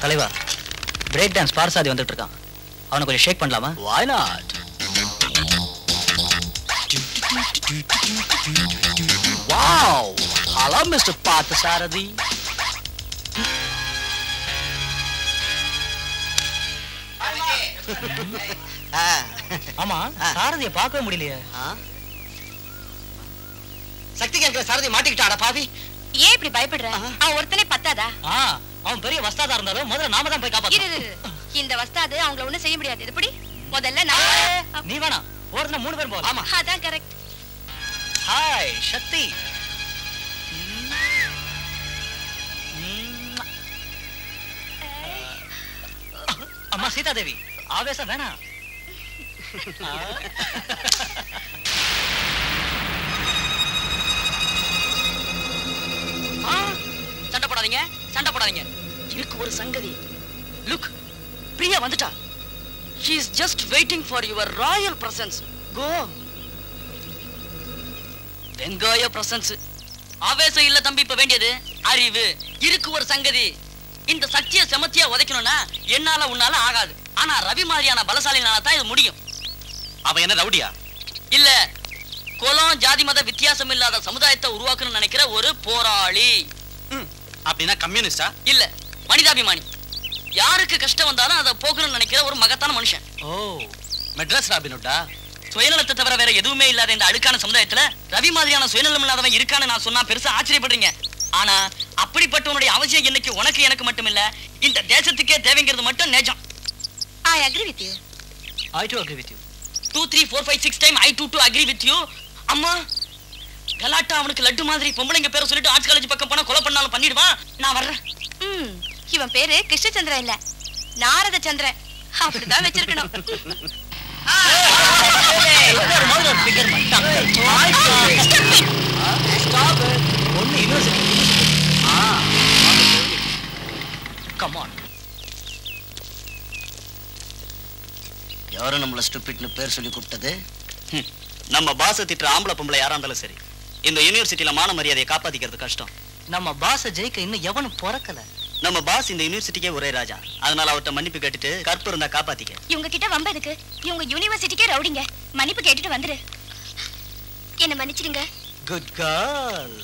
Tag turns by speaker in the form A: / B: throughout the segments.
A: தலைவா, break dance பார்சாதி வந்துட்டு இருக்கான். அவனை கொஞ்சம் ஷேக் பண்ணலாமா?
B: Why not? Wow! Hello, Mr. Parthasarathi.
A: ஆமா, சாரதியை பார்க்கவே முடியலையே.
B: சக்தி கேட்கிற சாரதி மாட்டிக்கிட்டாடா பாவி.
C: ஏன் இப்படி பயப்படுற? அவன் ஒருத்தனே பத்தாதா?
A: அவன் பெரிய வஸ்தாதா இருந்தாலும் முதல்ல நாம தான் போய் காப்பாத்தணும்.
C: இந்த வஸ்தாது அவங்கள ஒண்ணும் செய்ய முடியாது. எப்படி முதல்ல
A: நீ வேணா ஒரு 3 பேர் போலாம்.
C: ஆமா, அதான் கரெக்ட்.
A: ஹாய் சக்தி. அம்மா சீதா தேவி, ஆவேசம் வேணாம்.
D: சண்டை போடாதீங்க, சண்டை போடாதீங்க. இருக்கு ஒரு சங்கதி. லுக், பிரியா வந்துட்டா. She is just waiting for your royal presence. Go. வெங்காய பிரசன்ஸ். ஆவேசம் இல்ல தம்பி, இப்ப வேண்டியது அறிவு. இருக்கு ஒரு சங்கதி. இந்த சக்தியை செமத்தியா உதைக்கணும்னா என்னால உன்னால ஆகாது. ஆனா ரவி மாதிரியான பலசாலினால தான் இது முடியும்.
B: அவன் என்ன ரவுடியா?
D: இல்ல, குலம் ஜாதி மத வித்தியாசம் இல்லாத சமுதாயத்தை உருவாக்கணும்னு நினைக்கிற ஒரு போராளி.
B: அப்படின்னா கம்யூனிஸ்டா?
D: இல்ல, மனிதாபிமானி. யாருக்கு கஷ்டம் வந்தாலும் அதை போகணும்னு நினைக்கிற ஒரு மகத்தான மனுஷன்.
B: ஓ, மெட்ராஸ் ராபின்ஹுட்டா?
D: சுயநலத்தை தவிர வேற எதுவுமே இல்லாத இந்த அழுக்கான சமுதாயத்துல ரவி மாதிரியான சுயநலம் இல்லாதவன் இருக்கான்னு நான் சொன்னா பெருசா ஆச்சரியப்படுறீங்க. ஆனா அப்படிப்பட்டவனுடைய அவசியம் இன்னைக்கு உனக்கு எனக்கு மட்டும் இல்ல, இந்த தேசத்துக்கே தேவைங்கிறது மட்டும் நிஜம்.
C: I agree with you.
A: I too agree with you.
D: 2 3 4 5 6 time I too agree with you. அம்மா, கலாட்டா அவனுக்கு லட்டு மாதிரி பொம்பளைங்க பேரை சொல்லிட்டு ஆர்ட்ஸ் காலேஜ் பக்கம் போனா கொலை பண்ணாலும் பண்ணிடுவான். நான் வர்றேன்.
C: இவன் பேரு கிருஷ்ணச்சந்திரன் இல்ல, நாரத சந்திரன். அப்படிதான் வச்சிருக்கணும்.
A: ஒன்னு யூனிவர்சிட்டி. Come on.
B: யாரும் நம்மள ஸ்டூபிட்னு பேர் சொல்லி கூப்பிட்டது? நம்ம பாச திட்டுற ஆம்பளை பொம்பளை யாரா இருந்தாலும் சரி, இந்த யூனிவர்சிட்டியில மான மரியாதையை காப்பாத்திக்கிறது கஷ்டம்.
A: நம்ம பாஸ ஜெயிக்க இன்னும் எவனும் பிறக்கல.
B: நம்ம பாஸ் இந்த யூனிவர்சிட்டிக்கே ஒரே ராஜா. அதனால அவர்கிட்ட மன்னிப்பு கேட்டுட்டு கற்பு இருந்தா காப்பாத்திக்க.
C: இவங்க கிட்ட வம்ப எதுக்கு? இவங்க யூனிவர்சிட்டிக்கே ரவுடிங்க. மன்னிப்பு கேட்டுட்டு வந்துரு. என்ன மன்னிச்சிடுங்க.
A: Good girl.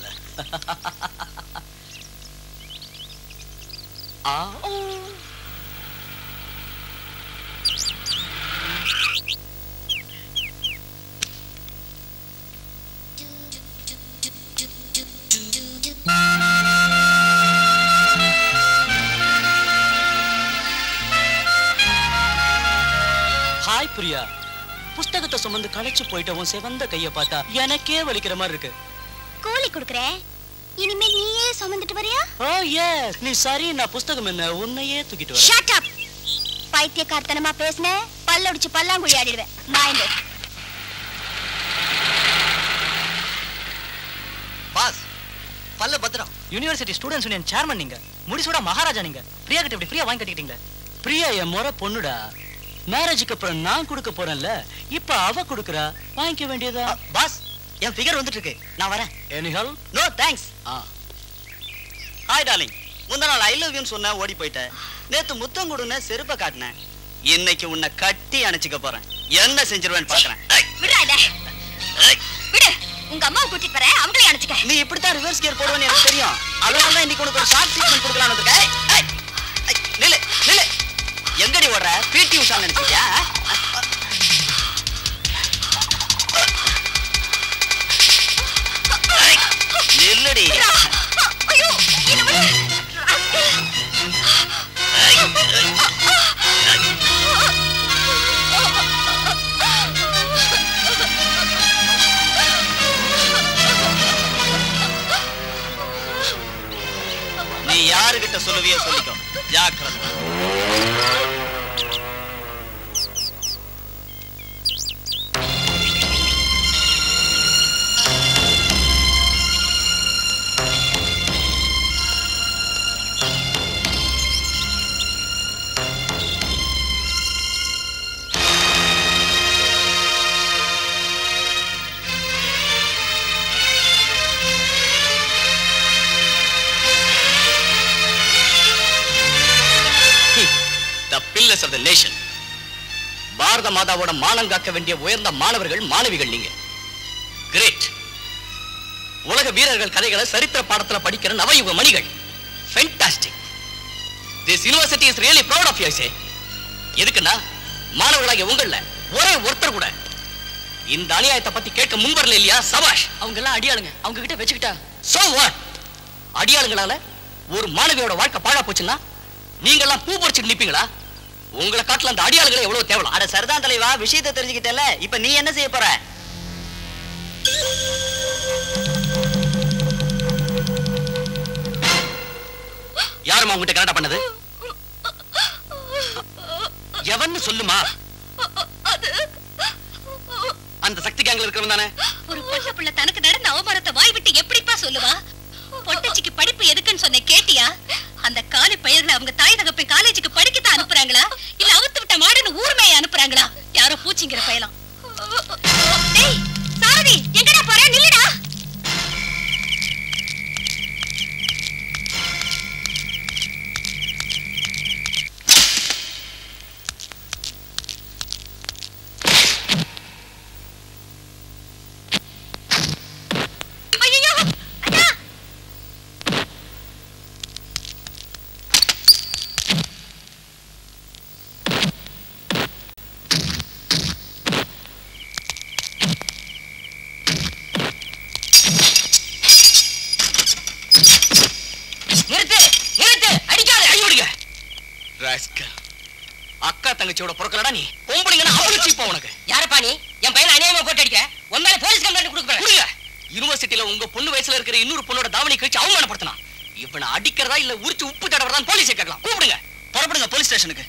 B: ஹாய் பிரியா. புஸ்தகத்தை சுமந்து களைச்சு போயிட்டவும் செவந்த கைய பார்த்தா எனக்கே வலிக்கிற மாதிரி இருக்கு.
C: கூலி குடுக்குறேன், இனிமே நீயே சுமந்துட்டு வரியா?
B: ஓ எஸ், நீ சரி. நான் புஸ்தகம் என்ன உன்னையே தூக்கிட்டு வரேன்.
C: Shut up. பைத்தியக்காரத்தனமா பேசுன பல்லொடிச்சு பல்லாங்குழி ஆடிடுவேன். மைண்ட்.
B: பாஸ், பல்ல பத்திரம்.
A: யூனிவர்சிட்டி ஸ்டூடெண்ட்ஸ் யூனியன் சேர்மன் நீங்க. முடிசூடா மகாராஜா நீங்க. பிரியா கிட்ட இப்படி ஃப்ரீயா வாங்கி கட்டிட்டீங்களே.
B: பிரியா என் முறை பொண்ணுடா. மேரேஜுக்கு அப்புறம் நான் கொடுக்க போறேன்ல, இப்ப அவ கொடுக்கறா, வாங்கிக்க வேண்டியதா?
A: பாஸ், என் ஃபிகர் வந்துட்டு இருக்கு. நான் வரேன்.
B: Any help?
A: No thanks.
B: Hi darling. முந்தா நாள் ஐ லவ் யூன்னு சொன்ன ஓடி போயிட்ட. நேத்து முத்தம் கொடுன்னு செருப்ப காட்டினேன். இன்னைக்கு உன்னை கட்டி அணைச்சிக்க போறேன். என்ன செஞ்சிருவேன்னு பாக்குறேன்.
C: விடுடா. விடு. உங்க அம்மாவை கூட்டிட்டு வரேன், அவங்களே அணைச்சுக்க.
B: நீ இப்படித்தான் ரிவர்ஸ் கியர் போடுவேன்னு எனக்கு தெரியும். அதனால தான் இன்னைக்கு உனக்கு ஒரு ஷார்ட் ட்ரீட்மெண்ட் கொடுக்கலாம்னு இருக்கேன். நில்லு நில்லு. எங்கடி ஓடுற? பிடி உஷா நினைச்சிட்டியா? நில்லுடி.
C: ஐயோ, என்ன பண்ணு?
B: நீ யாருகிட்ட சொல்லுவியோ சொல்லிக்கோ. ஜாக்கிரதை. The nation. பாரத மாதாவோட மானம் காக்க வேண்டிய உயர்ந்த மாணவர்கள் மாணவிகள் நீங்க. கிரேட். உலக வீரர்கள் கதைகளை சரித்திர பாடத்துல படிக்கிற நவயுக மணிகள். Fantastic. This university is really proud of you. Say எதுக்குன்னா மாணவர்களாகிய உங்கள ஒரே ஒருத்தர் கூட இந்த அநியாயத்தை பத்தி கேட்க முன்வரல இல்லையா? சபாஷ்.
D: அவங்க எல்லாம் அடியாளுங்க, அவங்க கிட்ட வச்சுக்கிட்டா
B: சோ வாட்? அடியாளுங்களால ஒரு மாணவியோட வாழ்க்கை பாழா போச்சுன்னா நீங்க எல்லாம் பூ பறிச்சுட்டு நிப்பீங்களா? உங்களை காட்டுல அந்த அடியாளுகளை எவ்வளவு தேவலாம்.
E: அட சரிதான் தலைவா, விஷயத்தை தெரிஞ்சுக்கிட்டல. இப்ப நீ என்ன செய்ய போற?
B: யாருமா உங்ககிட்ட கரெக்டா பண்ணது? எவன்னு சொல்லுமா? அந்த சக்தி கேங்ல இருக்கிறவன் தானே?
C: ஒரு பொண்ணு புள்ள தனக்கு நடந்த அவமானத்தை வாய் விட்டு எப்படிப்பா சொல்லுவா? பொட்டச்சிக்கு படிப்பு எதுக்குன்னு சொன்ன கேட்டியா? அந்த காலி பையர்களை அவங்க தாய் தகப்பன் காலேஜுக்கு படிக்கத்தான் அனுப்புறாங்களா, இல்ல அவுத்து விட்ட மாடுன்னு ஊர்மையை அனுப்புறாங்களா? யாரோ பூச்சிங்கிற பயலாம். டேய் சாரதி, எங்கடா போற? நில்லுடா.
B: அக்கா தங்கச்சியோட பொறுக்கலடா நீ. பொம்பளைங்கன்னா அவ்வளவு சீப்பா உனக்கு.
D: யாரப்பா நீ? என் பையனை அநியாயமா போட்டு அடிக்க உன் மேல போலீஸ் கம்ப்ளைண்ட் கொடுக்குறேன்.
B: யூனிவர்சிட்டியில உங்க பொண்ணு வயசுல இருக்கிற இன்னொரு பொண்ணோட தாவணி கழிச்சு அவமானப்படுத்தினா இவனை அடிக்கிறதா இல்ல உரிச்சு உப்பு தடவறதான் போலீஸை கேட்கலாம். கூப்பிடுங்க, புறப்படுங்க போலீஸ் ஸ்டேஷனுக்கு.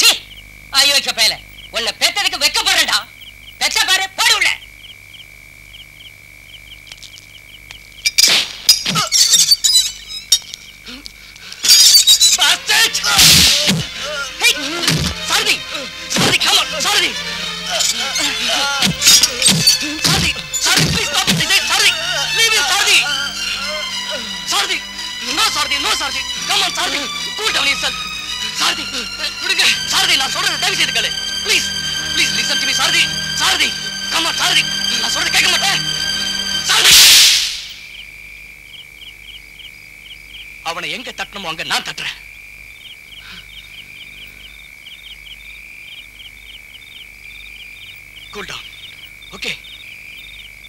D: சீ, அயோக்கிய பயல, உன்னை பெத்ததுக்கு வெக்கப்படுறேன்டா. பெத்த பாரு, போடு உள்ள.
B: சாரதி, சாரதி, come on, Sarathi. Sarathi, Sarathi, please stop it. Sarathi, leave him, Sarathi. Sarathi, no Sarathi, no Sarathi. Come on, Sarathi, cool down yourself. சாரதி, விடுங்க. சாரதி, நான் சொல்றத தயவு செய்து கேளு. Please, please listen to me, Sarathi. Sarathi, come on, சாரதி. நான் சொல்றத கேட்க மாட்டேன். சாரதி. அவனை எங்க தட்டணுமோ அங்க நான் தட்டுறேன். Cool down. Okay.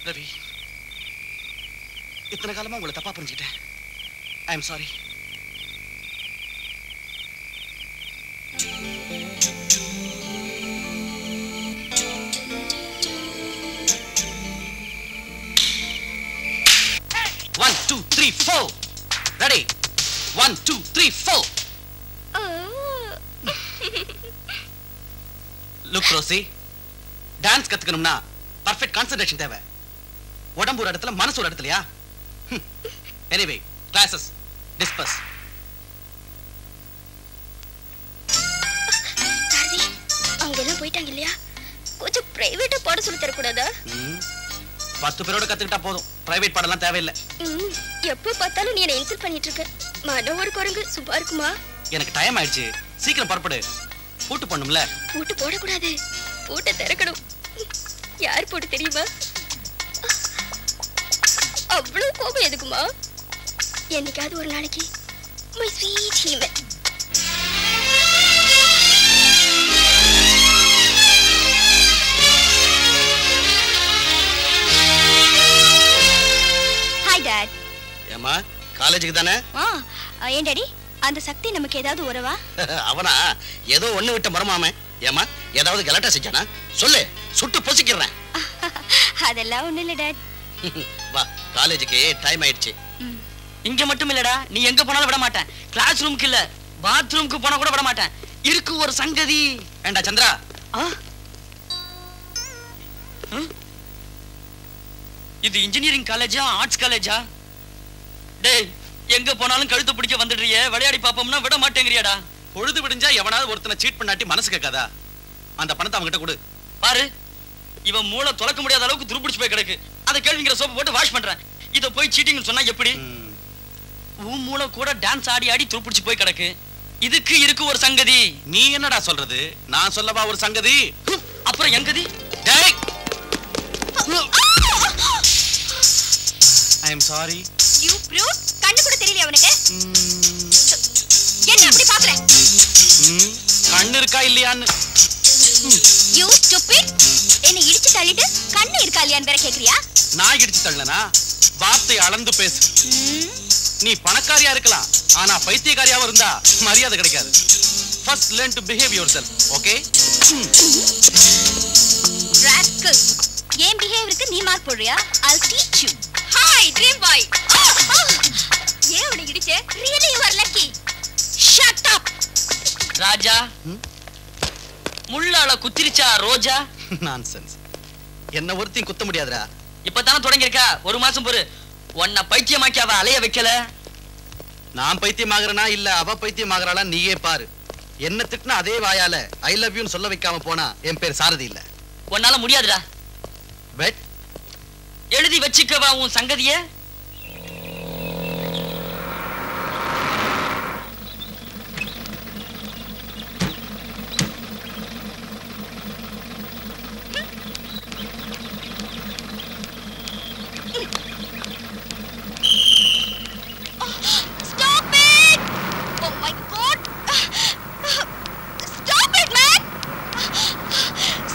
B: ரவி, இத்தனை காலமா உங்களை தப்பா புரிஞ்சுக்கிட்டேன். I am sorry. One, two, three, four. Ready? 1, 2, 3, 4. Look, Rosie. Dance கத்துக்கணும்னா பர்ஃபெக்ட் கான்சென்ட்ரேஷன் தேவை. உடம்பு ஒரு இடத்துல, மனசு ஒரு இடத்துலயா? Anyway, classes டிஸ்பஸ்.
C: சாரதி, அவங்க எல்லாம் போயிட்டாங்க இல்லையா? கொஞ்சம் பிரைவேட்டா பாட சொல்லி தர கூடாதா?
B: 10 பேரோட கத்துக்கிட்டா போதும். பிரைவேட் பாடலாம் தேவையில்லை.
C: எப்ப பார்த்தாலும் நீ என்ன இன்சல்ட் பண்ணிட்டு இருக்க. மன ஒரு குரங்கு சும்மா இருக்குமா?
B: எனக்கு டைம் ஆயிடுச்சு, சீக்கிரம் புறப்படு. பூட்டு பண்ணும்ல.
C: பூட்டு போடக்கூடாது, பூட்டை திறக்கணும். யார் போட்டு தெரியுமா? அவ்வளவு கோபம் எதுக்குமா? என்னைக்காவது ஒரு நாளைக்கு my sweet human. Hi dad.
B: ஏமா, காலேஜுக்கு தானே?
C: ஏன் டாடி, அந்த சக்தி நமக்கு ஏதாவது உறவா?
B: அவனா ஏதோ ஒண்ணு விட்ட மரமாமே. ஏமா, ஏதாவது கலாட்டா செஞ்சானா? சொல்லு, சுட்டு பொசிக்கிறேன்.
C: அதெல்லாம் ஒண்ணு இல்ல டாட்.
B: வா, காலேஜுக்கு டைம் ஆயிடுச்சு.
D: இங்க மட்டும் இல்லடா, நீ எங்க போனாலும் விட மாட்டேன். கிளாஸ் ரூமுக்கு இல்ல, பாத்ரூமுக்கு போனா கூட விட மாட்டேன். இருக்கு ஒரு சங்கதி.
B: ஏண்டா சந்திரா,
D: இது இன்ஜினியரிங் காலேஜா ஆர்ட்ஸ் காலேஜா? டேய், எங்க போனாலும் கழுத்து பிடிக்க வந்துடுறியே, விளையாடி பாப்போம்னா விட மாட்டேங்கறியாடா.
B: பொழுது விடிஞ்சா எவனாவது ஒருத்தனை சீட் பண்ணாட்டி மனசு கேட்காதா? அந்த பணத்தை அவங்கிட்ட கொடு.
D: பாரு, இவன் மூளை துலக்க முடியாத அளவுக்கு துருப்பிடிச்சு போய் கிடக்கு. அதை கேள்விங்கிற சோப்பு போட்டு வாஷ் பண்றேன். இத போய் சீட்டிங் சொன்னா எப்படி? உன் மூளை கூட டான்ஸ் ஆடி ஆடி துருப்பிடிச்சு போய் கிடக்கு. இதுக்கு இருக்கு ஒரு சங்கதி.
F: நீ என்னடா சொல்றது? நான் சொல்லவா ஒரு சங்கதி?
D: அப்புறம் எங்கதி?
F: டேய், I am sorry.
C: You brute, கண்ணு கூட தெரியல அவனுக்கு. என்ன அப்படி பாக்குற?
F: கண்ணு இருக்கா இல்லையான்னு.
C: You stupid. என்ன இடிச்சு தள்ளிட்டு கண்ணு இருக்கா இல்லையான்னு வேற கேக்குறியா?
F: நான் இடிச்சு தள்ளனா? வார்த்தை அளந்து பேசு. நீ பணக்காரியா இருக்கலாம், ஆனா பைத்தியக்காரியாவும் இருந்தா மரியாதை கிடைக்காது. First learn to behave yourself, okay?
C: Rascal. ஏன் பிஹேவியருக்கு நீ மார்க் போடுறியா? I'll teach you. Hi, dream boy. ஏன் உன்னை இடிச்சே? Really you are lucky. Shut up.
D: Raja, முள்ளால குத்திருச்சா ரோஜா?
B: நான்சென்ஸ். என்ன ஒருத்தையும் குத்த முடியாதுடா.
D: இப்பதானே தொடங்கி இருக்கா, ஒரு மாசம் பொறு. உன்னை பைத்தியமாக்கி அவ அலைய வைக்கல.
B: நான் பைத்தியமாகறனா இல்ல அவ பைத்தியமாகறாளா நீயே பாரு. என்ன திட்டினா அதே வாயால ஐ லவ் யூன்னு சொல்ல வைக்காம போனா என் பேர் சாரதி இல்ல.
D: உன்னால முடியாதுடா.
B: பெட்
D: எழுதி வச்சுக்கவா உன் சங்கதிய?
C: Stop it. Oh my god. Stop it, man.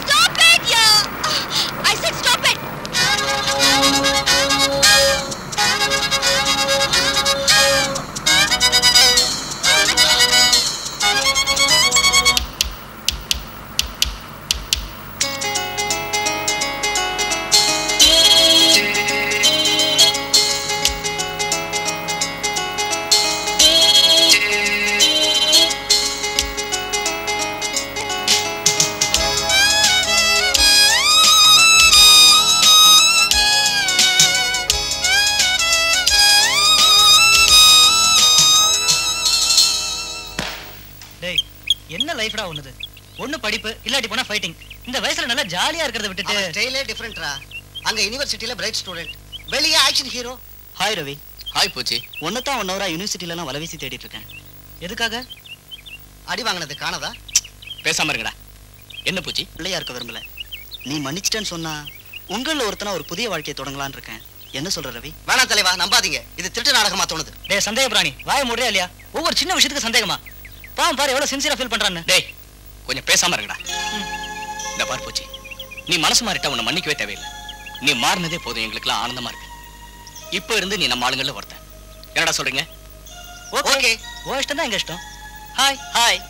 C: Stop it, yeah. I said stop it.
A: டேய், என்ன லைஃப்டா உனது? ஒண்ணு படிப்பு, இல்லாட்டி போனா ஃபைட்டிங். இந்த வயசுல நல்லா ஜாலியா இருக்கிறத விட்டுட்டு
E: ஸ்டைலே டிஃபரெண்ட்ரா. அங்க யுனிவர்சிட்டில பிரைட் ஸ்டூடண்ட், வெளியே action hero.
B: Hi Ravi.
E: Hi பூச்சி.
B: ஒன்னதான் 1 ஹவரா யூனிவர்சிட்டில வலவீசி தேடிட்டு இருக்கேன்.
A: எதுக்காக?
E: அடி வாங்கினது காணதா?
B: பேசாம இருங்கடா. என்ன பூச்சி?
E: பிள்ளையா இருக்க விரும்பல. நீ மன்னிச்சிட்டேன்னு சொன்னா உங்கள ஒருத்தனா ஒரு புதிய வாழ்க்கையை தொடங்கலான்னு இருக்கேன். என்ன சொல்ற ரவி? வேணாம் தலைவா, நம்பாதீங்க. இது திருட்டு நாடகமா தோணுது.
A: டேய் சந்தேக பிராணி, வாய மூடுறியா இல்லையா? ஒவ்வொரு சின்ன விஷயத்துக்கு சந்தேகமா? பாவம் பாரு எவ்வளவு சின்சியரா ஃபீல் பண்றான்னு.
B: டேய் கொஞ்சம் பேசாம இருங்கடா. இந்த பார் பூச்சி, நீ மனசு மாறிட்டா உன்னை மன்னிக்கவே தேவையில்லை. நீ மாறினதே போதும், எங்களுக்குலாம் ஆனந்தமா இருக்கு. இப்ப இருந்து நீ நம்ம ஆளுங்கள்ல ஒருத்தன். என்னடா சொல்றீங்க?
E: ஓகே.
A: ஓ இஷ்டம் தான் எங்க இஷ்டம். ஹாய்.
E: ஹாய்.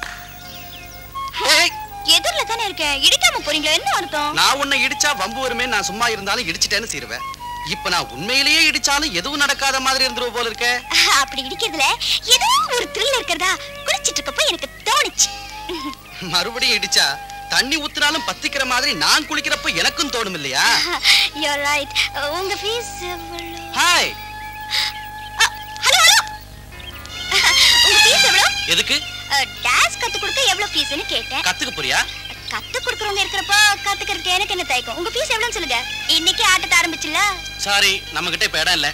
C: எதிரில தானே இருக்கேன், இடிக்காம போறீங்களா? என்ன அர்த்தம்?
B: நான் உன்னை இடிச்சா வம்பு வருமே, நான் சும்மா இருந்தாலும் இடிச்சிட்டேன்னு சீருவேன். இப்ப நான் உண்மையிலேயே இடிச்சாலும் எதுவும் நடக்காத மாதிரி இருந்துரும் போல இருக்க.
C: அப்படி இடிக்கிறதுல ஏதோ ஒரு த்ரில் இருக்கிறதா குளிச்சிட்டு இருக்கப்போ எனக்கு தோணுச்சு.
B: மறுபடியும் இடிச்சா தண்ணி ஊத்துனாலும் பத்திக்கிற மாதிரி நான் குளிக்கிறப்ப எனக்கும் தோணும் இல்லையா?
C: You are right. உங்க ஃபீஸ் எவ்வளவு?
B: ஹாய்.
C: Hello hello. உங்க ஃபீஸ் எவ்வளவு?
B: எதுக்கு?
C: டான்ஸ் கத்து கொடுக்க எவ்வளவு ஃபீஸ்னு கேட்டேன்.
B: கத்துக்க போறியா?
C: கத்து கொடுக்கறவங்க இருக்கிறப்ப கத்துக்கிறதுக்கு எனக்கு என்ன தயக்கம்? உங்க ஃபீஸ் எவ்வளவுன்னு சொல்லுங்க. இன்னைக்கு ஆட்டத்தை ஆரம்பிச்சிடல.
B: சாரி, நம்ம கிட்ட இப்ப இடம் இல்ல.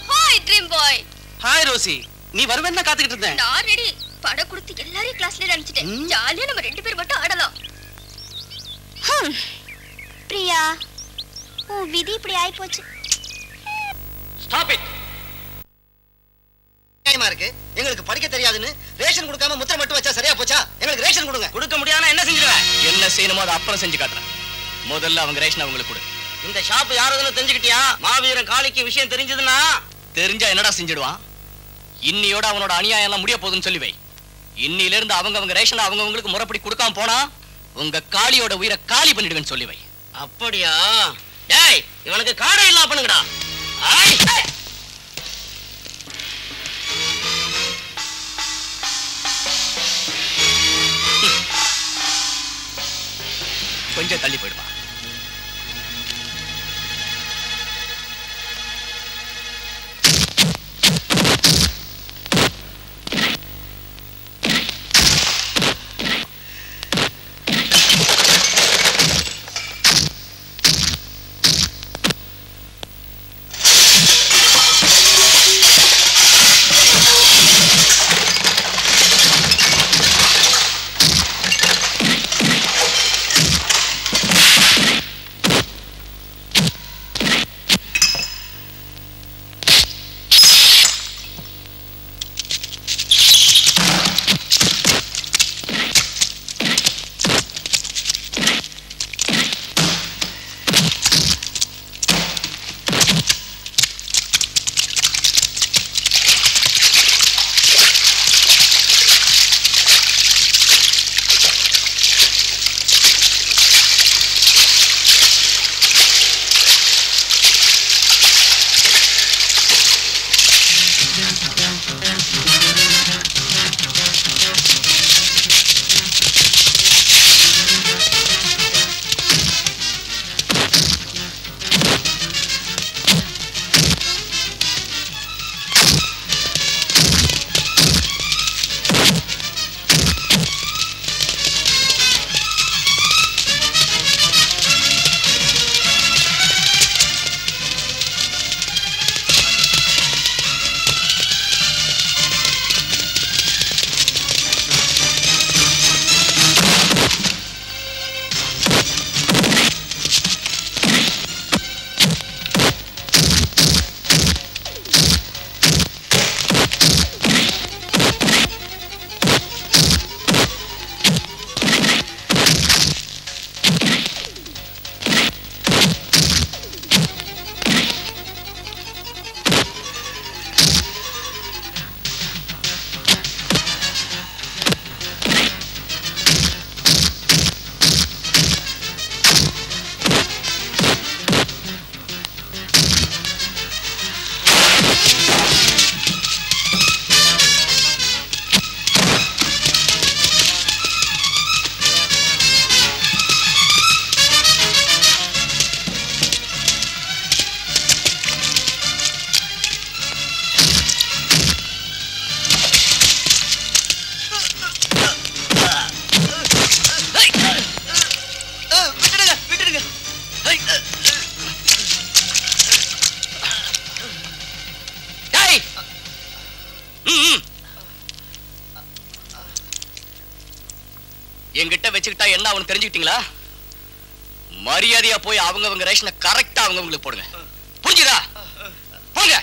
C: Hi dream boy.
B: Hi Rosy, நீ வருவேன்னு காத்துக்கிட்டு இருந்தேன்.
C: நான் ரெடி. படம் கொடுத்து எல்லாரையும் கிளாஸ்ல அனுப்பிச்சிட்டேன். ஜாலியா நம்ம 2 பேர் மட்டும் ஆடலாம். பிரியா, உன் விதி இப்படி ஆயி போச்சு.
B: Stop it.
E: நியாயமா இருக்கு. எங்களுக்கு படிக்க தெரியாதுன்னு ரேஷன் கொடுக்காம முத்திரை மட்டும் வச்சா சரியா போச்சா? எங்களுக்கு ரேஷன் கொடுங்க.
B: கொடுக்க முடியாதுன்னா என்ன செஞ்சிடுவேன்? என்ன செய்யணுமோ அதை அப்புறம் செஞ்சு காட்டுறேன். முதல்ல அவங்க ரேஷன் அவங்களுக்கு கொடு.
E: இந்த ஷாப் யாருதுன்னு தெரிஞ்சுக்கிட்டியா? மாவீரன் காளிக்கு விஷயம் தெரிஞ்சதுன்னா
B: தெரிஞ்சா என்னடா செஞ்சிடுவான்? இன்னியோட அவனோட அநியாயம் எல்லாம் முடிய போகுதுன்னு சொல்லி வை. இன்னில இருந்து அவங்க ரேஷன் அவங்களுக்கு முறைப்படி கொடுக்காம போனா உங்க காளியோட உயிரை காலி பண்ணிடுவேன்னு சொல்லி வை.
E: அப்படியா? டேய், இவனுக்கு காடை இல்ல பண்ணுங்கடா.
B: கொஞ்சம் தள்ளி போயிடுவா. என்கிட்ட வச்சுக்கிட்டா என்ன அவனுக்கு தெரிஞ்சுக்கிட்டீங்களா? மரியாதையா போய் அவங்க ரேஷனை கரெக்டா அவங்களுக்கு போடுங்க. புரிஞ்சுதா? போங்க.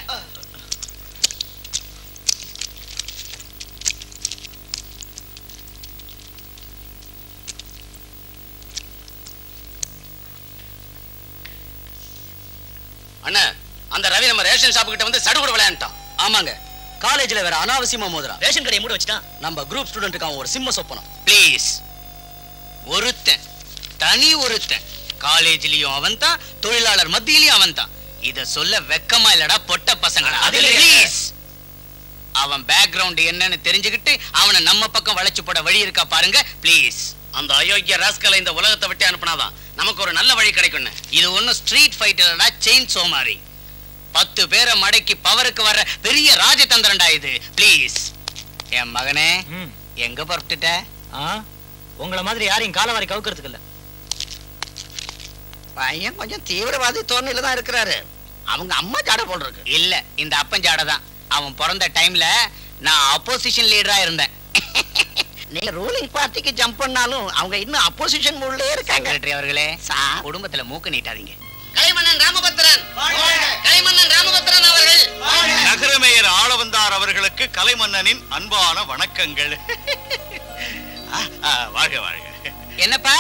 B: அண்ணா, அந்த ரவி நம்ம ரேஷன் ஷாப் கிட்ட வந்து சடுகுடு விளையாண்டான்.
E: ஆமாங்க, காலேஜ்ல வேற அனாவசியமா மோதுறான்.
A: ரேஷன் கடையை மூட வச்சுட்டான்.
E: நம்ம குரூப் ஸ்டூடெண்ட்டுக்கு அவன் ஒரு சிம்ம சொப்பனம்.
B: ப்ளீஸ், ஒருத்தன் தனி ஒருத்தன் காலேஜ்லயும் அவன் தான், தொழிலாளர் மத்தியிலயும் அவன் தான். இத சொல்ல வெக்கமா இல்லடா பொட்ட பசங்களா? ப்ளீஸ், அவன் பேக்ரவுண்ட் என்னன்னு தெரிஞ்சுக்கிட்டு அவனை நம்ம பக்கம் வளைச்சு போட வழி இருக்கா பாருங்க ப்ளீஸ். அந்த அயோக்கிய ராஸ்கலை இந்த உலகத்தை விட்டு அனுப்புனாதான் நமக்கு ஒரு நல்ல வழி கிடைக்கும். இது ஒன்னும் ஸ்ட்ரீட் ஃபைட் இல்லடா, செயின் சோ மாதிரி. 10 பேரை மடக்கி பவருக்கு வர்ற பெரிய ராஜதந்திரண்டா இது. ப்ளீஸ் என் மகனே, எங்க புறப்பட்டுட்ட?
A: உங்கள மாதிரி யாரையும் காலவாரி கவுக்கிறதுக்கு இல்ல.
B: பையன் கொஞ்சம் தீவிரவாதி தோரணையில தான் இருக்கிறாரு. அவங்க அம்மா ஜாட போல் இருக்கு. இல்ல, இந்த அப்பன் ஜாட தான். அவன் பிறந்த டைம்ல நான் அப்போசிஷன் லீடரா இருந்தேன். நீங்க ரூலிங் பார்ட்டிக்கு ஜம்ப் பண்ணாலும் அவங்க இன்னும் அப்போசிஷன் மூட்லயே இருக்காங்க. செக்ரட்டரி அவர்களே, குடும்பத்துல மூக்கு நீட்டாதீங்க. கலைமன்னன் ராமபத்ரன், கலைமன்னன் ராமபத்ரன் அவர்கள்.
G: நகர மேயர் ஆளவந்தார் அவர்களுக்கு கலைமன்னனின் அன்பான வணக்கங்கள். வாழ்க வாழ்க.
B: என்னப்பா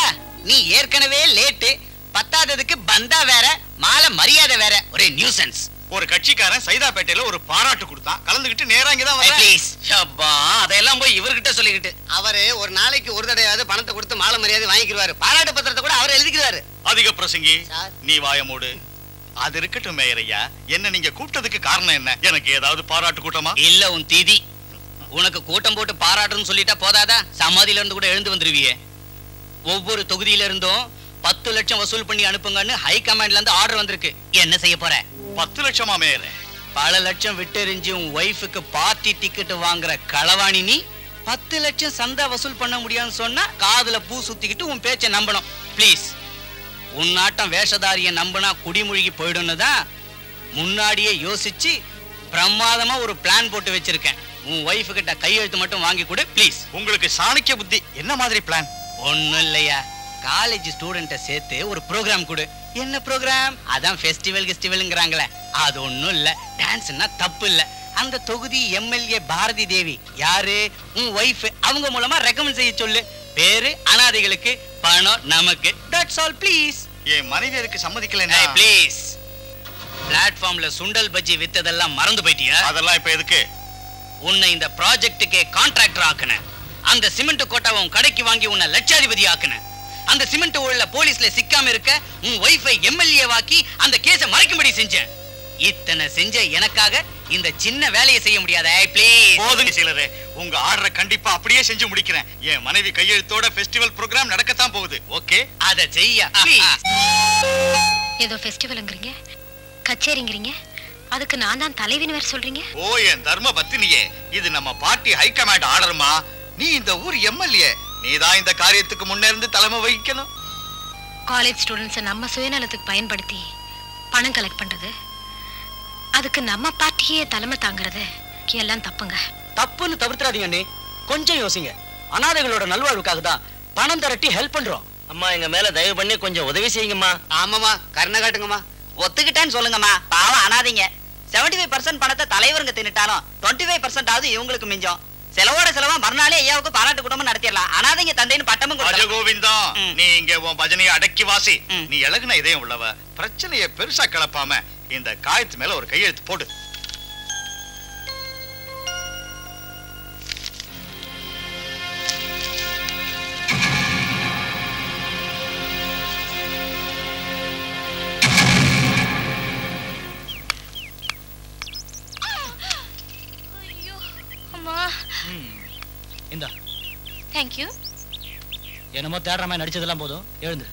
B: நீ ஏற்கனவே லேட்டு, பத்தாததுக்கு பந்தா வேற, மாலை மரியாதை வேற, ஒரே நியூசன்ஸ்.
G: ஒரு கட்சிக்காரன் சைதாப்பேட்டையில ஒரு பாராட்டு கொடுத்தான், கலந்துகிட்டு நேரா இங்கதான் வர.
B: ப்ளீஸ் அப்பா, அதெல்லாம் போய் இவர்கிட்ட சொல்லிக்கிட்டு. அவரு ஒரு நாளைக்கு ஒரு தடவையாவது பணத்தை கொடுத்து மாலை மரியாதை வாங்கிக்குவாரு. பாராட்டு பத்திரத்தை கூட அவர் எழுதிக்கிறாரு.
G: அதிக பிரசங்கி, நீ வாய மூடு. அது இருக்கட்டும் மேயர் ஐயா, என்ன நீங்க கூப்பிட்டதுக்கு காரணம் என்ன? எனக்கு ஏதாவது பாராட்டு கூட்டமா?
B: இல்ல உன் தீதி. உனக்கு கூட்டம் போட்டு பாராட்டுன்னு சொல்லிட்டா போதாதா? சமாதியில இருந்து கூட எழுந்து வந்துருவியே. ஒவ்வொரு தொகுதியில இருந்தும் 10 லட்சம் வசூல் பண்ணி அனுப்புங்கன்னு ஹை கமாண்ட்ல இருந்து ஆர்டர் வந்திருக்கு. என்ன செய்ய போற?
G: 10 லட்சமா மேயர்?
B: பல லட்சம் விட்டெறிஞ்சு உன் ஒய்ஃபுக்கு பார்ட்டி டிக்கெட் வாங்குற களவாணி நீ 10 லட்சம் சந்தா வசூல் பண்ண முடியாதுன்னு சொன்னா காதுல பூ சுத்திக்கிட்டு உன் பேச்சை நம்பணும். ப்ளீஸ், உன் நாட்டம் வேஷதாரிய நம்பினா குடிமூழ்கி போயிடும்னு தான் முன்னாடியே யோசிச்சு பிரமாதமா ஒரு பிளான் போட்டு வச்சிருக்கேன். உன் ஒய்ஃபு கிட்ட கையெழுத்து மட்டும் வாங்கி கொடு ப்ளீஸ்.
G: உங்களுக்கு சாணக்கிய புத்தி. என்ன மாதிரி பிளான்?
B: ஒண்ணும் இல்லையா, காலேஜ் ஸ்டூடெண்ட சேர்த்து ஒரு ப்ரோக்ராம் கொடு. என்ன ப்ரோக்ராம்? அதான் ஃபெஸ்டிவல்ங்கறாங்களே, அது ஒண்ணும் இல்ல. டான்ஸ்னா தப்பு இல்ல. அந்த தொகுதி எம்எல்ஏ பாரதி தேவி யாரு? உன் ஒய்ஃப். அவங்க மூலமா ரெக்கமெண்ட் செய்ய சொல்லு. பேரு அனாதைகளுக்கு, பணம் நமக்கு. That's all please.
G: என் மனைவியருக்கு சம்மதிக்கலன்னா
B: ப்ளீஸ். பிளாட்ஃபார்ம்ல சுண்டல் பஜ்ஜி வித்ததெல்லாம் மறந்து போயிட்டியா?
G: அதெல்லாம் இப்ப எதுக்கு?
B: உன்னை இந்த ப்ராஜெக்ட்டுக்கே கான்ட்ராக்டர் ஆக்குன. அந்த சிமெண்ட் கோட்டாவை உன் கடைக்கு வாங்கி உன்னை லட்சாதிபதி ஆக்குன. அந்த சிமெண்ட் ஊழல போலீஸ்ல சிக்காம இருக்க உன் ஒய்ஃபை எம்எல்ஏ வாக்கி அந்த கேஸை மறைக்கும்படி செஞ்சேன். இத்தனை செஞ்ச எனக்காக இந்த சின்ன வேலையை செய்ய முடியாத? ப்ளீஸ்.
G: போதுங்க சீலரே, உங்க ஆர்டரை கண்டிப்பா அப்படியே செஞ்சு முடிக்கிறேன். என் மனைவி கையெழுத்தோட ஃபெஸ்டிவல் ப்ரோக்ராம் நடக்கத்தான் போகுது. ஓகே,
B: அத செய்ய ப்ளீஸ்.
C: ஏதோ ஃபெஸ்டிவல்ங்கறீங்க, கச்சேரிங்கறீங்க, அதுக்கு நான் தான் தலைவின்னு வேற சொல்றீங்க.
G: ஓ என் தர்ம பத்தினியே, இது நம்ம பார்ட்டி ஹை கமாண்ட் ஆர்டர்மா. நீ இந்த ஊர் எம்எல்ஏ, நீதான் இந்த காரியத்துக்கு முன்னே இருந்து தலைமை வகிக்கணும்.
C: காலேஜ் ஸ்டூடெண்ட்ஸை நம்ம சுயநலத்துக்கு பயன்படுத்தி பணம் கலெக்ட் பண்றது, அதுக்கு நம்ம பார்ட்டியே தலைமை தாங்கிறது எல்லாம் தப்புங்க.
E: தப்புன்னு தவிர்த்துறாதீங்க அண்ணே, கொஞ்சம் யோசிங்க. அனாதைகளோட நல்வாழ்வுக்காக தான் பணம் திரட்டி ஹெல்ப் பண்றோம்.
A: அம்மா, எங்க மேல தயவு பண்ணி கொஞ்சம் உதவி செய்யுங்கம்மா.
B: ஆமாமா, கருணை காட்டுங்கம்மா.
E: ஒத்துக்கிட்டேன்னு சொல்லுங்கம்மா. பாவம் அனாதைங்க. 75% பணத்தை தலைவருங்க தின்னுட்டாலும் 25% ஆவது இவங்களுக்கு மிஞ்சம். செலவோட செலவா மறுநாளே ஐயாவுக்கு பாராட்டு குடும்பம் நடத்திடலாம். அனாதைங்க தந்தைன்னு பட்டமும் கொடுக்கலாம்.
G: கோவிந்தம், நீ இங்க உன் பஜனையை அடக்கி வாசி. நீ இலகுன இதயம் உள்ளவ. பிரச்சனையை பெருசா கிளப்பாம இந்த காயத்து மேல ஒரு கையெழுத்து போடு.
A: இந்தா.
C: Thank you.
A: என்னமோ தேடுற மாதிரி நடிச்சதெல்லாம் போதும், எழுந்து.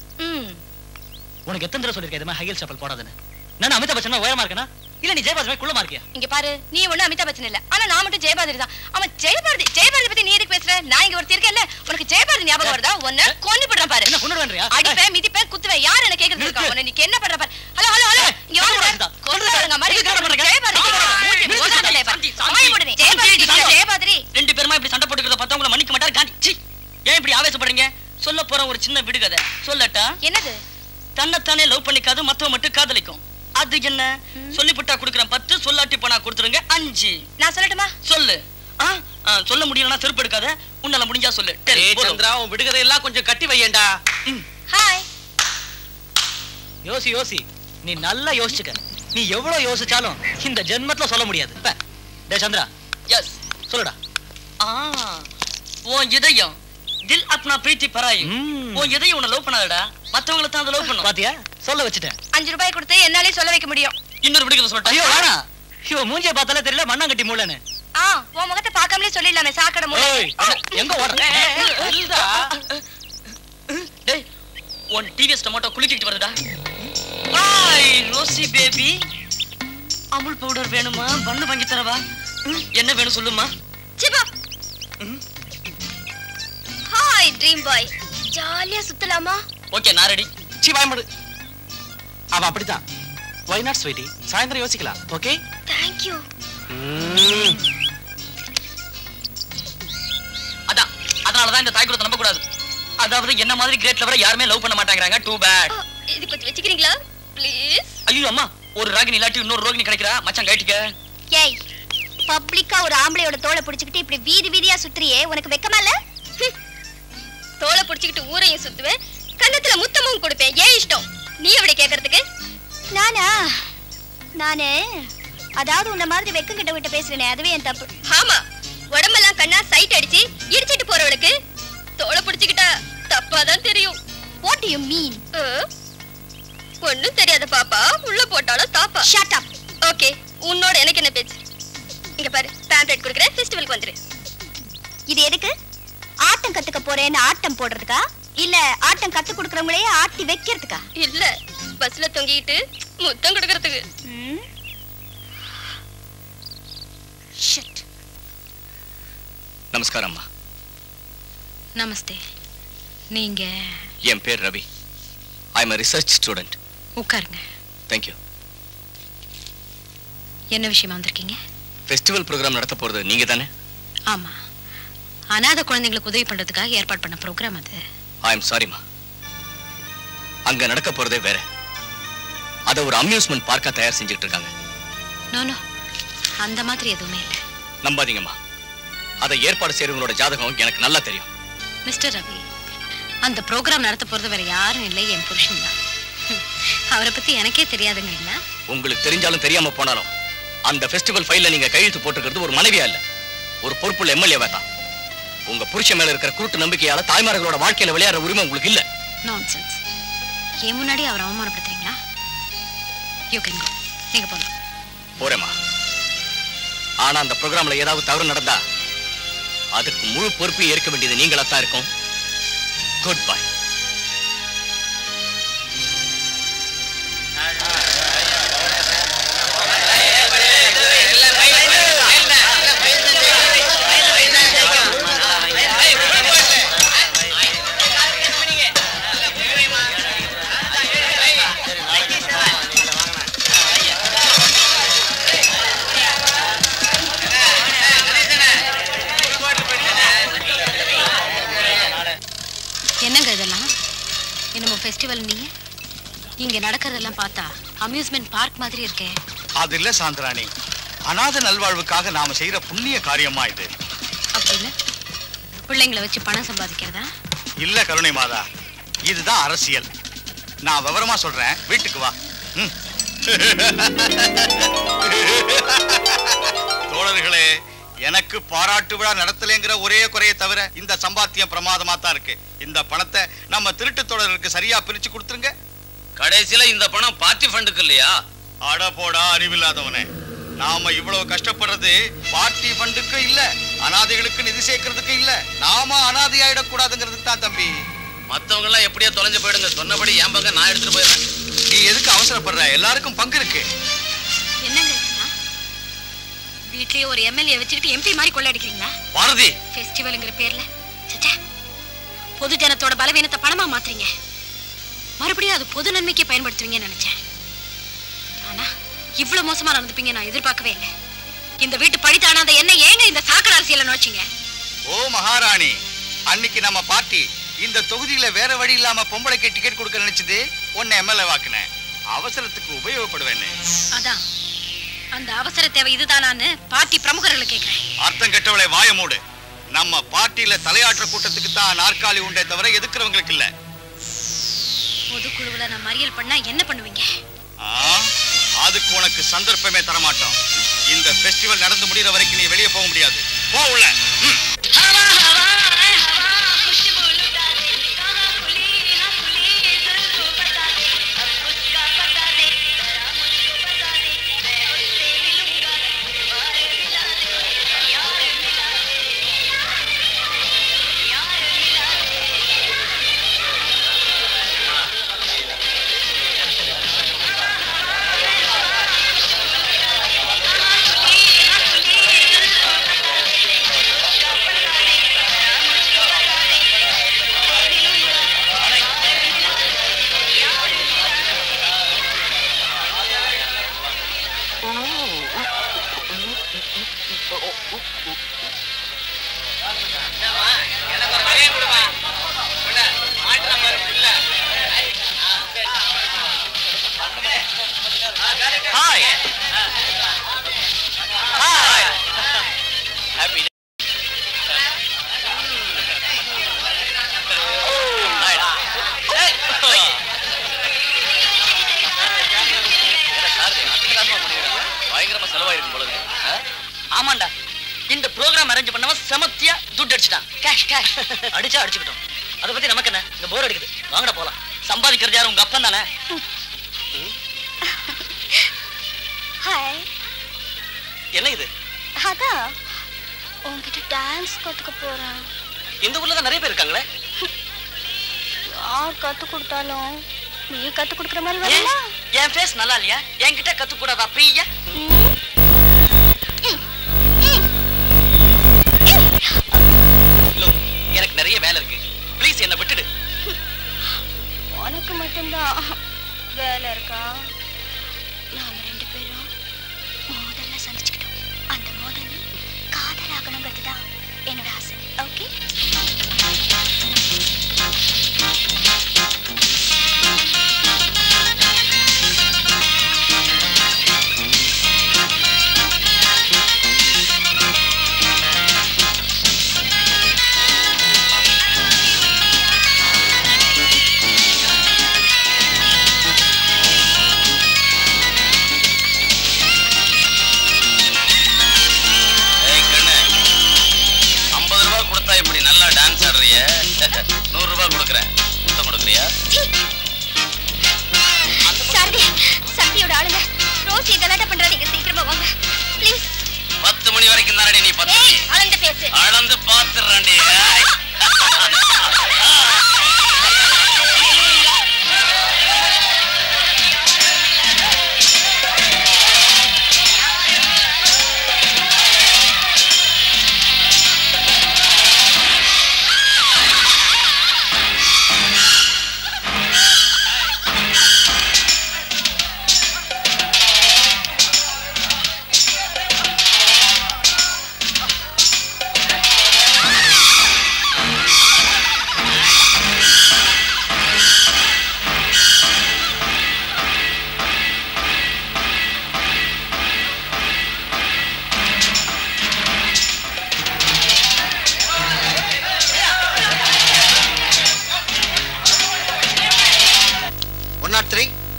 A: உனக்கு எத்தனை தடவை சொல்லிருக்கேன் இது மாதிரி ஹை செப்பல் போடாதுன்னு? நான் அமிதாப் பச்சன் உயரமா இருக்கேனா இல்ல நீ ஜெயபாரதி மாதிரி குள்ளமா இருக்கியா?
C: இங்க பாரு, நீ ஒண்ணு அமிதாப் பச்சன் இல்ல, ஆனா நான் மட்டும் ஜெயபாரதி தான். அவன் ஜெயபாரதி பத்தி நீ எதுக்கு பேசுற? நான் இங்க ஒருத்தர் இருக்கேன்ல, உனக்கு ஜெயபாரதி ஞாபகம் வருதா? உன்னை கொன்னு போடுறேன் பாரு.
A: என்ன கொன்னுடுவேன்றியா?
C: அடிப்பேன், மிதிப்பேன், குத்துவேன். யார் என்ன கேக்குறது இருக்கா? உன்னை நீ என்ன பண்ற பாரு. ஹலோ ஹலோ ஹலோ, இங்க வாங்க. கொன்னுடுங்க மாதிரி ஜெயபாரதி.
D: ரெண்டு பேருமா இப்படி சண்டை போட்டுக்கிறத பார்த்தா உங்களை மன்னிக்க மாட்டாரு காந்தி. ஏன் இப்படி ஆவேசப்படுறீங்க? சின்ன விடுகதை சொல்லட்டா? என்னது? தன்னைத்தானே லவ் பண்ணிக்காது, மத்தவ மட்டும் காதலிக்கும். அது என்ன? சொல்லிவிட்டா கொடுக்குறேன் 10, சொல்லாட்டி போனா கொடுத்துருங்க 5.
C: நான் சொல்லட்டுமா?
D: சொல்லு. சொல்ல முடியலன்னா செருப்பு எடுக்காத, உன்னால முடிஞ்சா சொல்லு.
F: சந்திரா, உன் விடுகதை எல்லாம் கொஞ்சம் கட்டி வையேண்டா.
C: ஹாய்.
A: யோசி நீ நல்லா யோசிச்சுக்க. நீ எவ்வளவு யோசிச்சாலும் இந்த ஜென்மத்துல சொல்ல முடியாது. டேய் சந்திரா.
D: எஸ்
A: சொல்லுடா.
D: உன் இதயம் தில் அப்னா பிரீத்தி பராயி. உன் இதயம் உன்னை லவ் பண்ணாதடா, மத்தவங்கள தான் அதை லவ் பண்ணும்.
A: பாத்தியா? சொல்ல வச்சுட்டேன்.
C: 5 ரூபாய் கொடுத்து என்னாலே சொல்ல வைக்க முடியும்.
D: இன்னொரு விடுகதை சொல்லட்டா?
A: ஐயோ வேணா. இவ மூஞ்சிய பார்த்தாலே தெரியல மண்ணாங்கட்டி மூளைன்னு.
C: உன் முகத்தை பார்க்காமலே சொல்லிடலாமே சாக்கடை மூளை.
A: எங்க ஓடுற?
D: டேய், உன் டிவிஎஸ் டொமேட்டோ குளிக்கிட்டு வருதுடா. Hi Rosy baby, Amul powder வேணுமா? பண்ணு வாங்கி தரவா? என்ன வேணும் சொல்லுமா?
C: சிப்பா. ஹாய் ட்ரீம் பாய், ஜாலியா சுத்தலாமா?
D: ஓகே, நான் ரெடி.
F: சி வாய்மடு. அவ அப்படிதான். Why not sweetie? சாயந்தரம் யோசிக்கலாம். ஓகே?
C: Thank you.
D: அதனாலதான் இந்த தாய்க்குறத நம்ப கூடாது. அதாவது என்ன மாதிரி கிரேட் லவரை யாருமே லவ் பண்ண மாட்டாங்கறாங்க. Two bad.
C: இது கொஞ்சம் வெச்சிக்கிறீங்களா ப்ளீஸ்?
D: ஐயோ அம்மா, ஒரு ராகினி இல்லாட்டி இன்னொரு ரோகினி கிடைக்கிறா. மச்சான் கைட்டிக்க.
C: ஏய், பப்ளிக்கா ஒரு ஆம்பளையோட தோளை பிடிச்சிக்கிட்டு இப்படி வீதி வீதியா சுத்துறியே, உனக்கு வெக்கமா இல்ல? தோளை பிடிச்சிக்கிட்டு ஊரையும் சுத்துவேன், கன்னத்துல முத்தமும் கொடுப்பேன். ஏன் இஷ்டம்? நீ எப்படி கேக்குறதுக்கு? நானே அதாவது உன்ன மாதிரி வெக்கம் கிட்ட விட்டு பேசுறேனே, அதுவே என் தப்பு. ஆமா, உடம்பெல்லாம் கண்ணா சைட் அடிச்சு இடிச்சிட்டு போறவளுக்கு தோளை பிடிச்சிக்கிட்டா தப்பாதான் தெரியும். What do you mean? ஒண்ணும் தெரியாத பாப்பா உள்ள போட்டாலும் தாப்பா. Shut up. ஓகே, உன்னோட எனக்கு என்ன பேச்சு? இங்க பாரு, பேம்ப்ளெட் குடுக்குறேன், ஃபெஸ்டிவலுக்கு வந்துரு. இது எதுக்கு? ஆட்டம் கத்துக்க போறேன்னு ஆட்டம் போடுறதுக்கா, இல்ல ஆட்டம் கத்து கொடுக்கறவங்களே ஆட்டி வைக்கிறதுக்கா? இல்ல, பஸ்ல தொங்கிட்டு முத்தம் கொடுக்கறதுக்கு.
H: ஷிட்.
B: நமஸ்காரம் அம்மா.
H: நமஸ்தே. நீங்க?
B: என் பேர் Ravi. I am a research student.
H: உட்காருங்க.
B: Thank you.
H: என்ன விஷயமா வந்திருக்கீங்க?
B: ஃபெஸ்டிவல் ப்ரோக்ராம் நடத்த போறது நீங்க தானே?
H: ஆமா, அனாதை குழந்தைங்களுக்கு உதவி பண்றதுக்காக ஏற்பாடு பண்ண ப்ரோக்ராம் அது.
B: ஐ எம் சாரிமா, அங்க நடக்க போறதே வேற. அத ஒரு அம்யூஸ்மெண்ட் பார்க்கா தயார் செஞ்சுட்டு இருக்காங்க.
H: நோ, அந்த மாதிரி எதுவுமே இல்லை.
B: நம்பாதீங்கம்மா, அதை ஏற்பாடு செய்யறவங்களோட ஜாதகம் எனக்கு நல்லா தெரியும்.
H: மிஸ்டர் ரவி, அந்த ப்ரோக்ராம் நடத்த போறது வேற யாரும் இல்லை, என் புருஷன் தான். அவரை பத்தி எனக்கே தெரியாதுங்களா?
B: உங்களுக்கு தெரிஞ்சாலும் தெரியாம போனாலும் அந்த ஃபெஸ்டிவல் ஃபைல்ல நீங்க கையெழுத்து போட்டுக்கிறது ஒரு மனைவியா இல்ல, ஒரு பொறுப்புள்ள எம்எல்ஏவா தான். உங்க புருஷன் மேல இருக்கிற குருட்டு நம்பிக்கையால தாய்மார்களோட வாழ்க்கையில விளையாடுற உரிமை உங்களுக்கு இல்ல.
H: நான்சென்ஸ். ஏன் முன்னாடி அவர் அவமானப்படுத்துறீங்களா? You can go. நீங்க போங்க.
B: போறேம்மா. ஆனா அந்த ப்ரோக்ராம்ல ஏதாவது தவறு நடந்தா அதுக்கு முழு பொறுப்பையும் ஏற்க வேண்டியது நீங்களா தான் இருக்கும். Good bye.
H: என்னங்க இதெல்லாம்? என்னமோ ஃபெஸ்டிவல் நீங்க இங்க நடக்கிறதெல்லாம் பார்த்தா அம்யூஸ்மெண்ட் பார்க் மாதிரி இருக்கே.
G: அது இல்ல சாந்திராணி, அநாத நல்வாழ்வுக்காக நாம செய்யற புண்ணிய காரியமா இது.
H: அப்படின்னு பிள்ளைங்களை வச்சு பணம் சம்பாதிக்கிறதா?
G: இல்ல கருணை மாதா, இதுதான் அரசியல். நான் விவரமா சொல்றேன், வீட்டுக்கு வா. தோழர்களே, எனக்கு பாராட்டு விழா நடத்தலைங்கிற ஒரே குறையை தவிர இந்த சம்பாத்தியம் பிரமாதமா தான் இருக்கு. இந்த பணத்தை நம்ம திருட்டு தோழர்களுக்கு சரியா பிரிச்சு கொடுத்துருங்க.
F: கடைசியில இந்த பணம் பார்ட்டி ஃபண்டுக்கு இல்லையா?
G: அட போடா அறிவில்லாதவனே, நாம இவ்வளவு கஷ்டப்படுறது பார்ட்டி ஃபண்டுக்கு இல்ல, அனாதைகளுக்கு நிதி சேர்க்கறதுக்கு இல்ல, நாம அனாதை ஆயிடக்கூடாதுங்கிறதுக்கு தான் தம்பி.
F: மத்தவங்க எல்லாம் எப்படியோ தொலைஞ்சு போயிடுங்க, சொன்னபடி என் பக்கம் நான் எடுத்துட்டு போயிடுறேன்.
G: நீ எதுக்கு அவசரப்படுற? எல்லாருக்கும் பங்கு இருக்கு.
H: என்னங்க வீட்லயே ஒரு எம்எல்ஏ வச்சுக்கிட்டு எம்பி மாதிரி கொள்ளடிக்கிறீங்களா?
F: பாரதி,
H: ஃபெஸ்டிவல்ங்கிற பேர்ல சச்சா பொது ஜனத்தோட பலவீனத்தை பணமா மாத்துறீங்க. மறுபடியும் அது பொது நன்மைக்கு பயன்படுத்துவீங்கன்னு நினைச்சேன். ஆனா இவ்வளவு மோசமா நடந்துப்பீங்க நான் எதிர்பார்க்கவே இல்லை. இந்த வீட்டு படித்தான அந்த என்ன ஏங்க இந்த சாக்கடை அரசியல நோச்சிங்க?
G: ஓ மகாராணி, அன்னைக்கு நம்ம பார்ட்டி இந்த தொகுதியில வேற வழி இல்லாம பொம்பளைக்கு டிக்கெட் கொடுக்க நினைச்சது உன்னை எம்எல்ஏ வாக்குனேன். அவசரத்துக்கு உபயோகப்படுவேன்னு.
H: அதான் அந்த அவசர தேவை இதுதானான்னு பார்ட்டி பிரமுகர்களை கேட்கிறேன்.
G: அர்த்தம் கெட்டவளை வாய மூடு. நம்ம பார்ட்டியில தலையாற்ற கூட்டத்துக்கு தான் நாற்காலி உண்டே தவிர எதுக்குறவங்களுக்கு இல்ல.
H: பொதுக்குழுவுல நான் மறியல் பண்ணா என்ன பண்ணுவீங்க?
G: அதுக்கு உனக்கு சந்தர்ப்பமே தரமாட்டோம். இந்த ஃபெஸ்டிவல் நடந்து முடிகிற வரைக்கும் நீ வெளியே போக முடியாது. போ உள்ள.
D: ஆமாண்டா, இந்த ப்ரோகிராம் அரேஞ்ச் பண்ணவன் செமத்தியா துட்டு அடிச்சிட்டான். கேஷ் கேஷ் அடிச்சா அடிச்சுக்கிட்டோம். அதை பத்தி நமக்கு என்ன? இந்த போர் அடிக்குது, வாங்கடா போலாம். சம்பாதிக்கிறது யாரும் உங்க அப்பன் தானே?
I: ஹாய்.
D: என்ன இது?
I: அதான் உங்ககிட்ட டான்ஸ் கத்துக்க போறேன்.
D: இந்த ஊர்ல தான் நிறைய பேர் இருக்காங்களே.
I: யார் கத்து கொடுத்தாலும் நீ கத்து கொடுக்குற மாதிரி வரல.
D: என் ஃபேஸ் நல்லா இல்லையா? என்கிட்ட கத்து கூடாதா பிரியா? எனக்கு நிறைய வேலை இருக்கு, ப்ளீஸ் என்ன விட்டுடு.
I: உனக்கு மட்டும்தான் வேலை இருக்கா? நாம ரெண்டு பேரும் மோதல்ல சந்திச்சுக்கிட்டோம். அந்த மோதல் காதலாகணுங்கிறது தான் என்னோட ஆசை. ஓகே?
B: இப்படி நல்லா டான்ஸ் ஆடுறிய, 100 ரூபாய் கொடுக்குறேன். மொத்தம் கொடுக்குறியா?
I: சாரதி, சக்தியோட ஆளுங்க ரோசி கலாட்டா பண்றாதீங்க, சீக்கிரமா வாங்க ப்ளீஸ்.
B: 10 மணி வரைக்கும் தானடி நீ 10 மணி
I: அளந்து பேசு.
B: அளந்து பாத்துறேன்டி.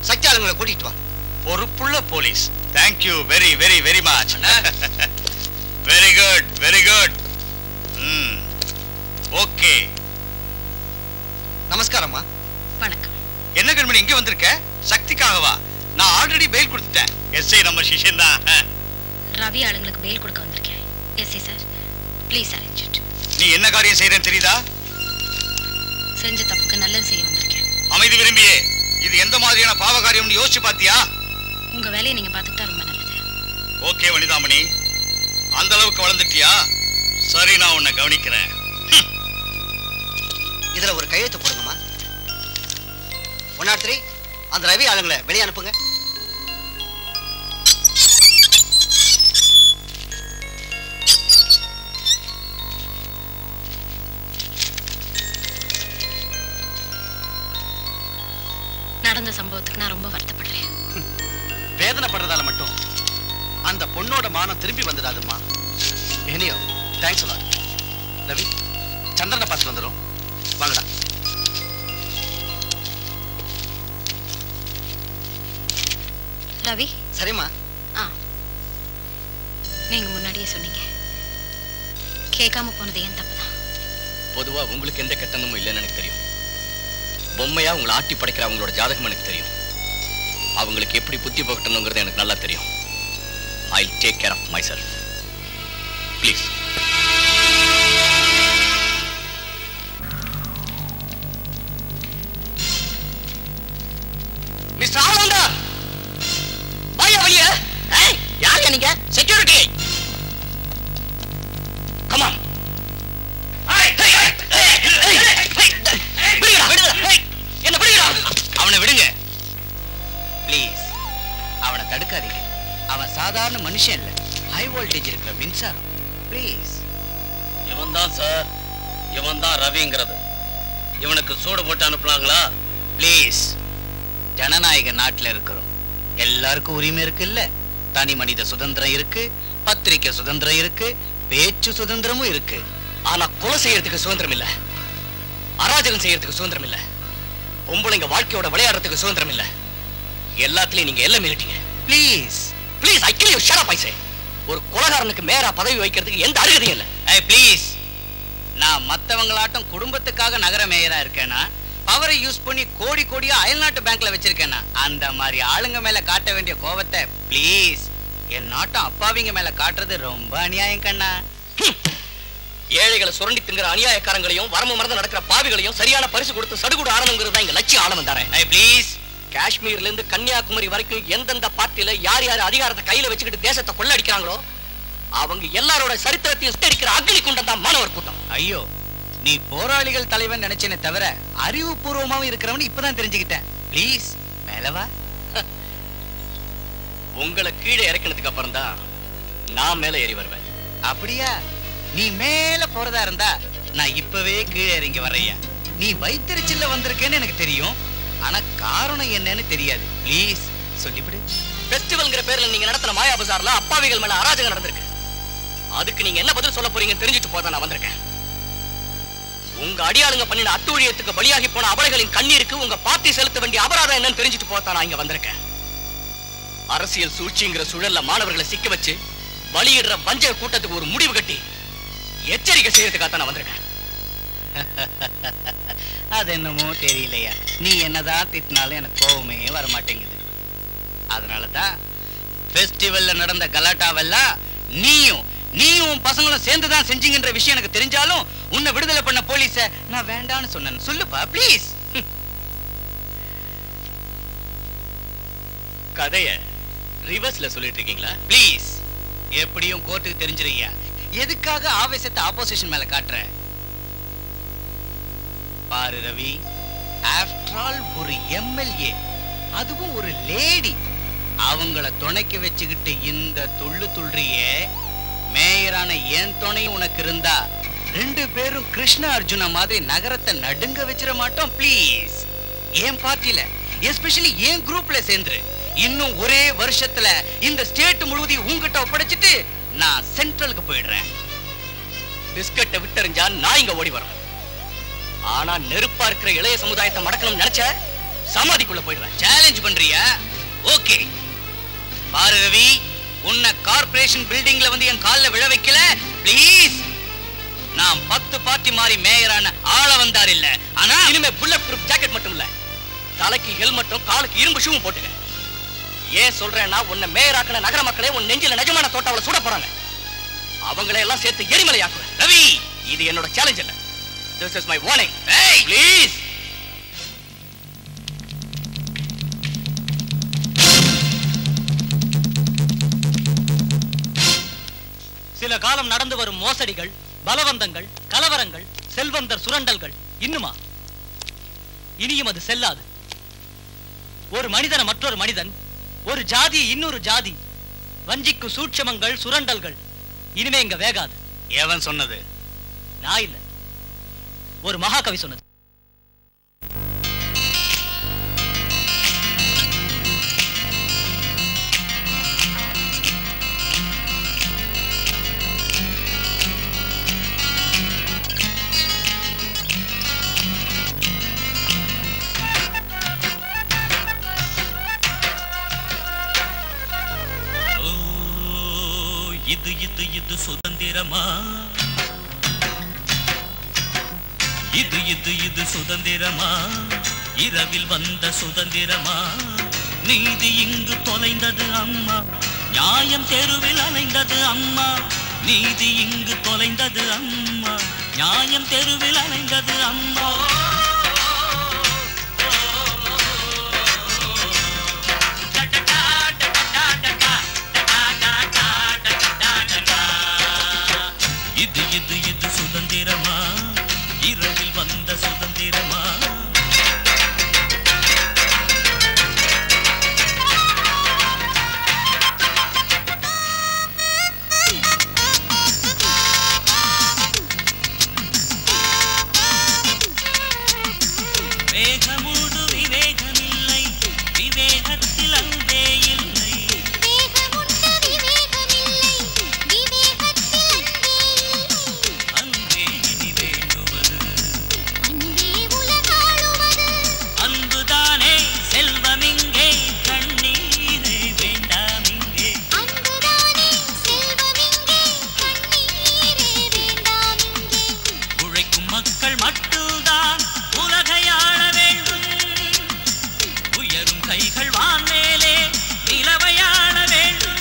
J: சக்தி ஆளுங்களை கூட்டிட்டு வா.
G: பொறுப்புள்ள police. Thank you very very very much. Very good very good. Okay.
J: நமஸ்காரம்மா.
H: வணக்கம்.
G: என்ன கண்மணி இங்க வந்திருக்க? சக்திக்காகவா? நான் ஆல்ரெடி பெயில் கொடுத்துட்டேன். எஸ்ஐ நம்ம சிஷ்யன் தான்.
H: ரவி ஆளுங்களுக்கு பெயில் கொடுக்க வந்திருக்கேன். SI sir, please arrange it.
G: நீ என்ன காரியம் செய்யறேன்னு தெரியுதா?
H: செஞ்ச தப்புக்கு நல்லது செய்ய வந்திருக்கேன்.
G: அமைதி விரும்பியே. இது எந்த மாதிரியான பாவ காரியம்னு யோசிச்சு பாத்தியா?
H: உங்க வேலையை நீங்க பாத்துக்கிட்டா ரொம்ப நல்லது.
G: ஓகே வனிதாமணி, அந்த அளவுக்கு வளர்ந்துட்டியா? சரி, நான் உன்னை கவனிக்கிறேன்.
J: இதுல ஒரு கையெழுத்து போடுங்கம்மா. 103 அந்த ரவி ஆளுங்களை வெளியே அனுப்புங்க.
H: நடந்த சம்பவத்துக்கு நான் ரொம்ப வருத்தப்படுறேன்.
F: வேதனைப்படுறதால மட்டும் அந்த பொண்ணோட மானம் திரும்பி வந்துடாதும்மா. எனியோ தேங்க்ஸ் அலாட். ரவி, சந்திரனை பார்த்து வந்துடும். வாங்கடா.
H: ரவி.
J: சரிம்மா.
H: நீங்க முன்னாடியே சொன்னீங்க, கேட்காம போனது என் தப்புதான்.
B: பொதுவா உங்களுக்கு எந்த கெட்டனமும் இல்லைன்னு எனக்கு தெரியும். பொம்மையா உங்களை ஆட்டி படைக்கிற அவங்களோட ஜாதகம் எனக்கு தெரியும். அவங்களுக்கு எப்படி புத்தி போகட்டணுங்கிறது எனக்கு நல்லா தெரியும். I'll take care of myself. Please.
D: Mister Ananda, வாயா வெளிய. யாருங்க நீங்க? செக்யூரிட்டி. Come on. என்ன பிடிக்கடா?
B: அவனை விடுங்க ப்ளீஸ். அவனை தடுக்காதீங்க. அவன் சாதாரண மனுஷன் இல்ல, ஹை வோல்டேஜ் இருக்கிற மின்சாரம். ப்ளீஸ்.
K: இவன் தான் சார், இவன் தான் ரவிங்கிறது. இவனுக்கு சூடு போட்டு அனுப்பலாங்களா?
B: ப்ளீஸ். ஜனநாயக நாட்டுல இருக்கிறோம், எல்லாருக்கும் உரிமை இருக்கு இல்ல? தனி மனித சுதந்திரம் இருக்கு, பத்திரிக்கை சுதந்திரம் இருக்கு, பேச்சு சுதந்திரமும் இருக்கு.
D: ஆனா கொலை செய்யறதுக்கு சுதந்திரம் இல்ல, அராஜகம் செய்யறதுக்கு சுதந்திரம் இல்ல, பொம்பளைங்க வாழ்க்கையோட விளையாடுறதுக்கு சுதந்திரம் இல்ல. எல்லாத்துலயும் நீங்க எல்லாம் மீறிட்டீங்க.
B: Please
D: please, I kill you. Shut up I say. ஒரு கொலைகாரனுக்கு மேரா பதவி வைக்கிறதுக்கு எந்த அருகதையும் இல்ல.
B: ப்ளீஸ். நான் மத்தவங்களாட்டம் குடும்பத்துக்காக நகர மேயரா இருக்கேனா, பவரை யூஸ் பண்ணி கோடி கோடியா அயல்நாட்டு பேங்க்ல வச்சிருக்கேனா, அந்த மாதிரி ஆளுங்க மேல காட்ட வேண்டிய கோபத்தை ப்ளீஸ் என் நாட்டம் அப்பாவிங்க மேல காட்டுறது ரொம்ப அநியாயம் கண்ணா.
D: ஏழைகளை சுரண்டி திங்கிற அநியாயக்காரங்களையும் வரம்பு மறந்து நடக்கிற பாவிகளையும் சரியான பரிசு கொடுத்து சடுகுடு ஆடணுங்கிறது தான் எங்க லட்சிய ஆழம் தரேன்.
B: ப்ளீஸ்.
D: காஷ்மீர்ல இருந்து கன்னியாகுமரி வரைக்கும் எந்தெந்த பார்ட்டில யார் யார் அதிகாரத்தை கையில வச்சுக்கிட்டு தேசத்தை கொள்ளடிக்கிறாங்களோ அவங்க எல்லாரோட சரித்திரத்தையும் சுட்டடிக்கிற அக்னி குண்டம் தான் மாணவர் கூட்டம்.
B: ஐயோ, நீ போராளிகள் தலைவன் நினைச்சேனே தவிர அறிவுபூர்வமாவும் இருக்கிறவன் இப்பதான் தெரிஞ்சுக்கிட்டேன். ப்ளீஸ் மேலவா.
D: உங்களை கீழே இறக்கினதுக்கு அப்புறம் தான் நான் மேல ஏறி வருவேன்.
B: அப்படியா? நீ மேல போறதா இருந்தா நான் இப்பவே கீழே இறங்கி வர்றையா. நீ வைத்தறிச்சல்ல வந்திருக்கேன்னு எனக்கு தெரியும், ஆனா காரணம் என்னன்னு தெரியாது. ப்ளீஸ் சொல்லிவிடு.
D: ஃபெஸ்டிவல்ங்கிற பேர்ல நீங்க நடத்தின மாயா பஜார்ல அப்பாவிகள் மேல அராஜகம் நடந்திருக்கு. அதுக்கு நீங்க என்ன பதில் சொல்ல போறீங்கன்னு தெரிஞ்சுட்டு போதான் நான் வந்திருக்கேன். உங்க அடியாளுங்க பண்ணின அட்டூழியத்துக்கு பலியாகி போன அபலைகளின் கண்ணீருக்கு உங்க பார்ட்டி செலுத்த வேண்டிய அபராதம் என்னன்னு தெரிஞ்சுட்டு போதான் நான் இங்க வந்திருக்கேன். அரசியல் சூழ்ச்சிங்கிற சூழல்ல மாணவர்களை சிக்க வச்சு வழியிடுற வஞ்சக கூட்டத்துக்கு ஒரு முடிவு கட்டி எச்சரிக்கை செய்யறதுக்காக நான் வந்திருக்கேன்.
B: அது என்னமோ தெரியலையா, நீ என்னதான் திட்டினாலும் எனக்கு கோவமே வரமாட்டேங்குது. அதனாலதான் ஃபெஸ்டிவல்ல நடந்த கலாட்டாவெல்லாம் நீயும் பசங்களும் சேர்ந்துதான் செஞ்சீங்கன்ற விஷயம் எனக்கு தெரிஞ்சாலும் உன்னை விடுதலை பண்ண போலீஸ நான் வேண்டான்னு சொன்னேன். சொல்லுப்பா ப்ளீஸ்.
D: கதைய ரிவர்ஸ்ல சொல்லிட்டு இருக்கீங்களா?
B: ப்ளீஸ். எப்படியும் கோர்ட்டுக்கு தெரிஞ்சிருக்கியா, எதுக்காக ஆவேசத்தை ஆப்போசிஷன் மேல காட்டுற? பாரு ரவி, ஆஃப்டர் ஆல் ஒரு எம்எல்ஏ, அதுவும் ஒரு லேடி, அவங்கள துணைக்கு வச்சுக்கிட்டு இந்த துள்ளு துள்றியே. மேயரான என் துணை உனக்கு இருந்தா 2 பேரும் கிருஷ்ண அர்ஜுன மாதிரி நகரத்தை நடுங்க வச்சிட மாட்டோம். ப்ளீஸ் என் பார்ட்டில, எஸ்பெஷலி என் குரூப்ல சேர்ந்துரு. இன்னும் ஒரே வருஷத்துல இந்த ஸ்டேட் முழுவதையும் உங்ககிட்ட ஒப்படைச்சிட்டு நான் சென்ட்ரலுக்கு போயிடுறேன்.
D: பிஸ்கட்டை விட்டறிஞ்சா நான் இங்க ஓடி வரும். ஆனா நெருப்பா இருக்கிற இளைய சமுதாயத்தை மடக்கணும்னு நினைச்ச சமாதிக்குள்ள போயிடுவேன்.
B: சேலஞ்ச் பண்றியா? ஓகே. பாரு ரவி, உன்னை கார்ப்பரேஷன் பில்டிங்ல வந்து என் கால்ல விழ வைக்கல ப்ளீஸ். நான் 10 பார்ட்டி மாறி மேயரான ஆள வந்தார் இல்ல. ஆனா
D: இனிமே புல்லட் ப்ரூஃப் ஜாக்கெட் மட்டும் இல்ல, தலைக்கு ஹெல்மெட்டும் காலுக்கு இரும்பு ஷூவும் போட்டுக்க. ஏன் சொல்றேன்னா, உன்னை மேயராக்கின நகர மக்களே உன் நெஞ்சில நிஜமான தோட்டாவில சுட போறாங்க. அவங்களை எல்லாம் சேர்த்து எரிமலையாக்குவேன்.
B: ரவி,
D: இது என்னோட சேலஞ்ச் இல்ல. This is my warning. Hey, please.
A: சில காலம் நடந்து வரும் மோசடிகள், பலவந்தங்கள், கலவரங்கள், செல்வந்தர் சுரண்டல்கள் இன்னுமா? இனியும் அது செல்லாது. ஒரு மனிதன மற்றொரு மனிதன், ஒரு ஜாதி இன்னொரு ஜாதி, வஞ்சிக்கு சூட்சமங்கள், சுரண்டல்கள் இனிமே இங்க வேகாது.
B: எவன் சொன்னது?
A: நான் இல்ல, ஒரு மகாகவி சொன்னது.
L: இது சுதந்திரமா? இது சுதந்திரமா? இரவில் வந்த சுதந்திரமா? நீதி இங்கு தொலைந்தது அம்மா, நியாயம் தெருவில் அலைந்தது அம்மா. நீதி இங்கு தொலைந்தது அம்மா, நியாயம் தெருவில் அலைந்தது அம்மா. இது சுதந்திரமா? இரவில் வந்த சுதந்திரமா? வேகமூடு விவேகமில்லை, விவேகத்தில் அன்பே இல்லை. அன்பே இனி வேண்டுவது, அன்புதானே செல்வமிங்கே, கண்ணீரே வேண்டாம் இங்கே. உழைக்கும் மக்கள் மட்டும்தான் உலகை ஆள வேண்டும். உயரும் கைகள் வான்மேலே நிலவை ஆள வேண்டும்.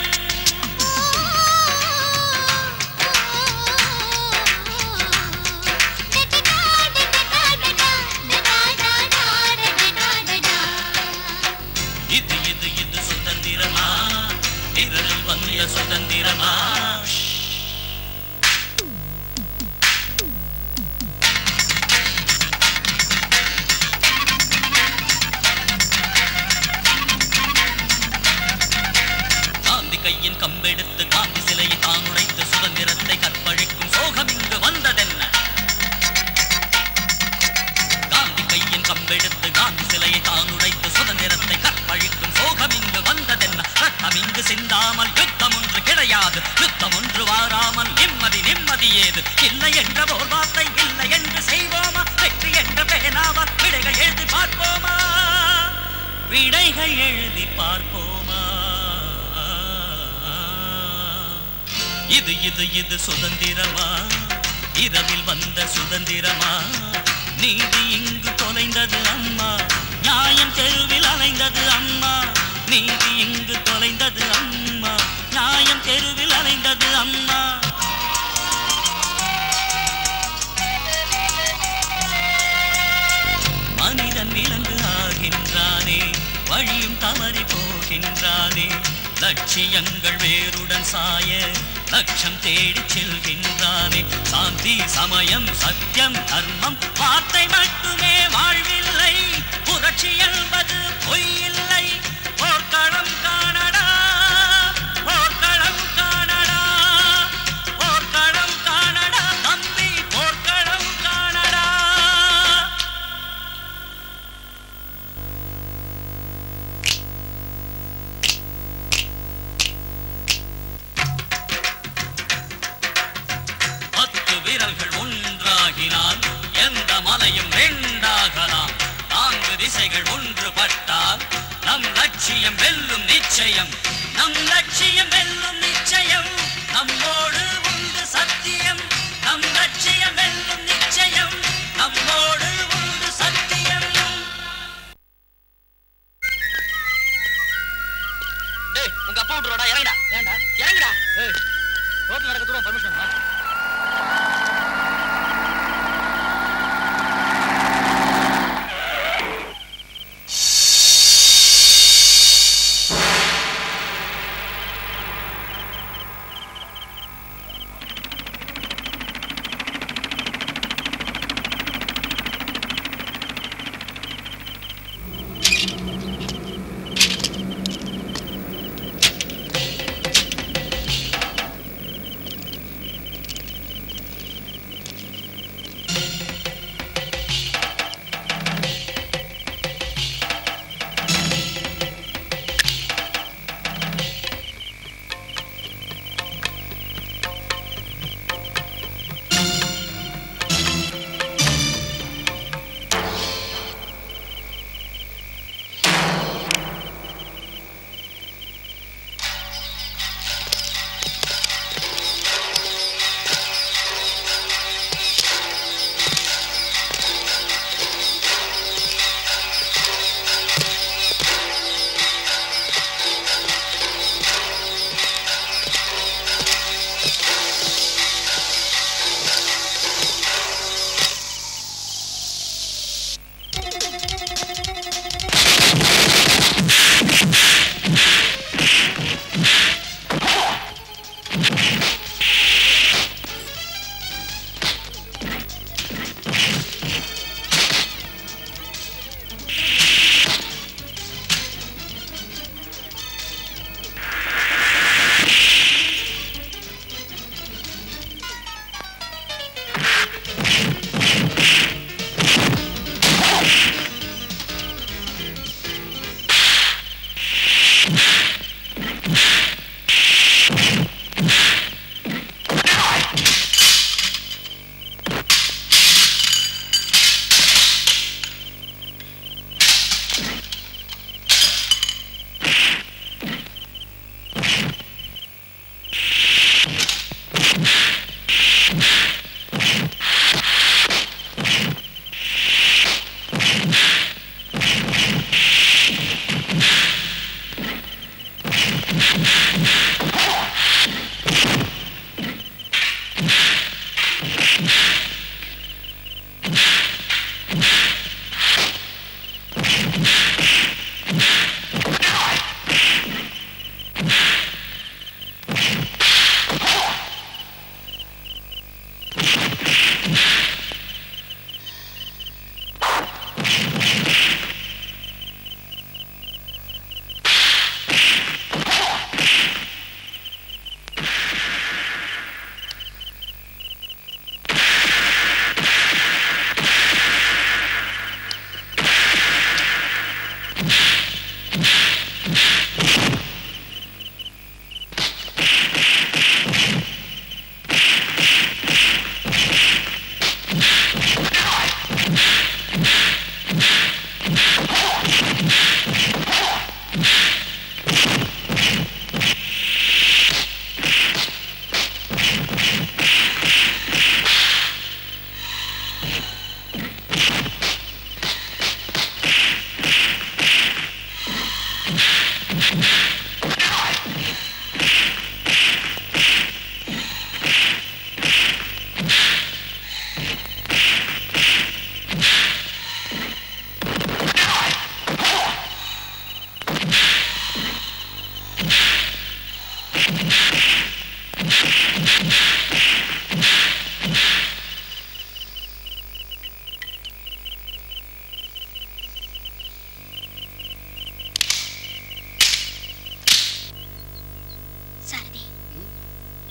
L: இது சுதந்திரமா? இரவில் வந்த சுதந்திரமா? காந்தி கையின் கம்பெடுத்து காந்தி சிலையை தான் உடைத்து சுதந்திரத்தை கற்பழிக்கும் சோகம் இங்கு வந்ததென்ன? காந்தி கையின் கம்பெடுத்து காந்தி சிலையை தான் உடைத்து சுதந்திரத்தை கற்பழிக்கும் சோகம் இங்கு வந்ததென்ன? ரத்தம் இங்கு சிந்தாமல் யுத்தம் ஒன்று கிடையாது, யுத்தம் ஒன்று வாராமல் நிம்மதி ஏது? இல்லை என்ற ஓர் வார்த்தை இல்லை என்று செய்வோமா? வெற்றி என்ற பேனாவால் விடைகள் எழுதி பார்ப்போமா? விடைகள் எழுதி பார்ப்போமா? இது சுதந்திரமா? இரவில் வந்த சுதந்திரமா? நீதி இங்கு தொலைந்தது அம்மா, நியாயம் தெருவில் அலைந்தது அம்மா. நீதி இங்கு தொலைந்தது அம்மா, நியாயம் தெருவில் அலைந்தது அம்மா. மனிதன் விலங்கு ஆகின்றானே, வழியும் தவறி போகின்றானே. லட்சியங்கள் வேருடன் சாய லட்சம் தேடி செல்கின்றானே. சாந்தி சமயம் சத்தியம் தர்மம் வார்த்தை மட்டுமே வாழ்வில்லை, புரட்சி என்பது பொய்யில்லை. போர்க்களம் காணடா, போர்க்களம் காணடா, போர்க்களம் காணடா தம்பி, போர்க்களம் காணடா. வீரர்கள் ஒன்றாகினால் எந்த மலையும் ரெண்டாகலாம். நான்கு திசைகள் ஒன்றுபட்டால் நம் லட்சியம் வெல்லும் நிச்சயம், நம் லட்சியம் வெல்லும் நிச்சயம். நம்மோடு உண்டு சத்தியம், நம் லட்சியம் வெல்லும் நிச்சயம், நம்மோடு உண்டு சத்தியம்.
B: டேய் உங்க அப்பா விட்டுறோடா, இறங்குடா. ஏன்டா இறங்குடா? ஏய் ரோட்ல நடக்க தூரம் பர்மிஷன்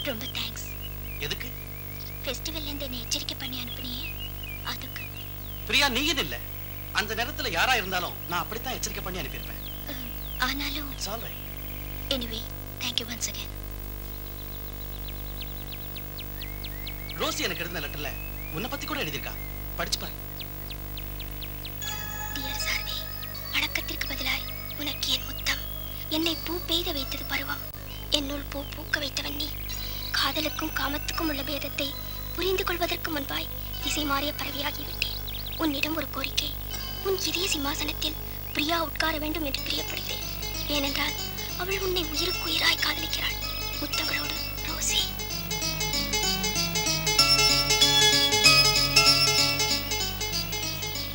I: ரொம்ப தேங்க்ஸ்.
F: எதுக்கு?
I: ஃபெஸ்டிவல்ல இருந்து என்ன எச்சரிக்கை பண்ணி அனுப்புனியே அதுக்கு.
F: பிரியா நீங்க இல்ல. அந்த நேரத்துல யாரா இருந்தாலும் நான் அப்படித்தான் எச்சரிக்கை பண்ணி அனுப்பியிருப்பேன்.
I: ஆனாலும்
F: It's all right.
I: Anyway, thank you once again.
F: Rosy எனக்கு எழுதின லெட்டர்ல உன்னை பத்தி கூட எழுதியிருக்கா. படிச்சு பாரு.
I: டியர் சாரதி, வணக்கத்திற்கு பதிலாய் உனக்கு என் முத்தம். என்னை பூ பெய்த வைத்தது பருவம், என்னுள் பூ பூக்க வைத்தவன் நீ. காதலுக்கும் காமத்துக்கும் உள்ள பேதத்தை புரிந்து கொள்வதற்கு முன்பாய் திசை மாறிய பறவையாகிவிட்டேன். உன்னிடம் ஒரு கோரிக்கை. உன் இதய சிம்மாசனத்தில் பிரியா உட்கார வேண்டும் என்று பிரியப்படுகிறேன். ஏனென்றால் அவள் உன்னை உயிருக்கு உயிராய் காதலிக்கிறாள். முத்தங்களோடு ரோசி.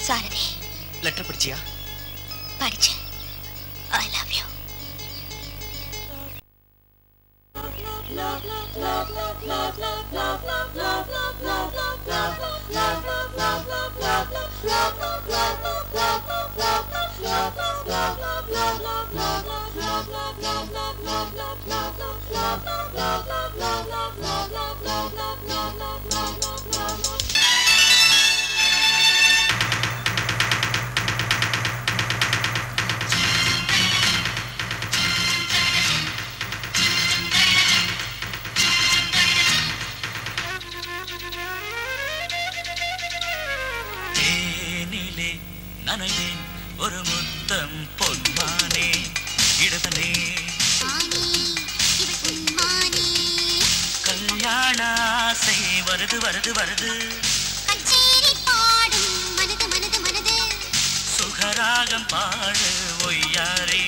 I: சாரதி,
F: லெட்டர் படிச்சியா?
I: படிச்சேன். I love you.
L: நனைவேன் ஒரு முத்தம் பொன்மானே இடவனே கல்யாண ஆசை வருது வருது வருது சுகராகம் பாடு ஒய்யாரே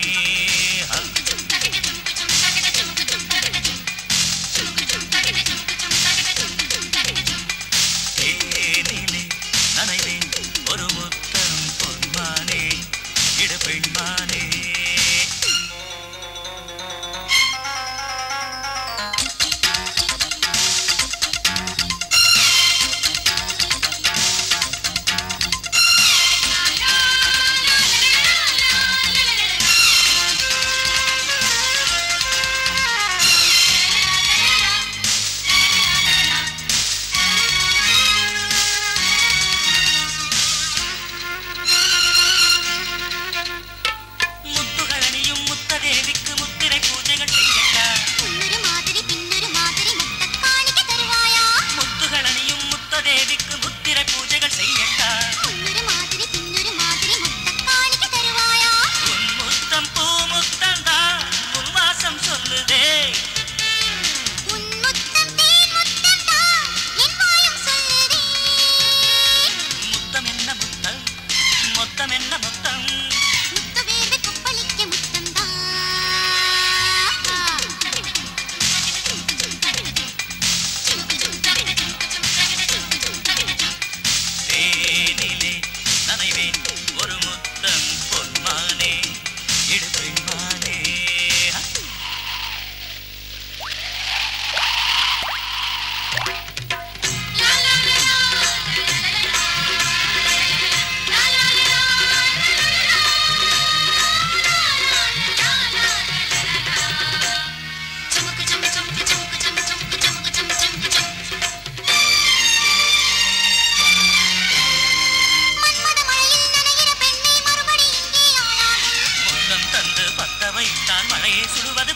L: தேனிலே நனைவேன் ஒரு முத்தம் பொன்மானே இடப்பெண்மானே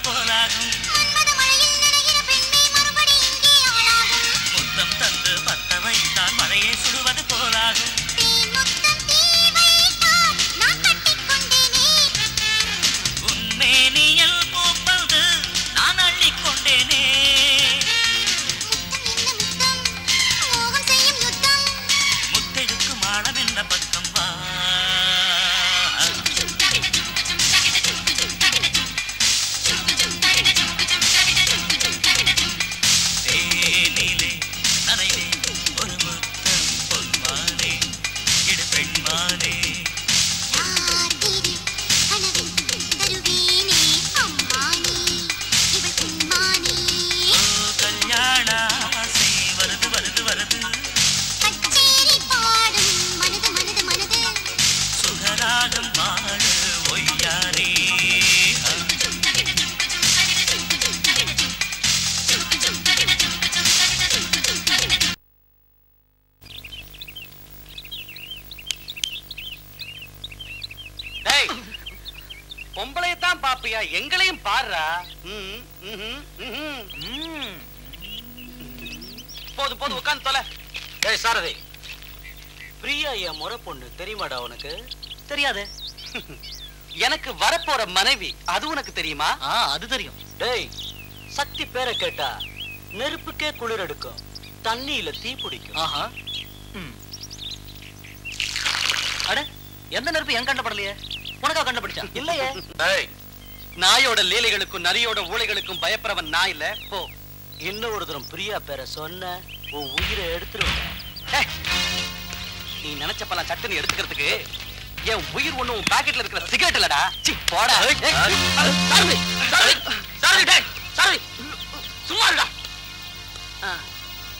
L: போலாகும் முத்தம் தந்து பத்த வைத்தால் மழையை சுடுவது போலாகும் உன்மேனியல் பூப்பது நான் அள்ளிக்கொண்டேனே முத்தெடுக்கும் ஆழம் என்ற பக்கம் வா தேனிலே நனைவே ஒரு முத்தம் பொன்மானே இடு பெண்மானே கல்யாண ஆசை வருது வருது வருது சுகராகம் பாடு ஒய்யாரே
F: டேய் பொம்பளையத்தான் பாப்பியா எங்களையும் பாருடா போது போது உட்காந்து தொலை.
A: டேய் சாரதி, பிரியா என் முறை பொண்ணு தெரியுமாடா உனக்கு? தெரியாது.
F: எனக்கு வரப்போற மனைவி அது உனக்கு தெரியுமா?
A: அது தெரியும். டேய், சக்தி பேரை கேட்டா நெருப்புக்கே குளிர் எடுக்கும், தண்ணியில தீ பிடிக்கும். ஆஹா. அட, எந்த நெருப்பு என் கண்டப்படலையே? உனக்கா கண்டுபிடிச்சா? இல்லையே.
F: டேய், நாயோட லீலைகளுக்கும் நரியோட ஊளைகளுக்கும் பயப்படுறவன் நான் இல்ல. போ.
A: இன்னும் ஒரு தரம் பிரியா பேரை சொன்ன உன் உயிரை எடுத்துருவேன்.
F: நீ நினைச்சப்பெல்லாம் சட்டுன்னு எடுத்துக்கிறதுக்கு என் உயிர் ஒண்ணு உன் பாக்கெட்ல இருக்கிற சிகரெட் இல்லடா. சி போடா.
A: சாரதி, சாரதி, சாரதி, டேய், சாரதி. சும்மா இருடா.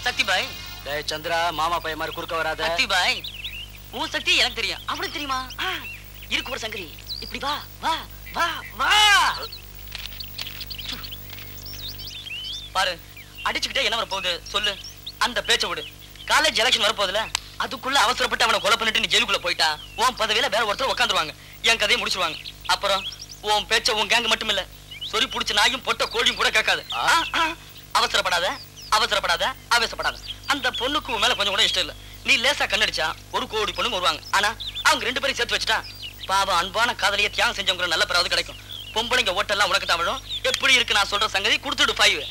D: சக்தி பாய்.
A: டேய் சந்திரா, மாமா பையன் மாதிரி குறுக்க வராத.
D: சக்தி பாய், உன் சக்தி எனக்கு தெரியும். அவனுக்கு தெரியுமா? இருக்கு ஒரு சங்கரி. இப்படி வா வா வா வா. பாரு, அடிச்சுக்கிட்டே என்ன வர போகுது சொல்லு. அந்த பேச்ச விடு. காலேஜ் எலெக்ஷன் வரப்போகுதுல, அதுக்குள்ள அவசரப்பட்டு அவனை கொலை பண்ணிட்டு நீ ஜெயிலுக்குள்ள போயிட்டா உன் பதவியில வேற ஒருத்தர் உட்காந்துருவாங்க. என் கதையை முடிச்சிருவாங்க. அப்புறம் உன் பேச்ச உன் கேங் மட்டும் இல்ல, சொறி புடிச்ச நாயும் பொட்ட கோழியும் கூட கேட்காது. அவசரப்படாத, அவசரப்படாத, ஆவேசப்படாத. அந்த பொண்ணுக்கு உன் மேல கொஞ்சம் கூட இஷ்டம் இல்ல. நீ லேசா கண்ணடிச்சா 1 கோடி பொண்ணுங்க வருவாங்க. ஆனா அவங்க 2 பேரையும் சேர்த்து வச்சுட்டா பாவம் அன்பான காதலியை தியாகம் செஞ்சவங்க நல்ல பிறகு கிடைக்கும். பொம்பளைங்க ஓட்டெல்லாம் உனக்கு தமிழும். எப்படி இருக்கு நான் சொல்ற சங்கதி? கொடுத்துடு 5.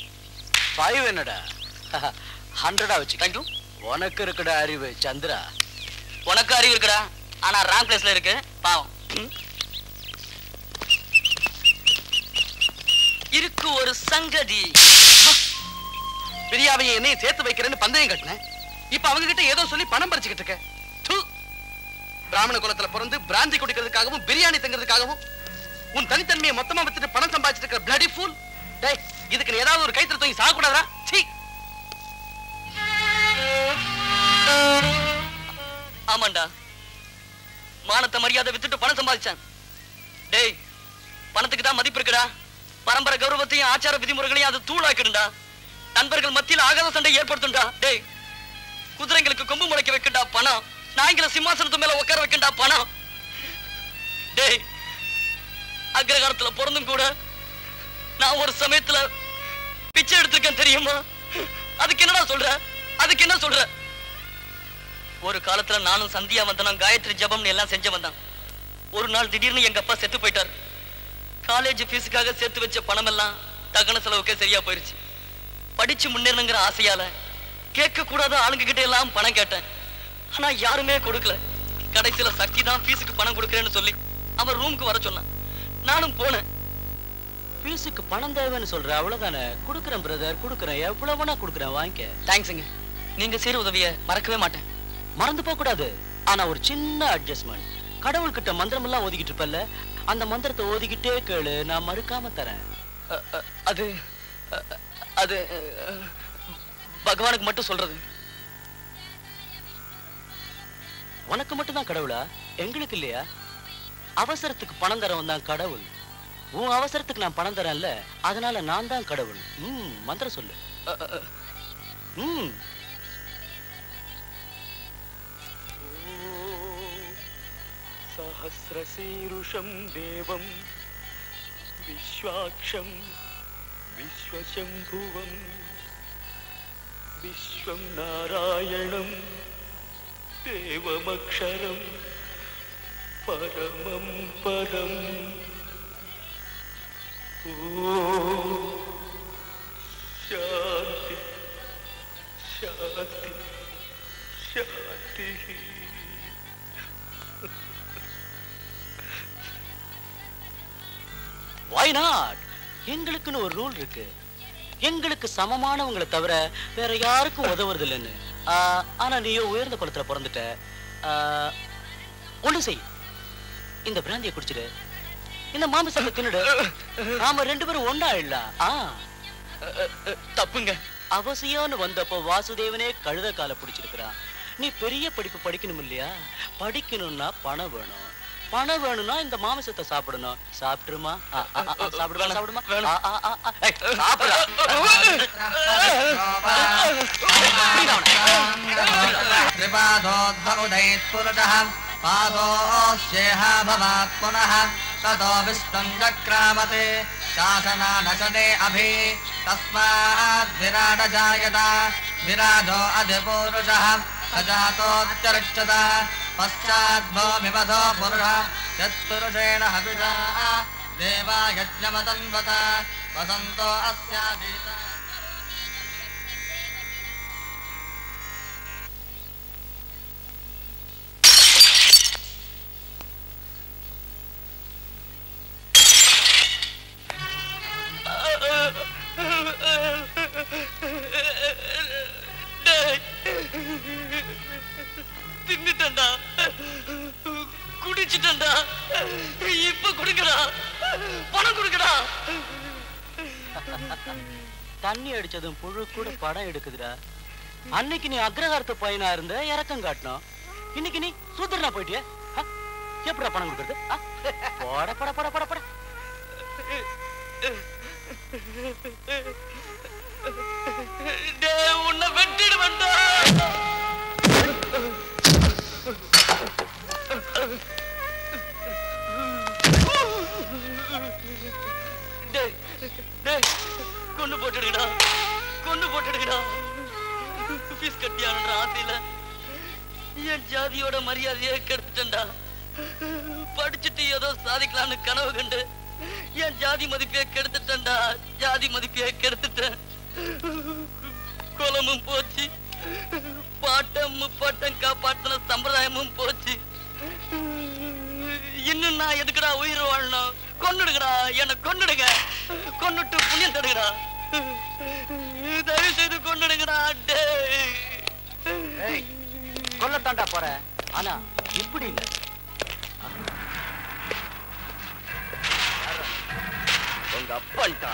A: 5 என்னடா? 100 வச்சு.
D: தேங்க்யூ.
A: உனக்கு இருக்குடா அறிவு சந்திரா.
D: உனக்கு அறிவு இருக்குடா, ஆனா ராங் பிளேஸ்ல இருக்கு. பாவம். இருக்கு ஒரு சங்கதி.
F: பிரியாவையை என்னையும் சேர்த்து வைக்கிறேன்னு பந்தயம் கட்டினேன். இப்ப அவங்க கிட்ட ஏதோ சொல்லி பணம் பறிச்சுக்கிட்டு இருக்க. பிராமண குலத்துல பிறந்து பிராந்தி குடிக்கிறதுக்காகவும் பிரியாணி தங்கிறதுக்காகவும் உன் தனித்தன்மையை மொத்தமா வச்சுட்டு பணம் சம்பாதிச்சிட்டு இருக்கிற பிளடி ஃபூல். டேய், இதுக்கு நீ ஏதாவது ஒரு கைத்துல தூக்கி சாக கூடாதா? சீ.
D: ஆமாண்டா, மானத்தை மரியாதை வித்துட்டு பணம் சம்பாதிச்சான். டேய், பணத்துக்கு தான் மதிப்பு இருக்குடா. பரம்பரை கௌரவத்தையும் ஆச்சார விதிமுறைகளையும் அது தூளாக்கிடுண்டா. நண்பர்கள் மத்தியில் ஆகாத சண்டை ஏற்படுத்துண்டா. டேய், குதிரைங்களுக்கு கொம்பு முளைக்க வைக்கண்டா பணம். நாய்களை சிம்மாசனத்து மேல உட்கார வைக்கண்டா பணம். டேய், அக்ரகாரத்துல பிறந்தும் கூட நான் ஒரு சமயத்துல பிச்சை எடுத்திருக்கேன் தெரியுமா? அதுக்கு என்னடா சொல்ற? அதுக்கு என்ன சொல்ற? ஒரு காலத்துல நானும் சந்தியா வந்தனும் காயத்ரி ஜபம்னு எல்லாம் செஞ்ச வந்தான். ஒரு நாள் திடீர்னு எங்க அப்பா செத்து போயிட்டார். காலேஜ் ஃபீஸுக்காக சேர்த்து வச்ச பணம் எல்லாம் தகன செலவுக்கே சரியா போயிருச்சு. படிச்சு முன்னேறணுங்கிற ஆசையால கேட்க கூடாத ஆளுங்க கிட்ட எல்லாம் பணம் கேட்டேன். ஆனா யாருமே கொடுக்கல. கடைசியில சக்தி தான் ஃபீஸுக்கு பணம் கொடுக்கறேன்னு சொல்லி அவன் ரூமுக்கு வர சொன்னான். நானும் போனேன்.
A: ஃபீஸுக்கு பணம் தேவைன்னு சொல்ற, அவ்வளவுதானே? கொடுக்குறேன் பிரதர், கொடுக்குறேன். எவ்வளவுனா கொடுக்குறேன், வாங்கிக்க.
D: தேங்க்ஸுங்க. நீங்க செய்யற உதவிய மறக்கவே மாட்டேன்.
A: மறந்து போக கூடாது. ஆனா ஒரு சின்ன அட்ஜஸ்ட்மெண்ட். கடவுள் கிட்ட மந்திரம் எல்லாம் ஓதிக்கிட்டு இருப்பல்ல, அந்த மந்திரத்தை ஓதிக்கிட்டே கேளு, நான் மறுக்காம தரேன்.
D: அது அது பகவானுக்கு மட்டும் சொல்றது.
A: உனக்கு மட்டும் தான் கடவுளா? எங்களுக்கு இல்லையா? அவசரத்துக்கு பணம் தரவன் தான் கடவுள். உன் அவசரத்துக்கு நான் பணம் தரேன்ல, அதனால நான் தான் கடவுள். மந்திரம் சொல்லு.
L: சஹஸ்ரசீருஷம் தேவம்
M: विश्वाक्षं विश्वशम्भुवं विश्वं नारायणं देवमक्षरं परमं परम् ॐ शान्ति शान्ति शान्तिः
A: Why not? எங்களுக்குன்னு ஒரு ரூல் இருக்கு. எங்களுக்கு சமமானவங்களை தவிர வேற யாருக்கும் உதவுறது இல்லைன்னு. ஆனா நீயோ உயர்ந்த குலத்துல பிறந்துட்ட. ஒண்ணு செய், இந்த பிராந்தியை குடிச்சிடு, இந்த மாமிசத்தை தின்னுடு, நாம ரெண்டு பேரும் ஒண்ணா இல்ல.
F: தப்புங்க.
A: அவசியம்னு வந்தப்போ வாசுதேவனே கழுத கால பிடிச்சிருக்கிறான். நீ பெரிய படிப்பு படிக்கணும் இல்லையா? படிக்கணும்னா பணம் வேணும். பணம் வேணும்னா இந்த மாமிசத்தை சாப்பிடணும். சாப்பிடுமா? சாப்பிடுமா? சாப்பிடுமா?
N: ततो विष्णुञ्जक्रामते शासनानशने अभि तस्मात् विराट जायत विराजो अधिपूरुषः सजातोऽत्यर्चत पश्चाद्भूमिपथो पुरुषः यत्पुरुषेण हविषा देवा यज्ञमतन्वत वसन्तो अस्याधीता
D: தின்னுட்டா, குடிச்சிட்டா, இப்ப குடுக்கடா, பணம் குடுக்கடா.
A: தண்ணி அடிச்சதும் புழு கூட படம் எடுக்குதுடா. அன்னைக்கு நீ அக்ரஹாரத்து பையனா இருந்த இறக்கம் காட்டணும். இன்னைக்கு நீ சூத்திரனா போயிட்டிய. எப்படா பணம் கொடுக்கறது? போட பட பட பட பட.
D: உன்னை வெட்டிடு வந்தா. கொண்டு போட்டுடுங்கடா, கொண்டு போட்டுடுங்கடா. ஃபீஸ் கட்டியானுன்ற ஆசையில என் ஜாதியோட மரியாதையை கெடுத்துட்டா. படிச்சுட்டு ஏதோ சாதிக்கலான்னு கனவு கண்டு என் ஜாதி மதிப்பையே கெடுத்துட்டா. ஜாதி மதிப்பையே கெடுத்துட்டேன். குலமும் போச்சு, பாட்டம் முப்பாட்டம் காப்பாற்றின சம்பிரதாயமும் போச்சு. இன்னும் நான் எதுக்குடா உயிர் வாழணும்? கொன்னுடுங்கடா, என்ன கொன்னுடுங்க. கொன்னுட்டு புண்ணியம் தடுங்கடா. தயவு செய்து கொன்னுடுங்கடா.
A: கொல்லத்தாண்டா போற, ஆனா இப்படி இல்ல.
F: உங்க அப்பன்டா.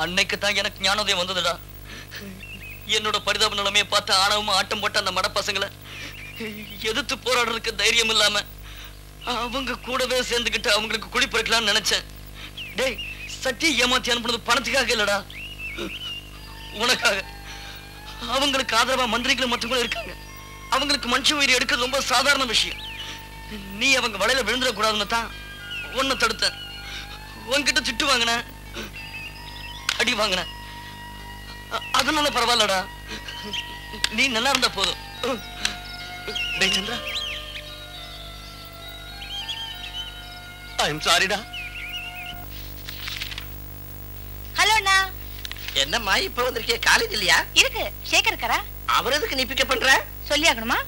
D: அன்னைக்கு தான் எனக்கு ஞானோதயம் வந்ததுடா. என்னோட பரிதாப நிலைமையை பார்த்து ஆணவமா ஆட்டம் போட்ட அந்த மட பசங்களை எதிர்த்து போராடுறதுக்கு தைரியம் இல்லாம அவங்க கூடவே சேர்ந்துக்கிட்டு அவங்களுக்கு குடி பிறக்கலாம்னு நினைச்சேன். டேய், சட்டியை ஏமாத்தி அனுப்புனது பணத்துக்காக இல்லடா, உனக்காக. அவங்களுக்கு ஆதரவா மந்திரிகளும் மட்டும் கூட இருக்காங்க. அவங்களுக்கு மனுஷ உயிரை எடுக்கிறது ரொம்ப சாதாரண விஷயம். நீ அவங்க வலையில விழுந்துடக்கூடாதுன்னு தான் உன்னை தடுத்தேன். உன்கிட்ட திட்டு வாங்கின, அடி வாங்கின, அதனால பரவாயில்லடா. நீ நல்லா இருந்தா போதும். டேய் சந்திரா,
F: ஐம் சாரிடா.
C: ஹலோ அண்ணா.
F: என்னம்மா இப்ப வந்திருக்கே? காலேஜ் இல்லையா?
C: இருக்கு, சேகர் இருக்கறா.
F: அவர் எதுக்கு நீ பிக்கப் பண்ற?
C: சொல்லி ஆகணுமா?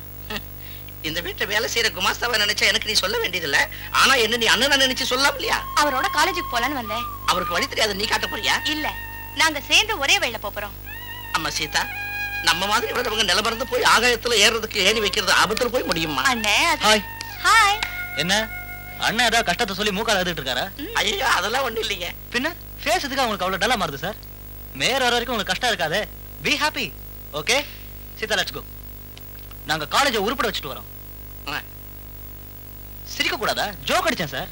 B: இந்த வீட்டுல வேலை செய்யற குமாஸ்தாவை நினைச்சா எனக்கு நீ சொல்ல வேண்டியதில்ல. ஆனா என்ன நீ அண்ணனை நினைச்சு சொல்லலாம் இல்லையா?
H: அவரோட காலேஜுக்கு போலான்னு வந்தேன்.
B: அவருக்கு வழி தெரியாது, நீ காட்ட போறியா?
H: இல்ல, நாங்க சேர்ந்து ஒரே வழியில போறோம்.
B: அம்மா சீதா, நம்ம மாதிரி உள்ளவங்க நிலமறந்து போய் ஆகாயத்துல ஏறதுக்கு ஏணி வைக்கிறது ஆபத்துல போய் முடியுமா?
H: அண்ணே
A: ஹாய்.
H: ஹாய்.
A: என்ன அண்ணன் ஏதாவது கஷ்டத்தை சொல்லி மூக்கால எழுதிட்டு இருக்காரா?
B: ஐயோ அதெல்லாம் ஒண்ணு இல்லைங்க.
A: பின்ன ஃபேஸ் எதுக்கு உங்களுக்கு அவ்வளவு டல்லா மாறுது சார்? மேற வர வரைக்கும் உங்களுக்கு கஷ்டம் இருக்காதே. Be happy. Okay Sita, let's go. நாங்க காலேஜை உருப்பட வச்சுட்டு வரோம். சிரிக்க கூடாதா? ஜோக் அடிச்சேன் sir.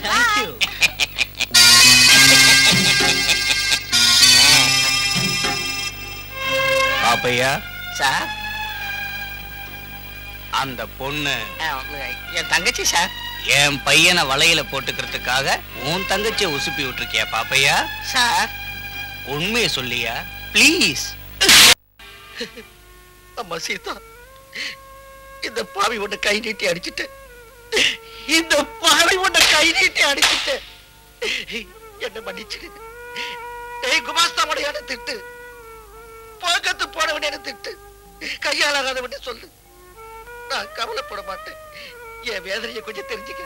A: Thank you.
K: Pappaiah
B: sir,
K: அந்த பொண்ணு
B: என் தங்கச்சி சார்.
K: என் பையனை வலையில போட்டுக்கிறதுக்காக உன் தங்கச்சியை உசுப்பி விட்டுருக்கியா பாப்பையா?
B: சார்
K: உண்மையை சொல்லியா ப்ளீஸ்?
B: அம்மா சீதா, இந்த பாவி உன்னை கை நீட்டி அடிச்சுட்டு, இந்த பாவி உன்னை கை நீட்டி அடிச்சுட்டு என்ன மன்னிச்சிடு. குமாஸ்தாவோட திட்டு, பக்கத்து போனவன திட்டு, கையாளாகாதவன் சொல்லு. நான் கவலைப்பட மாட்டேன். என் வேதனையை கொஞ்சம் தெரிஞ்சுக்க.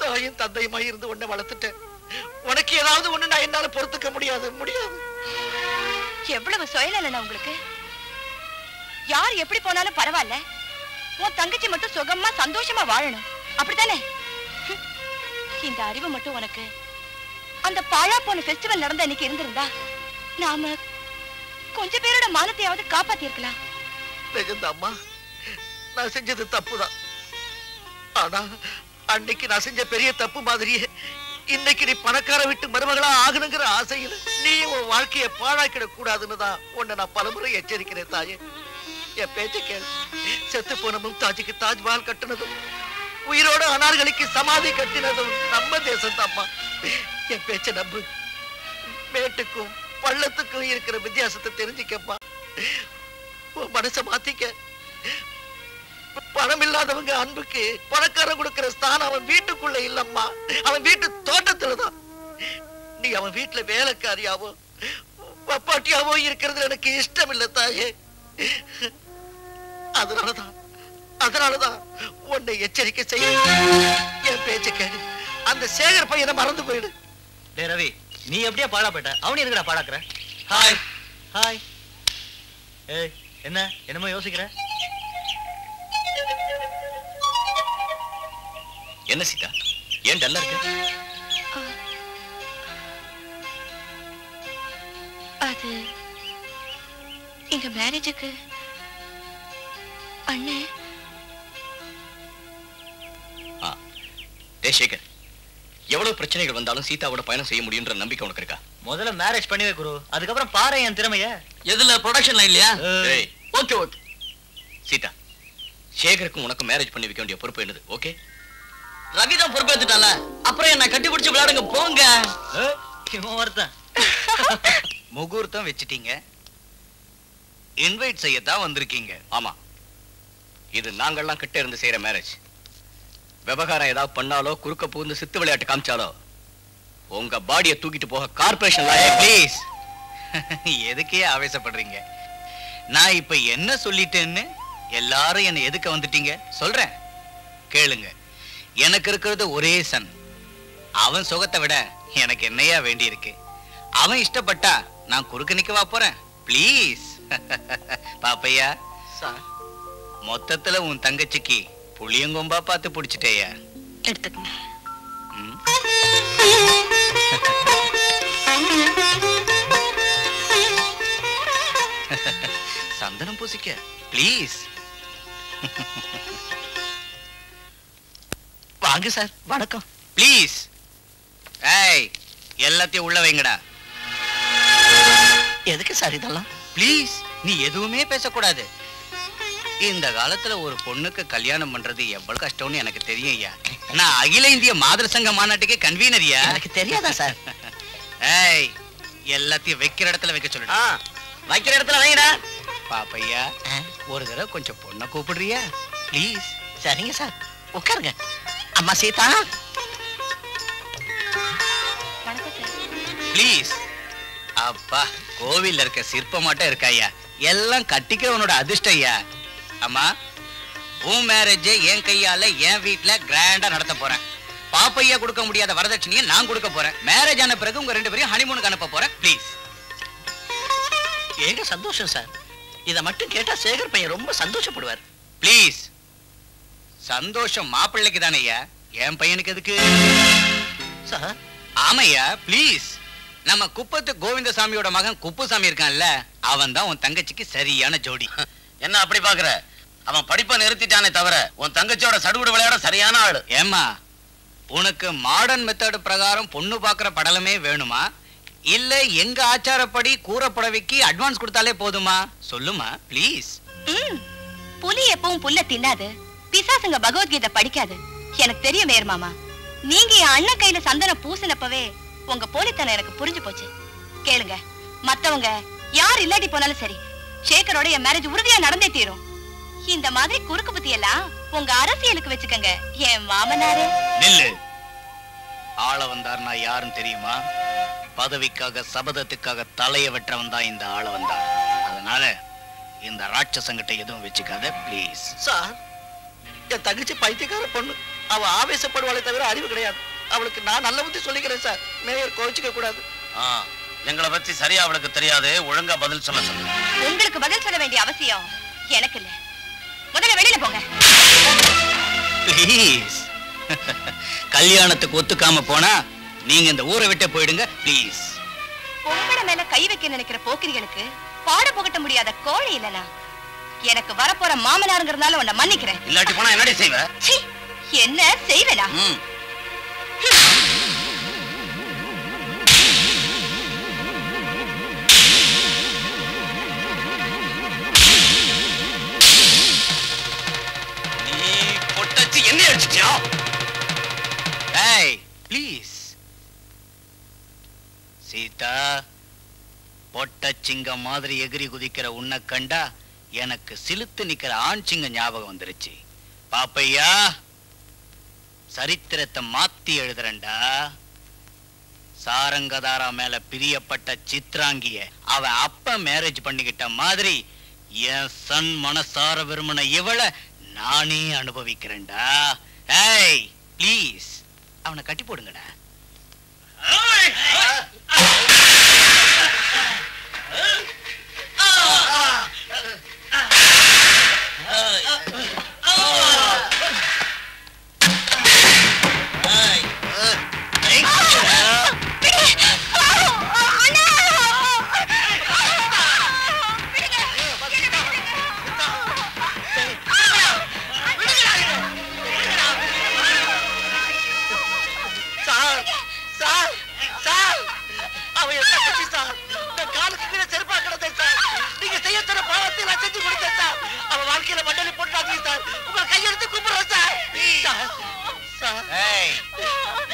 B: தாயும் தந்தையுமா இருந்து உன்னை வளர்த்துட்டேன். உனக்கு ஏதாவது ஒண்ணு நான் என்னால பொறுத்துக்க முடியாது.
H: எவ்வளவு சுயநலனா உங்களுக்கு? யார் எப்படி போனாலும் பரவாயில்ல, உன் தங்கச்சி மட்டும் சுகமா சந்தோஷமா வாழணும், அப்படித்தானே? இந்த அறிவு மட்டும் உனக்கு அந்த பாழா போன ஃபெஸ்டிவல் நடந்த அன்னைக்கு இருந்திருந்தா நாம கொஞ்ச பேரோட மானத்தையாவது காப்பாத்தி இருக்கலாம்.
B: அம்மா, நான் செஞ்சது தப்புதான். ஆனா அன்னைக்கு நான் செஞ்ச பெரிய தப்பு மாதிரியே இன்னைக்கு நீ பணக்கார விட்டு மருமகளா ஆகணுங்கிற ஆசையில நீ உன் வாழ்க்கையை பாழாக்கிட கூடாதுன்னு தான் உன்னை நான் பலமுறை எச்சரிக்கிறேன் தாயே. என் பேச்ச கேளு. செத்து போன மும்தாஜுக்கு தாஜ்மஹால் கட்டினதும் உயிரோட அனார்களிக்கு சமாதி கட்டினதும் நம்ம தேசம் தான்மா. என் பேச்ச நம்பு. மேட்டுக்கும் பள்ளத்துக்கும் இருக்கிற வித்தியாசத்தை தெரிஞ்சுக்கப்பா. உன் மனசை மாத்திக்க. பணம் இல்லாதவங்க அன்புக்கு பணக்காரன் கொடுக்கிற ஸ்தானம் அவன் வீட்டுக்குள்ள இல்லம்மா, அவன் வீட்டு தோட்டத்துலதான். நீ அவன் வீட்டுல வேலைக்காரியாவோ பப்பாட்டியாவோ இருக்கிறது எனக்கு இஷ்டம் இல்ல தாயே. அதனாலதான் உன்னை எச்சரிக்கை செய்ய. என் பேச்ச கேளு. அந்த சேகர் பையனை மறந்து போயிடு.
A: டே ரவி, நீ எப்படியா பாழா போயிட்ட? அவனி எதுக்குடா பாழாக்குற?
B: Hi
A: hi. ஏய், என்னமோ யோசிக்கிற?
B: என்ன சீதா, ஏன் டல்லா இருக்கு?
H: அது எங்க மேரேஜுக்கு அண்ணே.
B: டே சேகர், எவ்வளவு பிரச்சனைகள் வந்தாலும் சீதாவோட பயணம் செய்ய முடியுன்ற நம்பிக்கை உனக்கு இருக்கா?
A: முதல்ல மேரேஜ் பண்ணிவே குரு, அதுக்கப்புறம் பாரு என் திறமைய.
K: எதுல ப்ரொடக்ஷன்ல இல்லையா?
B: Okay okay. சீதா, சேகருக்கும் உனக்கு மேரேஜ் பண்ணி வைக்க வேண்டிய பொறுப்பு என்னது? ஓகே,
K: ரவி தான் பொறுப்பேத்துட்டால, அப்புறம் என்ன கட்டி பிடிச்சு விளையாடுங்க போங்க. முகூர்த்தம் வச்சிட்டீங்க, இன்வைட் செய்யத்தான் வந்திருக்கீங்க.
B: ஆமா, இது நாங்கள்லாம் கிட்ட இருந்து செய்யற மேரேஜ். விவகாரம் ஏதாவது பண்ணாலோ குறுக்க பூந்து சித்து விளையாட்டு காமிச்சாலோ உங்க பாடியை தூக்கிட்டு போக கார்பரேஷன்
K: ப்ளீஸ். எதுக்கே ஆவேசப்படுறீங்க? நான் இப்ப என்ன சொல்லிட்டேன்னு எல்லாரும் என்ன எதுக்க வந்துட்டீங்க சொல்றேன் கேளுங்க. எனக்கு இருக்கிறது ஒரே சன். அவன் சுகத்தை விட எனக்கு என்னையா வேண்டி இருக்கு? அவன் இஷ்டப்பட்டா நான் குறுக்க நிக்கவா போறேன்? ப்ளீஸ். பாப்பையா, மொத்தத்துல உன் தங்கச்சிக்கு புளியங்கொம்பா பார்த்து பிடிச்சிட்டேயா?
H: எடுத்துக்கங்க.
K: சந்தனம் பூசிக்க ப்ளீஸ்.
B: வாங்க சார். வணக்கம்.
K: ப்ளீஸ். ஏய், எல்லாத்தையும் உள்ள வைங்கடா.
B: எதுக்கு சார் இதெல்லாம்?
K: ப்ளீஸ், நீ எதுவுமே பேசக்கூடாது. இந்த காலத்துல ஒரு பொண்ணுக்கு கல்யாணம் பண்றது எவ்வளவு கஷ்டம்னு எனக்கு தெரியும் ஐயா. நான் அகில இந்திய மாதர் சங்க மாநாட்டுக்கு கன்வீனரியா.
B: எனக்கு தெரியாதா சார்?
K: ஏய், எல்லாத்தையும் வைக்கிற இடத்துல வைக்க சொல்லுடா.
B: வைக்கிற இடத்துல வைங்கடா.
K: பாப்பையா, ஒரு தடவை கொஞ்சம் பொண்ணை கூப்பிடுறியா ப்ளீஸ்?
B: சரிங்க சார், உட்காருங்க. அம்மா சீதா,
K: ப்ளீஸ். அப்பா, கோவில்ல இருக்க சிற்பமாட்டம் இருக்காயா, எல்லாம் கட்டிக்கிறவனோட அதிர்ஷ்டம் ஐயா. அம்மா, உன் மேரேஜ் என் கையால என் வீட்டுல கிராண்டா நடத்த போறேன். பாப்பையா கொடுக்க முடியாத வரதட்சணையை நான் கொடுக்க போறேன். மேரேஜ் ஆன பிறகு உங்க 2 பேரையும் ஹனிமூனுக்கு அனுப்ப போறேன். ப்ளீஸ்.
B: ஏக சந்தோஷம் சார். இத மட்டும் கேட்டா சேகர் பையன் ரொம்ப சந்தோஷப்படுவார்.
K: ப்ளீஸ். சந்தோஷம் மாப்பிள்ளைக்கு தானையா, என் பையனுக்கு எதுக்கு
B: சார்?
K: ஆமையா ப்ளீஸ். நம்ம குப்பத்து கோவிந்தசாமியோட மகன் குப்புசாமி இருக்கான்ல, அவன் தான் உன் தங்கச்சிக்கு சரியான ஜோடி.
O: என்ன அப்படி பாக்குற? அவன் படிப்பை நிறுத்திட்டானே தவிர உன் தங்கச்சியோட சடுகுடு விளையாட சரியான ஆளு.
K: ஏம்மா, உனக்கு மாடர்ன் மெத்தட் பிரகாரம் பொண்ணு பாக்குற படலமே வேணுமா, இல்ல எங்க ஆச்சாரப்படி கூறப்படவைக்கு அட்வான்ஸ் கொடுத்தாலே போதுமா? சொல்லுமா ப்ளீஸ்.
C: புலி எப்பவும் புல்ல தின்னாது, பிசாசுங்க பகவத்கீதை படிக்காது. எனக்கு தெரியும் மேர் மாமா, நீங்க என் அண்ணன் கையில சந்தனம் பூசினப்பவே உங்க போலித்தனம் எனக்கு புரிஞ்சு போச்சு. கேளுங்க, மத்தவங்க யார் இல்லாட்டி போனாலும் சரி, சேகரோட என் மேரேஜ் உறுதியா நடந்தே தீரும். இந்த மாதிரி குறுக்கு புத்தி எல்லாம் உங்க அரசியலுக்கு வச்சுக்கங்க. என் மாமனாரு
K: நில்லு. ஆள வந்தார் நான் யாரும் தெரியுமா? பதவிக்காக சபதத்துக்காக தலைய வெற்றவன் தான் இந்த ஆள வந்தார். அதனால இந்த ராட்சசங்கிட்ட எதுவும் வச்சுக்காத ப்ளீஸ்.
B: சார், என் தங்கச்சி பைத்தியக்கார பொண்ணு. அவ ஆவேசப்படுவாளே தவிர அறிவு கிடையாது. அவளுக்கு நான் நல்ல புத்தி சொல்லிக்கிறேன் சார். மேயர் கோச்சிக்க கூடாது.
O: எங்களை பத்தி சரியா அவளுக்கு தெரியாது. ஒழுங்கா பதில் சொல்ல சொல்லு.
C: உங்களுக்கு பதில் சொல்ல வேண்டிய அவசியம் எனக்கு இல்ல. முதல்ல வெளியில போங்க.
K: ப்ளீஸ். கல்யாணத்துக்கு ஒத்துக்காம போனா நீங்க இந்த ஊரை விட்டு போயிடுங்க ப்ளீஸ்.
C: பொம்பளை மேல கை வைக்க நினைக்கிற போக்கிரிகளுக்கு பாட புகட்ட முடியாத கோழை இல்லனா. எனக்கு வரப்போற மாமனாருங்கிறதுனால உன்னை மன்னிக்கிறேன்.
O: இல்லாட்டி போனா என்னடி செய்வ?
C: என்ன செய்வேனா?
O: நீ பொட்டச்சி என்ன அடிச்சிட்டியா?
K: ஏய் ப்ளீஸ். சீதா, பொட்டச்சிங்கம் மாதிரி எகிரி குதிக்கிற உன்னை கண்டா எனக்கு சிலுத்து நிக்கிற ஆண் சிங்கம் ஞாபகம் வந்துருச்சு. பாப்பையா, சரித்திரத்தை மாத்தி எழுதுறண்டா. சாரங்கதாரா மேல பிரியப்பட்ட சித்ராங்கிய அவன் அப்ப மேரேஜ் பண்ணிக்கிட்ட மாதிரி என் சன் மனசார விரும்பின இவளை நானே அனுபவிக்கிறேன்டா. ஏய் ப்ளீஸ், அவனை கட்டி போடுங்கடா.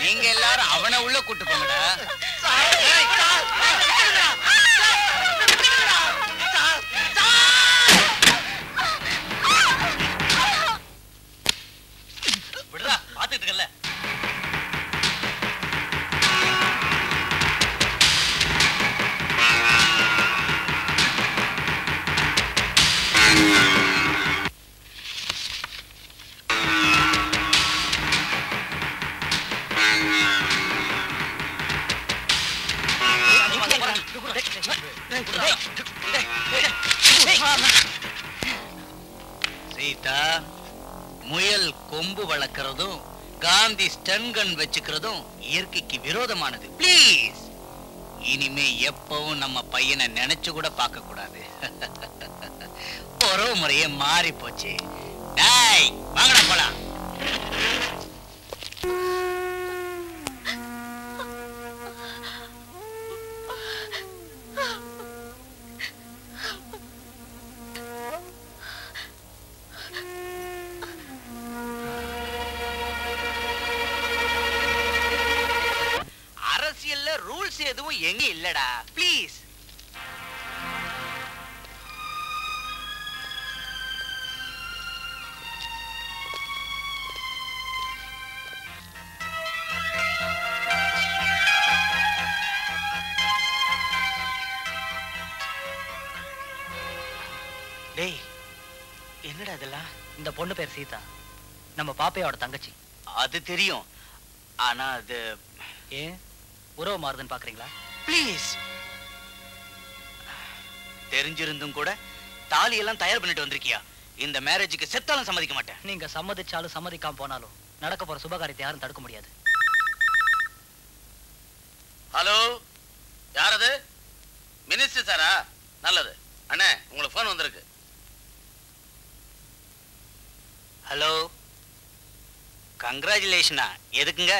K: நீங்க எல்லாரும் அவனை உள்ள கூட்டு போங்கடா.
B: விடுறா, பாத்துட்டு இருக்கல.
K: சீதா, முயல் கொம்பு வளர்க்கறதும் காந்தி ஸ்டன்கன் வச்சுக்கிறதும் இயற்கைக்கு விரோதமானது. ப்ளீஸ், இனிமே எப்பவும் நம்ம பையனை நினைச்சு கூட பார்க்க கூடாது. உறவு முறையே மாறி போச்சு. டேய், வாங்கடா போலாம். அரசியல்ல ரூல்ஸ் எதுவும் எங்க இல்லடா. ப்ளீஸ். டேய், என்னடா இதெல்லாம்?
A: இந்த பொண்ணு பேர் சீதா, நம்ம பாப்பையோட தங்கச்சி.
K: அது தெரியும், ஆனா அது
A: ஏன் உறவு மாறுதுன்னு பாக்குறீங்களா?
K: ப்ளீஸ். தெரிஞ்சிருந்தும் கூட தாலி எல்லாம் தயார் பண்ணிட்டு வந்திருக்கியா? இந்த மேரேஜுக்கு செத்தாலும் சம்மதிக்க மாட்டேன்.
A: நீங்க சம்மதிச்சாலும் சம்மதிக்காம போனாலும் நடக்க போற சுபகாரியத்தை யாரும் தடுக்க முடியாது.
O: ஹலோ, யார் அது? மினிஸ்டர் சாரா? நல்லது அண்ணே, உங்களுக்கு போன் வந்திருக்கு.
K: ஹலோ, கங்க்ராச்சுலேஷனா? எதுக்குங்க?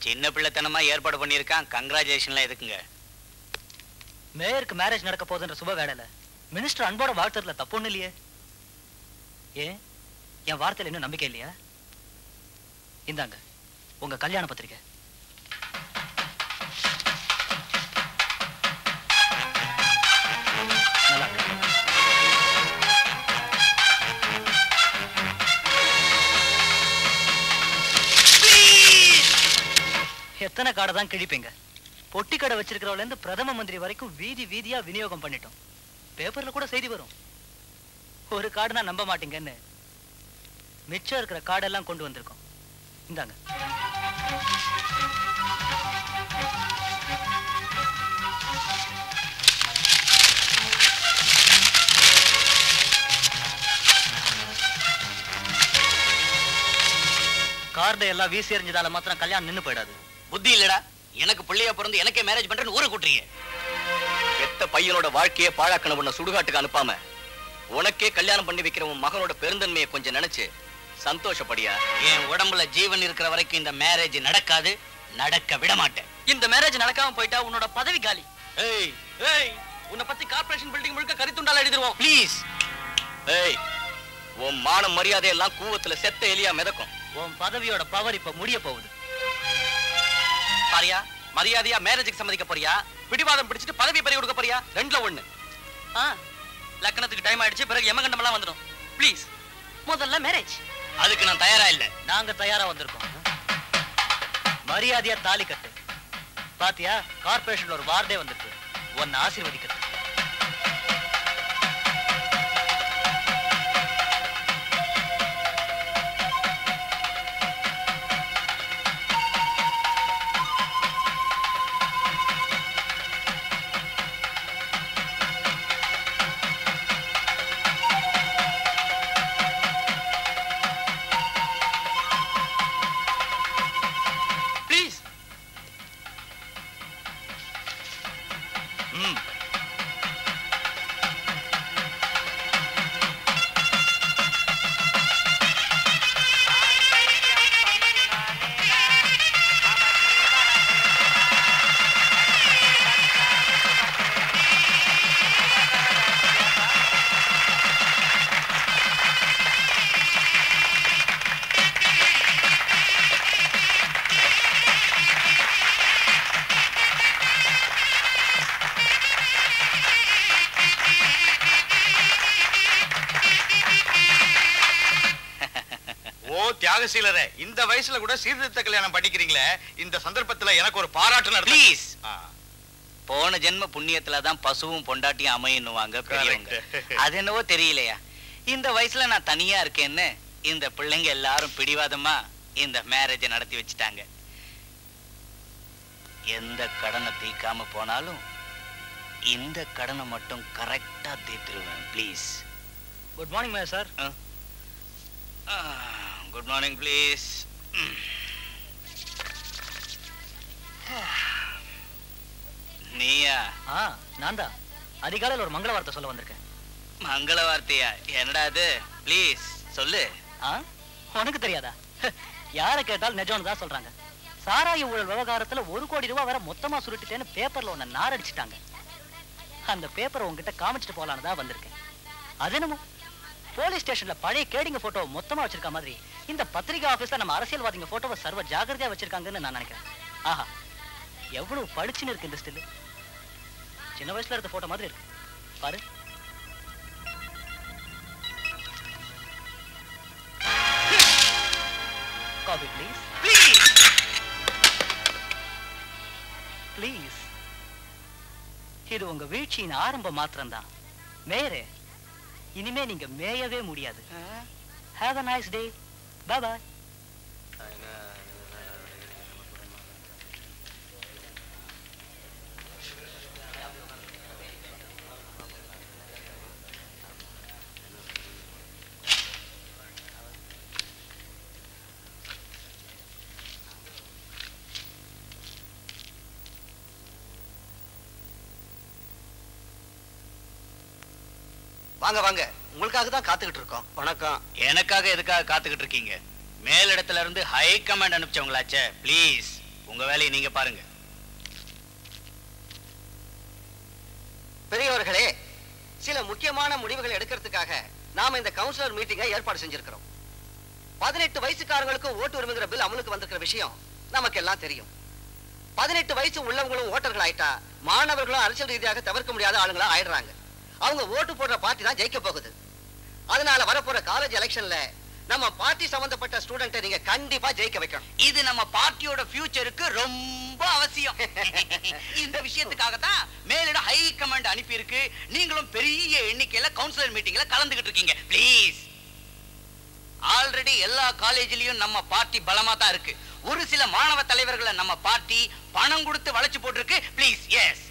K: சின்ன பிள்ளைத்தனமா ஏற்பாடு பண்ணியிருக்கான். கங்க்ராச்சுலேஷன்லாம் எதுக்குங்க?
A: மேயருக்கு மேரேஜ் நடக்க போகுதுன்ற சுப வேலையில மினிஸ்டர் அன்போட வாழ்த்துறதுல தப்பு ஒண்ணு இல்லையே. ஏன் என் வார்த்தையில இன்னும் நம்பிக்கை இல்லையா? இந்தாங்க உங்க கல்யாண பத்திரிக்கை. நல்லா இருக்கு. எத்தனை காடை தான் கிழிப்பீங்க? பொட்டி கடை வச்சிருக்கிறவள இருந்து பிரதம மந்திரி வரைக்கும் வீதி வீதியா விநியோகம் பண்ணிட்டோம். பேப்பர்ல கூட செய்தி வரும். ஒரு காடுனா நம்ப மாட்டீங்கன்னு மிச்சம் இருக்கிற காடெல்லாம் கொண்டு வந்திருக்கோம். இந்தாங்க. கார்டை எல்லாம் வீசி எறிஞ்சதால மாத்திரம் கல்யாணம் நின்னு போயிடாது.
K: புத்தி இல்லடா? எனக்கு பிள்ளையா பிறந்து எனக்கே மேரேஜ் பண்றேன்னு ஊரை கூட்டுறீங்க.
B: பெத்த பையனோட வாழ்க்கையை பாழாக்கணும் உன்னை சுடுகாட்டுக்கு அனுப்பாம உனக்கே கல்யாணம் பண்ணி வைக்கிற உன் மகனோட பெருந்தன்மையை கொஞ்சம் நினைச்சு சந்தோஷப்படியா.
K: என் உடம்புல ஜீவன் இருக்கிற வரைக்கும் இந்த மேரேஜ் நடக்காது, நடக்க விட மாட்டேன்.
D: இந்த மேரேஜ் நடக்காம போயிட்டா உன்னோட பதவி காலி.
F: ஏய் ஏய், உன்னை பத்தி கார்ப்பரேஷன் பில்டிங் முழுக்க கரித்துண்டால எழுதிடுவோம்.
K: ப்ளீஸ்.
B: ஏய், உன் மான மரியாதை எல்லாம் கூவத்துல செத்த எலியா மிதக்கும்.
A: உன் பதவியோட பவர் இப்ப முடிய போகுது.
F: பாரியா, மரியாதையா மேரேஜுக்கு சம்மதிக்க போறியா? பிடிவாதம் பிடிச்சிட்டு பதவி பறி கொடுக்க போறியா? ரெண்டுல ஒண்ணு.
D: லக்னத்துக்கு டைம் ஆயிடுச்சு, பிறகு யமகண்டம் எல்லாம் வந்துடும். ப்ளீஸ், முதல்ல மேரேஜ்.
K: அதுக்கு நான் தயாரா இல்ல.
A: நாங்க தயாரா வந்திருக்கோம். மரியாதையா தாலி கட்டு. பாத்தியா, கார்பரேஷன்ல ஒரு வார்டே வந்திருக்கு உன்னை ஆசீர்வதிக்கிறது.
G: தியாகசீலரே, இந்த வயசுல கூட சீர்திருத்த கல்யாணம் பண்ணிக்கிறீங்களே, இந்த சந்தர்ப்பத்துல எனக்கு ஒரு பாராட்டு நடத்து.
K: ப்ளீஸ். போன ஜென்ம புண்ணியத்துல தான் பசுவும் பொண்டாட்டியும் அமையன்னுவாங்க பெரியவங்க. அது என்னவோ தெரியலையா, இந்த வயசுல நான் தனியா இருக்கேன்னு இந்த பிள்ளைங்க எல்லாரும் பிடிவாதமா இந்த மேரேஜை நடத்தி வச்சுட்டாங்க. எந்த கடனை தீர்க்காம போனாலும் இந்த கடனை மட்டும் கரெக்டா தீர்த்துருவேன். Please.
A: Good morning mayor sir.
K: Good morning please. நீயா?
A: நான் தான். அதிகாலையில் ஒரு மங்கள வார்த்தை சொல்ல வந்திருக்கேன்.
K: மங்கள வார்த்தையா? என்னடா அது? ப்ளீஸ் சொல்லு.
A: உனக்கு தெரியாதா? யாரை கேட்டாலும் நிஜம்னு தான் சொல்றாங்க. சாராய ஊழல் விவகாரத்துல 1 கோடி ரூபாய் வர மொத்தமா சுருட்டிட்டேன்னு பேப்பர்ல ஒன்ன நாரடிச்சிட்டாங்க. அந்த பேப்பரை உங்ககிட்ட காமிச்சிட்டு போலான்னு தான் வந்திருக்கேன். அது என்னமோ போலீஸ் ஸ்டேஷன்ல பழைய கேடிங்க போட்டோ மொத்தமா வச்சிருக்க மாதிரி இந்த பத்திரிகை ஆபீஸ்ல நம்ம அரசியல்வாதிங்க போட்டோவை சர்வ ஜாகிரதையா வச்சிருக்காங்கன்னு நான் நினைக்கிறேன். ஆஹா, எவ்வளவு படிச்சுன்னு இருக்கு இந்த ஸ்டில். சின்ன வயசுல இருந்த போட்டோ மாதிரி இருக்கு பாரு. Coffee please. ப்ளீஸ். இது உங்க வீழ்ச்சியின் ஆரம்ப மாத்திரம்தான். மேயரே, இனிமே நீங்க மேயவே முடியாது. Have a nice day. Bye bye.
J: வாங்க வாங்க, உங்களுக்காக தான் காத்துக்கிட்டு இருக்கோம்.
K: வணக்கம். எனக்காக எதுக்காக காத்துக்கிட்டு இருக்கீங்க? மேலிடத்துல இருந்து ஹை கமாண்ட் அனுப்பிச்சவங்களாச்சே, ப்ளீஸ் உங்க வேலையை நீங்க பாருங்க.
J: பெரியவர்களே, சில முக்கியமான முடிவுகள் எடுக்கிறதுக்காக நாம இந்த கவுன்சிலர் மீட்டிங்கை ஏற்பாடு செஞ்சிருக்கிறோம். 18 வயசுக்காரங்களுக்கு ஓட்டு உரிமைங்கிற பில் அமலுக்கு வந்திருக்கிற விஷயம் நமக்கு எல்லாம் தெரியும். 18 வயசு உள்ளவங்களும் ஓட்டர்கள் ஆயிட்டா மாணவர்களும் அரசியல் ரீதியாக தவிர்க்க முடியாத ஆளுங்களா ஆயிடுறாங்க. அவங்க ஓட்டு போடுற பார்ட்டி தான் ஜெயிக்க போகுது. அதனால வரப்போற காலேஜ் எலெக்ஷன்ல நம்ம பார்ட்டி சம்பந்தப்பட்ட ஸ்டூடெண்ட்டை நீங்க கண்டிப்பா ஜெயிக்க வைக்கணும்.
K: இது நம்ம பார்ட்டியோட ஃபியூச்சருக்கு ரொம்ப அவசியம். இந்த விஷயத்துக்காக தான் மேலிட ஹை கமாண்ட் அனுப்பி இருக்கு. நீங்களும் பெரிய எண்ணிக்கையில கவுன்சிலர் மீட்டிங்ல கலந்துகிட்டு இருக்கீங்க. ப்ளீஸ். ஆல்ரெடி எல்லா காலேஜ்லயும் நம்ம பார்ட்டி பலமா தான் இருக்கு. ஒரு சில மாணவ தலைவர்களை நம்ம பார்ட்டி பணம் கொடுத்து வளைச்சு போட்டுருக்கு. ப்ளீஸ். எஸ்.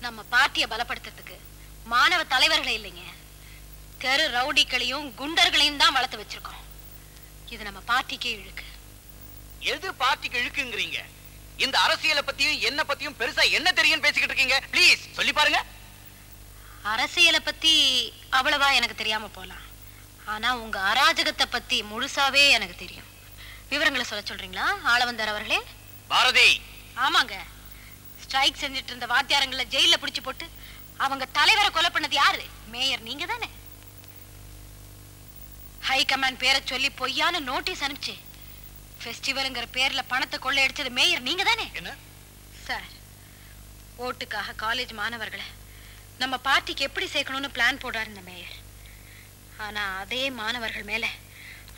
H: நம்ம பார்ட்டியை பலப்படுத்துறதுக்கு மாணவ தலைவர்களே இல்லைங்க, தெரு ரவுடிகளையும் குண்டர்களையும் தான் வளர்த்து வச்சிருக்கோம். இது நம்ம பார்ட்டிக்கே இழுக்கு.
K: எது பார்ட்டிக்கு இழுக்குங்கிறீங்க? இந்த அரசியலை பத்தியும் என்ன பத்தியும் பெருசா என்ன தெரியும் பேசிக்கிட்டு இருக்கீங்க? ப்ளீஸ் சொல்லி பாருங்க.
H: அரசியலை பத்தி அவ்வளவா எனக்கு தெரியாம போலாம், ஆனா உங்க அராஜகத்தை பத்தி முழுசாவே எனக்கு தெரியும். விவரங்களை சொல்ல சொல்றீங்களா ஆளவந்தார் அவர்களே?
K: பாரதி.
H: ஆமாங்க, ஸ்ட்ரைக் செஞ்சுட்டு இருந்த வாத்தியாரங்களை ஜெயில பிடிச்சு போட்டு அவங்க தலைவரை கொலை பண்ணது யாரு? மேயர் நீங்க தானே. ஹை கமாண்ட் பேரை சொல்லி பொய்யான நோட்டீஸ் அனுப்பிச்சு ஃபெஸ்டிவல்ங்கிற பேர்ல பணத்தை கொள்ளையடிச்சது மேயர் நீங்க தானே. சார், ஓட்டுக்காக காலேஜ் மாணவர்களை நம்ம பார்ட்டிக்கு எப்படி சேர்க்கணும்னு பிளான் போடுறாரு இந்த மேயர். ஆனா அதே மாணவர்கள் மேல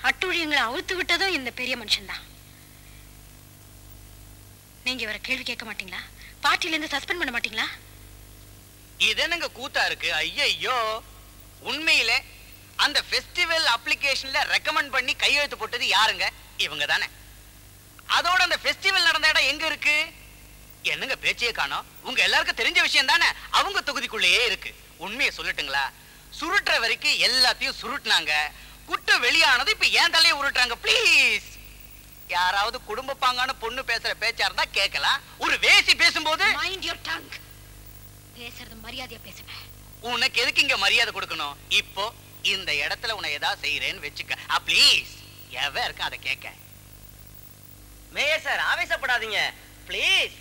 H: அட்டுழியங்களை அவுத்து விட்டதும் இந்த பெரிய மனுஷன்தான். நீங்க இவரை கேள்வி கேட்க மாட்டீங்களா? பார்ட்டில இருந்து சஸ்பெண்ட் பண்ண மாட்டீங்களா?
K: இது என்னங்க கூத்தா இருக்கு? ஐயோ, உண்மையிலே அந்த ஃபெஸ்டிவல் அப்ளிகேஷன்ல ரெக்கமெண்ட் பண்ணி கையெழுத்து போட்டது யாருங்க? இவங்க தானே. அதோட அந்த ஃபெஸ்டிவல் நடந்த இடம் எங்க இருக்கு? என்னங்க பேச்சையே காணோம்? உங்க எல்லாருக்கும் தெரிஞ்ச விஷயம் தானே, அவங்க தொகுதிக்குள்ளேயே இருக்கு. உண்மையை சொல்லட்டுங்களா? சுருட்டுற வரைக்கும் எல்லாத்தையும் சுருட்டுனாங்க. குட்டு வெளியானது இப்ப ஏன் தலையை உருட்டுறாங்க. ப்ளீஸ். யாராவது குடும்ப பாங்கான பொண்ணு பேசுற பேச்சா இருந்தா கேட்கலாம். ஒரு வேசி பேசும்போது
H: மைண்ட் யுவர் டங். பேசுறது மரியாதையா பேசுங்க.
K: உனக்கு எதுக்கு இங்க மரியாதை கொடுக்கணும்? இப்போ இந்த இடத்துல உன்னை ஏதாவது செய்யறேன்னு வெச்சுக்க. ப்ளீஸ். எவன் இருக்க அதை கேட்க.
E: மேயர் சார், ஆவேசப்படாதீங்க ப்ளீஸ்.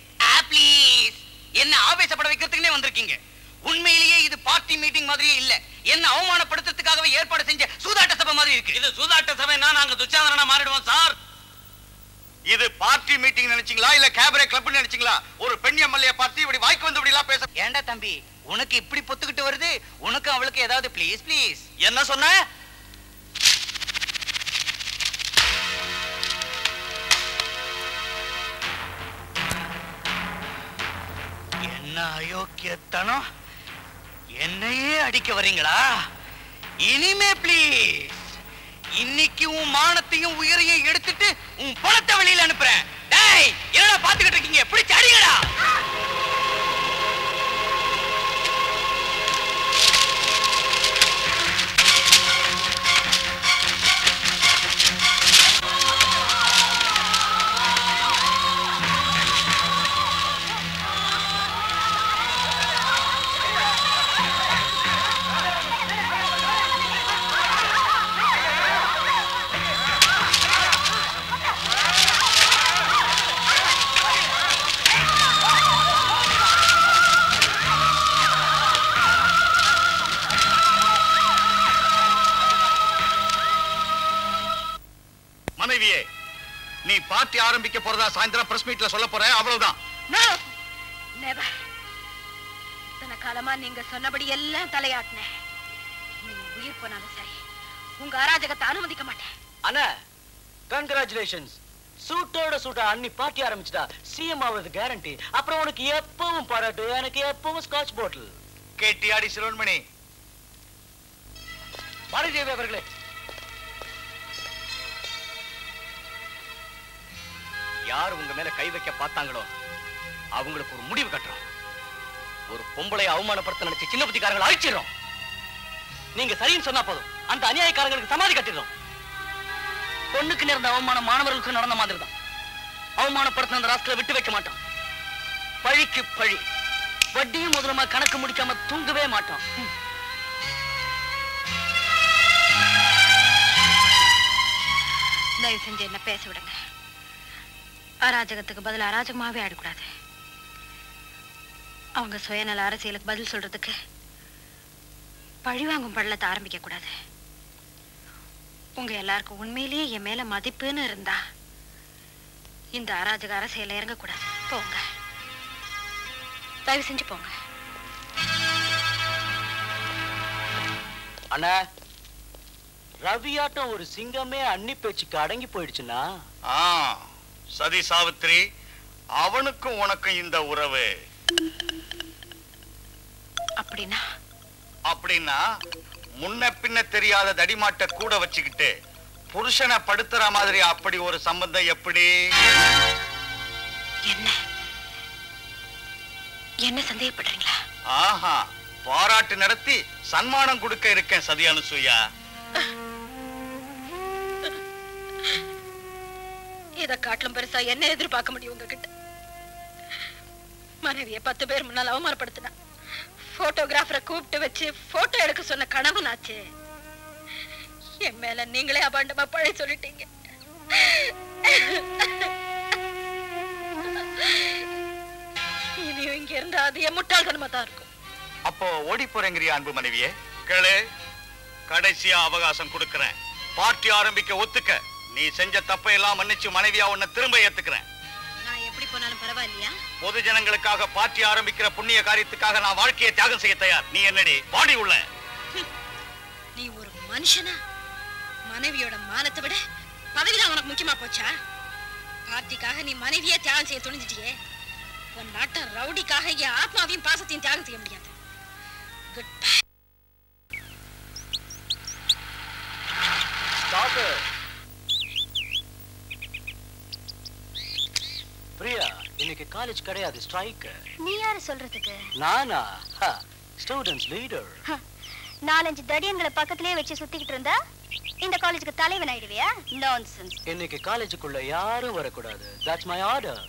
K: ப்ளீஸ். என்ன ஆவேசப்பட வைக்கிறதுக்குன்னே வந்திருக்கீங்க? உண்மையிலேயே இது பார்ட்டி மீட்டிங் மாதிரியே இல்ல. என்ன அவமானப்படுத்துறதுக்காகவே ஏற்பாடு செஞ்ச சூதாட்ட சபை மாதிரி இருக்கு.
O: இது சூதாட்ட சபைனா நாங்க துச்சாதனா மாறிடுவோம் சார். இது பார்ட்டி மீட்டிங் நினைச்சீங்களா இல்ல கேபரே கிளப் நினைச்சீங்களா? ஒரு பெண் எம்எல்ஏ பார்ட்டி இப்படி வாய்க்கு வந்து இப்படி எல்லாம் பேச.
K: ஏண்டா தம்பி, உனக்கு இப்படி பொத்துக்கிட்டு வருது? உனக்கு அவளுக்கு ஏதாவது ப்ளீஸ் ப்ளீஸ்.
O: என்ன சொன்ன?
K: என்ன அயோக்கியத்தனம்! என்னையே அடிக்க வரீங்களா? இனிமே ப்ளீஸ். இன்னைக்கு உன் மானத்தையும் உயிரையும் எடுத்துட்டு உன் பணத்தை வெளியில அனுப்புறேன். டேய், என்னடா பாத்துக்கிட்டு இருக்கீங்க? பிடிச்சு அடிங்கடா.
G: மனைவியே, நீ பார்ட்டி ஆரம்பிக்க போறதா சாயந்தரம் பிரஸ் மீட்ல சொல்ல போற, அவ்வளவுதான்.
H: இத்தனை காலமா நீங்க சொன்னபடி எல்லாம் தலையாட்டினேன். நீங்க உயிர் போனாலும் சரி, உங்க அராஜகத்தை அனுமதிக்க மாட்டேன்.
A: அண்ணா, கங்க்ராச்சுலேஷன்ஸ். சூட்டோட சூட்டா அன்னி பார்ட்டி ஆரம்பிச்சுட்டா. சிஎம் ஆவது கேரண்டி. அப்புறம் உனக்கு எப்பவும் பாராட்டு, எனக்கு எப்பவும் ஸ்காட்ச் பாட்டில்.
G: கேட்டியாடி சிரோன்மணி,
F: பாரதிதேவி அவர்களே,
B: யார் உங்க மேல கை வைக்க பார்த்தாங்களோ அவங்களுக்கு ஒரு முடிவு கட்டுறோம். ஒரு பொம்பளை அவமானப்படுத்த நினைச்ச சின்ன புத்திக்காரங்களை அழிச்சிடறோம். நீங்க சரின்னு சொன்னா போதும், அந்த அநியாயக்காரங்களுக்கு சமாதி கட்டிடுறோம்.
D: பொண்ணுக்கு நேர்ந்த அவமானம் மாணவர்களுக்கு நடந்த மாதிரி தான். அவமானப்படுத்தின அந்த ராஸ்கலை விட்டு வைக்க மாட்டான். பழிக்கு பழி, வட்டியும் முதலமா கணக்கு முடிக்காம தூங்கவே மாட்டான்.
H: தயவு செஞ்சு என்ன பேச விடுங்க. அராஜகத்துக்கு பதில் அராஜகமாவே ஆடக்கூடாது. அவங்க சுயநல அரசியலுக்கு பதில் சொல்றதுக்கு பழிவாங்கும் பள்ளத்தை ஆரம்பிக்க கூடாது. உங்க எல்லாருக்கும் உண்மையிலேயே என் மேல மதிப்புன்னு இருந்தா இந்த அராஜக அரசியல இறங்கக்கூடாது. போங்க, தயவு செஞ்சு போங்க.
B: அண்ணா, ரவியாட்டம் ஒரு சிங்கமே அன்னி பேச்சுக்கு அடங்கி போயிடுச்சுன்னா
O: சதி சாவித்ரி, அவனுக்கும் உனக்கும் இந்த உறவு அப்படின்னா முன்ன பின்ன தெரியாத தடிமாட்ட கூட வச்சுக்கிட்டு புருஷனை படுத்துற மாதிரி அப்படி ஒரு சம்பந்தம் எப்படி?
H: என்ன சந்தேகப்படுறீங்களா?
O: ஆஹா, பாராட்டு நடத்தி சன்மானம் கொடுக்க இருக்கேன் சதி அனுசூயா.
H: இத காட்டிலும் பெருசா என்ன எதிர்பார்க்க முடியும் உங்ககிட்ட? மனைவிய 10 பேர் முன்னால் அவமானப்படுத்தினா, போட்டோகிராஃபரை கூப்பிட்டு வச்சு போட்டோ எடுக்க சொன்ன கணவனாச்சே. என் மேல நீங்களே அபாண்டமா பழி சொல்லிட்டீங்க. இனியும் இங்க இருந்தா அது என் முட்டாள்தனமா தான் இருக்கும்.
O: அப்போ ஓடி போறேங்கிறியா அன்பு மனைவியே? கேளு, கடைசியா அவகாசம் கொடுக்கறேன். பார்ட்டி ஆரம்பிக்க ஒத்துக்க. நீ செஞ்ச தப்பை எல்லாம் மன்னிச்சு மனைவியா உன்னை திரும்ப ஏத்துக்கிறேன்.
H: நான் எப்படி போனாலும் பரவாயில்லையா?
O: பொது ஜனங்களுக்காக பார்ட்டி ஆரம்பிக்கிற புண்ணிய காரியத்துக்காக நான் வாழ்க்கையை தியாகம் செய்ய தயார். நீ என்னடி பாடி உள்ள?
H: நீ ஒரு மனுஷனா? மனைவியோட மானத்தை விட பதவிதான் உனக்கு முக்கியமா போச்சா? பார்ட்டிக்காக நீ மனைவியே தியாகம் செய்ய துணிஞ்சிட்டியே. உன் நாட்ட ரவுடிக்காக என் ஆத்மாவையும் பாசத்தையும் தியாகம் செய்ய முடியாது. Good bye.
B: பிரியா, இன்னைக்கு காலேஜ் கிடையாது, ஸ்ட்ரைக்.
I: நீ யாரு சொல்றதுக்கு?
B: நானா? Students leader.
I: 4-5 தடியங்களை பக்கத்திலே வச்சு சுத்திக்கிட்டு இருந்தா இந்த காலேஜுக்கு தலைவன் ஆயிடுவியா? நான்சென்ஸ்.
B: இன்னைக்கு காலேஜுக்குள்ள யாரும் வரக்கூடாது. That's my order.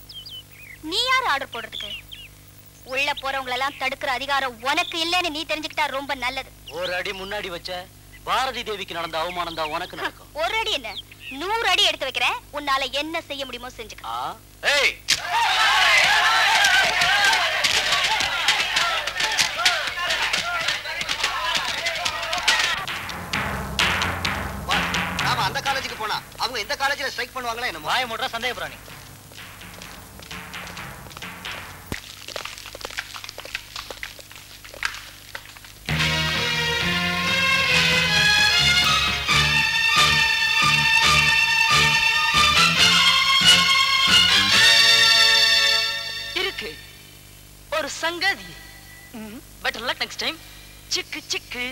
I: நீ யார் ஆர்டர் போடுறதுக்கு? உள்ள போறவங்க எல்லாம் தடுக்கிற அதிகாரம் உனக்கு இல்லைன்னு நீ தெரிஞ்சுக்கிட்டா ரொம்ப நல்லது.
B: ஒரு அடி முன்னாடி வச்ச பாரதி தேவிக்கு நடந்த அவமானம் தான் உனக்கு நடக்கும்.
I: ஒரு அடி என்ன, 100 அடி எடுத்து வைக்கிறேன். உன்னால என்ன செய்ய முடியுமோ செஞ்சுக்க.
B: ஏய்,
J: நாம அந்த காலேஜுக்கு போனா அவங்க இந்த காலேஜ்ல ஸ்ட்ரைக் பண்ணுவாங்களா என்னமோ?
A: வாய மூடுற சந்தேக பிராணி.
D: இருக்கு ஒரு சங்கதி. Better luck next time. சிக்கு சிக்கு.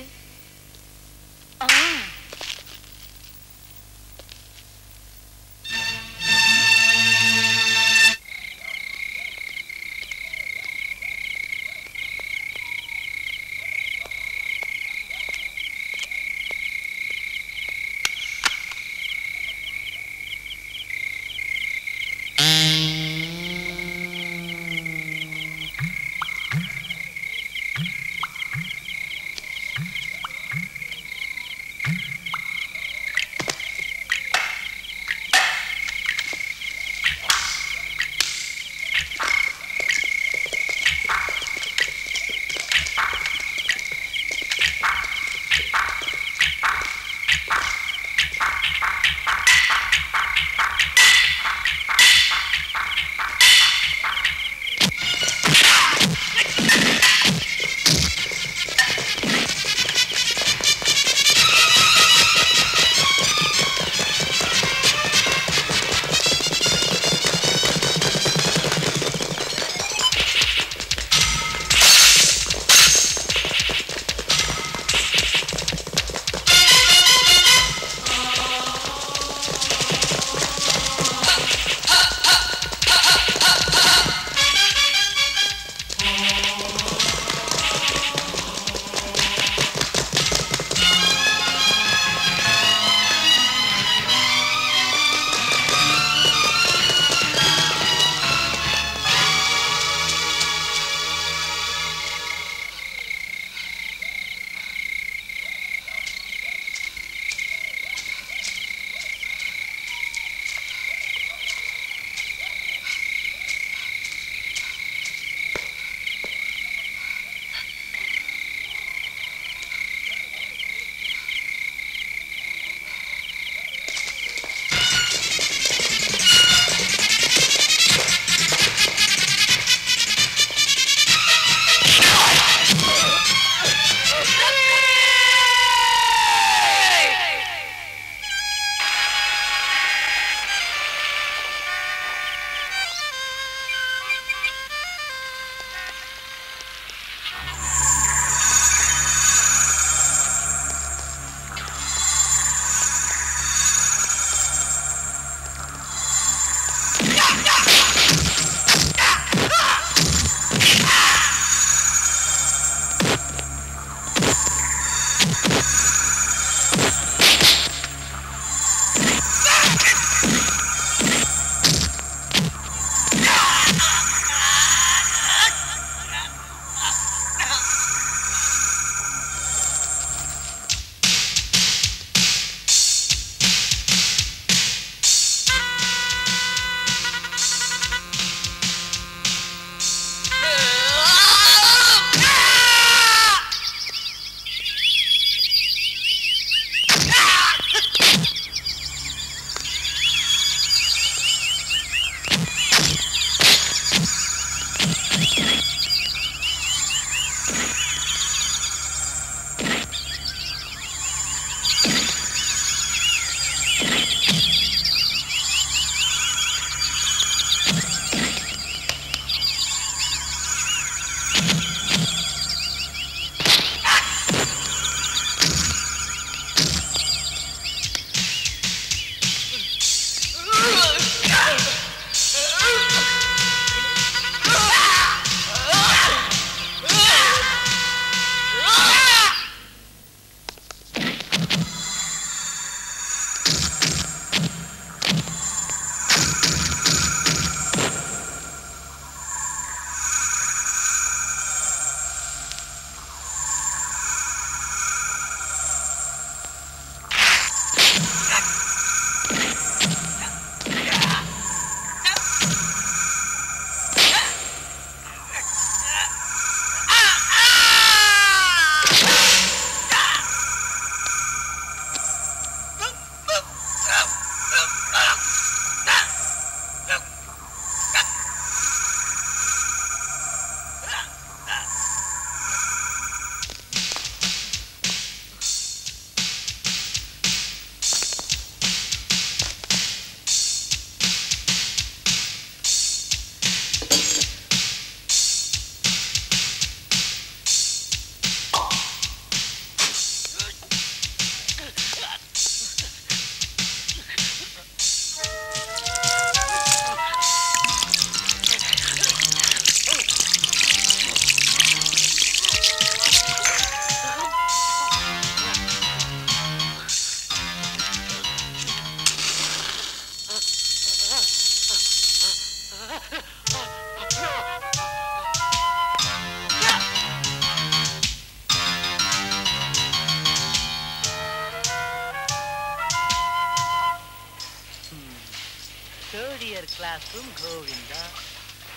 A: கிளாஸும் கோவிந்தா.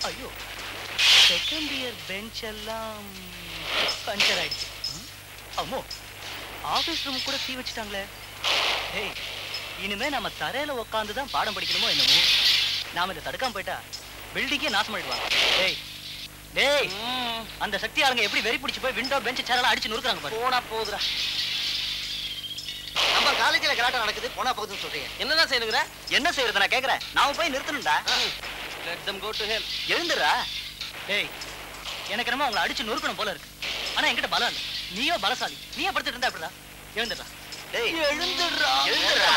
A: ஐயோ, செகண்ட் இயர் பெஞ்ச் எல்லாம் பஞ்சர் ஆயிடுச்சு. அம்மோ, ஆபீஸ் ரூம் கூட தீ வச்சுட்டாங்களே. டேய், இனிமே நம்ம தரையில உட்காந்து தான் பாடம் படிக்கணுமோ என்னமோ. நாம இதை தடுக்காம போயிட்டா பில்டிங்கே நாசம் பண்ணிடுவாங்க. டேய் டேய், அந்த சக்தி ஆளுங்க எப்படி வெறி பிடிச்சு போய் விண்டோ பெஞ்ச் சேரெல்லாம் அடிச்சு நுறுக்குறாங்க பாரு.
J: போனா போகுதுடா. நம்ம காலேஜ்ல கலாட்டம் நடக்குது, போனா போகுதுன்னு சொல்றீங்க.
A: என்னதான் செய்யுங்க? என்ன செய்யறது நான் கேக்குறேன். நாம போய் நிறுத்தணும்டா. Let them go to hell. எழுந்துடா. டேய், எனக்கு என்னமோ அவங்களை அடிச்சு நொறுக்கணும் போல இருக்கு. ஆனா என்கிட்ட பலம் இல்லை. நீயோ பலசாலி. நீயே படுத்துட்டு இருந்தா அப்படிடா. எழுந்துடா. டேய் எழுந்துடா. எழுந்துடா.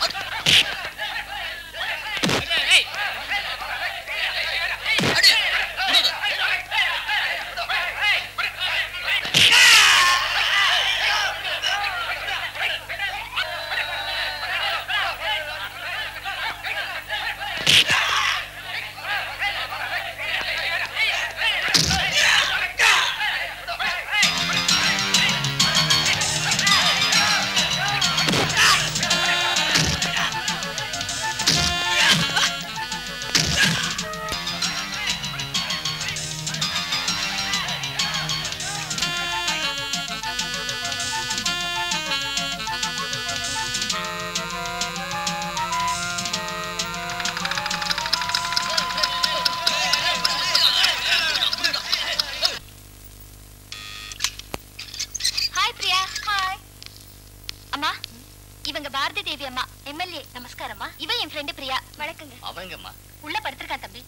B: What?
I: அம்மா இவங்க பாரதி தேவி அம்மா எம்எல்ஏ. நமஸ்காரம்மா. இவ என் ஃப்ரெண்டு பிரியா. வணக்கங்க.
B: அவங்கம்மா
I: உள்ள படுத்திருக்கான் தம்பி.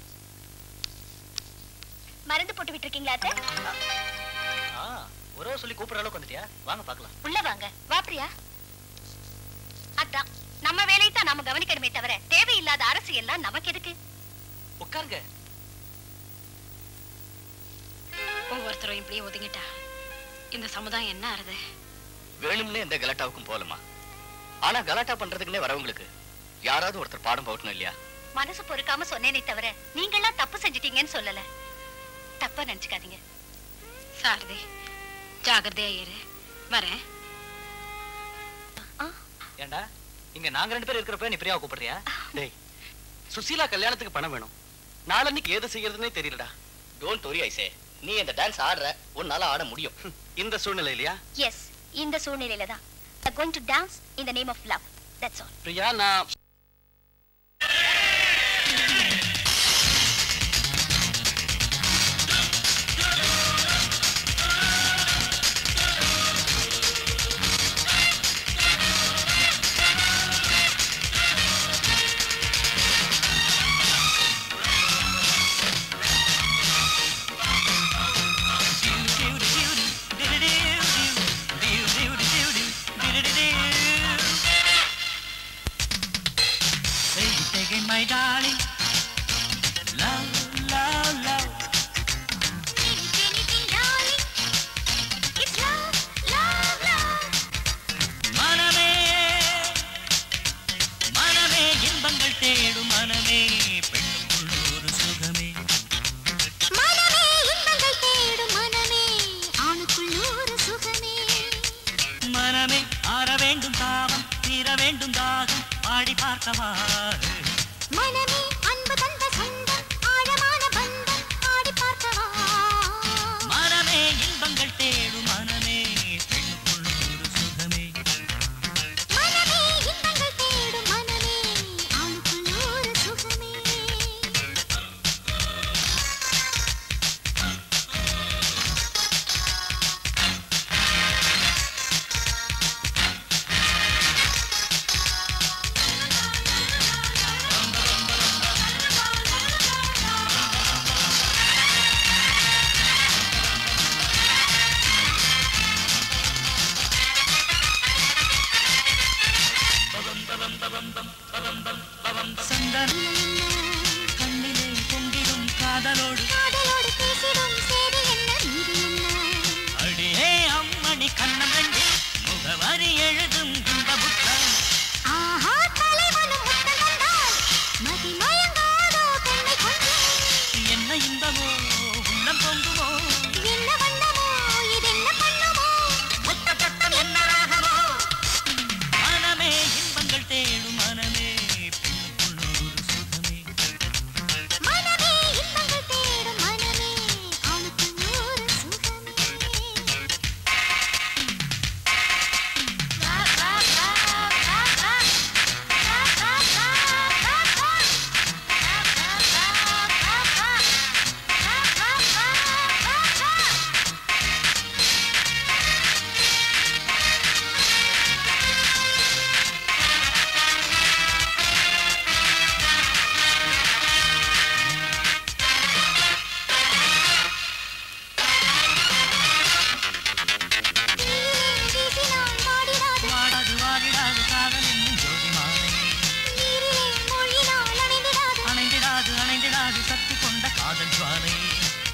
I: மருந்து போட்டு விட்டுருக்கீங்களா அத்தை?
A: ஒரே சொல்லி கூப்பிடுற அளவுக்கு வந்துட்டியா? வாங்க பார்க்கலாம்.
I: உள்ள வாங்க. வா பிரியா. அதான் நம்ம வேலையை தான் நாம கவனிக்கணுமே தவிர தேவையில்லாத அரசியல்லாம் நமக்கு எதுக்கு?
A: உட்காருங்க.
H: ஒவ்வொருத்தரும் இப்படியே ஒதுங்கிட்டா இந்த சமுதாயம் என்ன ஆறுது?
B: வேணும்னே எந்த கலாட்டாவுக்கும் போகலமா. ஆனா கலாட்டா பண்றதுக்குன்னே வரவங்களுக்கு யாராவது ஒருத்தர் பாடம் போகணும் இல்லையா?
I: மனசு பொறுக்காம சொன்னேனே தவிர நீங்கெல்லாம் தப்பு செஞ்சிட்டீங்கன்னு சொல்லல. தப்பா நினைச்சுக்காதீங்க.
H: சாரதி ஜாகிரதையா ஏறு. வரேன்.
A: ஏண்டா இங்க நாங்க 2 பேர் இருக்கிறப்ப நீ பிரியாவை கூப்பிடுறியா?
F: டேய், சுசீலா கல்யாணத்துக்கு பணம் வேணும். நாளன்னைக்கு ஏது செய்யறதுன்னே தெரியலடா.
B: Don't worry ஐசே. நீ இந்த டான்ஸ் ஆடுற, உன்னால ஆட முடியும்.
F: இந்த சூழ்நிலையிலயா?
I: எஸ், இந்த சூழ்நிலையில தான் I'm going to dance in the name of love. That's all.
F: Priya, நான்
L: my darling, love, love, love.
I: Anything, darling, it's love, love, love.
L: மனமே மனமே இன்பங்கள் தேடும் மனமே பெண்ணுக்குள் ஒரு சுகமே.
I: மனமே இன்பங்கள் தேடும் மனமே ஆணுக்குள் ஒரு சுகமே.
L: மனமே ஆற வேண்டும் தாகம் தீர வேண்டும் தாகம் ஆடி பார்க்கவா.
I: மனமே அன்பு தந்த சொந்தம் ஆழமான பந்தம் ஆடி பார்க்கவா.
L: மனமே இன்பங்கள் தேடும் மனமே பெண்ணுக்குள் ஒரு சுகமே.
I: மனமே இன்பங்கள் தேடும் மனமே ஆணுக்குள் ஒரு சுகமே.
L: கண்ணிலே பொங்கிடும் காதலோடு
I: காதலோடு பேசிடும் சேரி என்ன நீதி என்ன.
L: அடியே அம்மணி கண்ணம் ரெண்டு முகவரி எழுதும் இன்ப புத்தம்.
I: ஆஹா தலைவனும் முத்தம் கண்டால் மதி மயங்காதோ பெண்ணை கொண்டு.
L: என்ன இன்பமோ உள்ளம் பொங்குமோ
I: என்ன வண்ணமோ இதென்ன பண்ணுமோ.
L: முத்த சத்தம் என்ன ராகமோ. மனமே இன்பங்கள் தேடும் மனமே பெண்ணுக்குள் ஒரு சுகமே.
I: மனமே இன்பங்கள் தேடும் மனமே ஆணுக்குள் ஒரு சுகமே. வா வா வா வா வா. வா வா வா வா வா. வா வா வா வா வா. வா வா வா வா வா. வீசினான் வாடிடாது.
L: வாடாது வாடிடாது காதல் என்னும் ஜோதி மாலை.
I: நீரிலே மூழ்கினால் அணைந்திடாது.
L: அணைந்திடாது அணைந்திடாது சக்தி கொண்ட காதல் ஜுவாலை.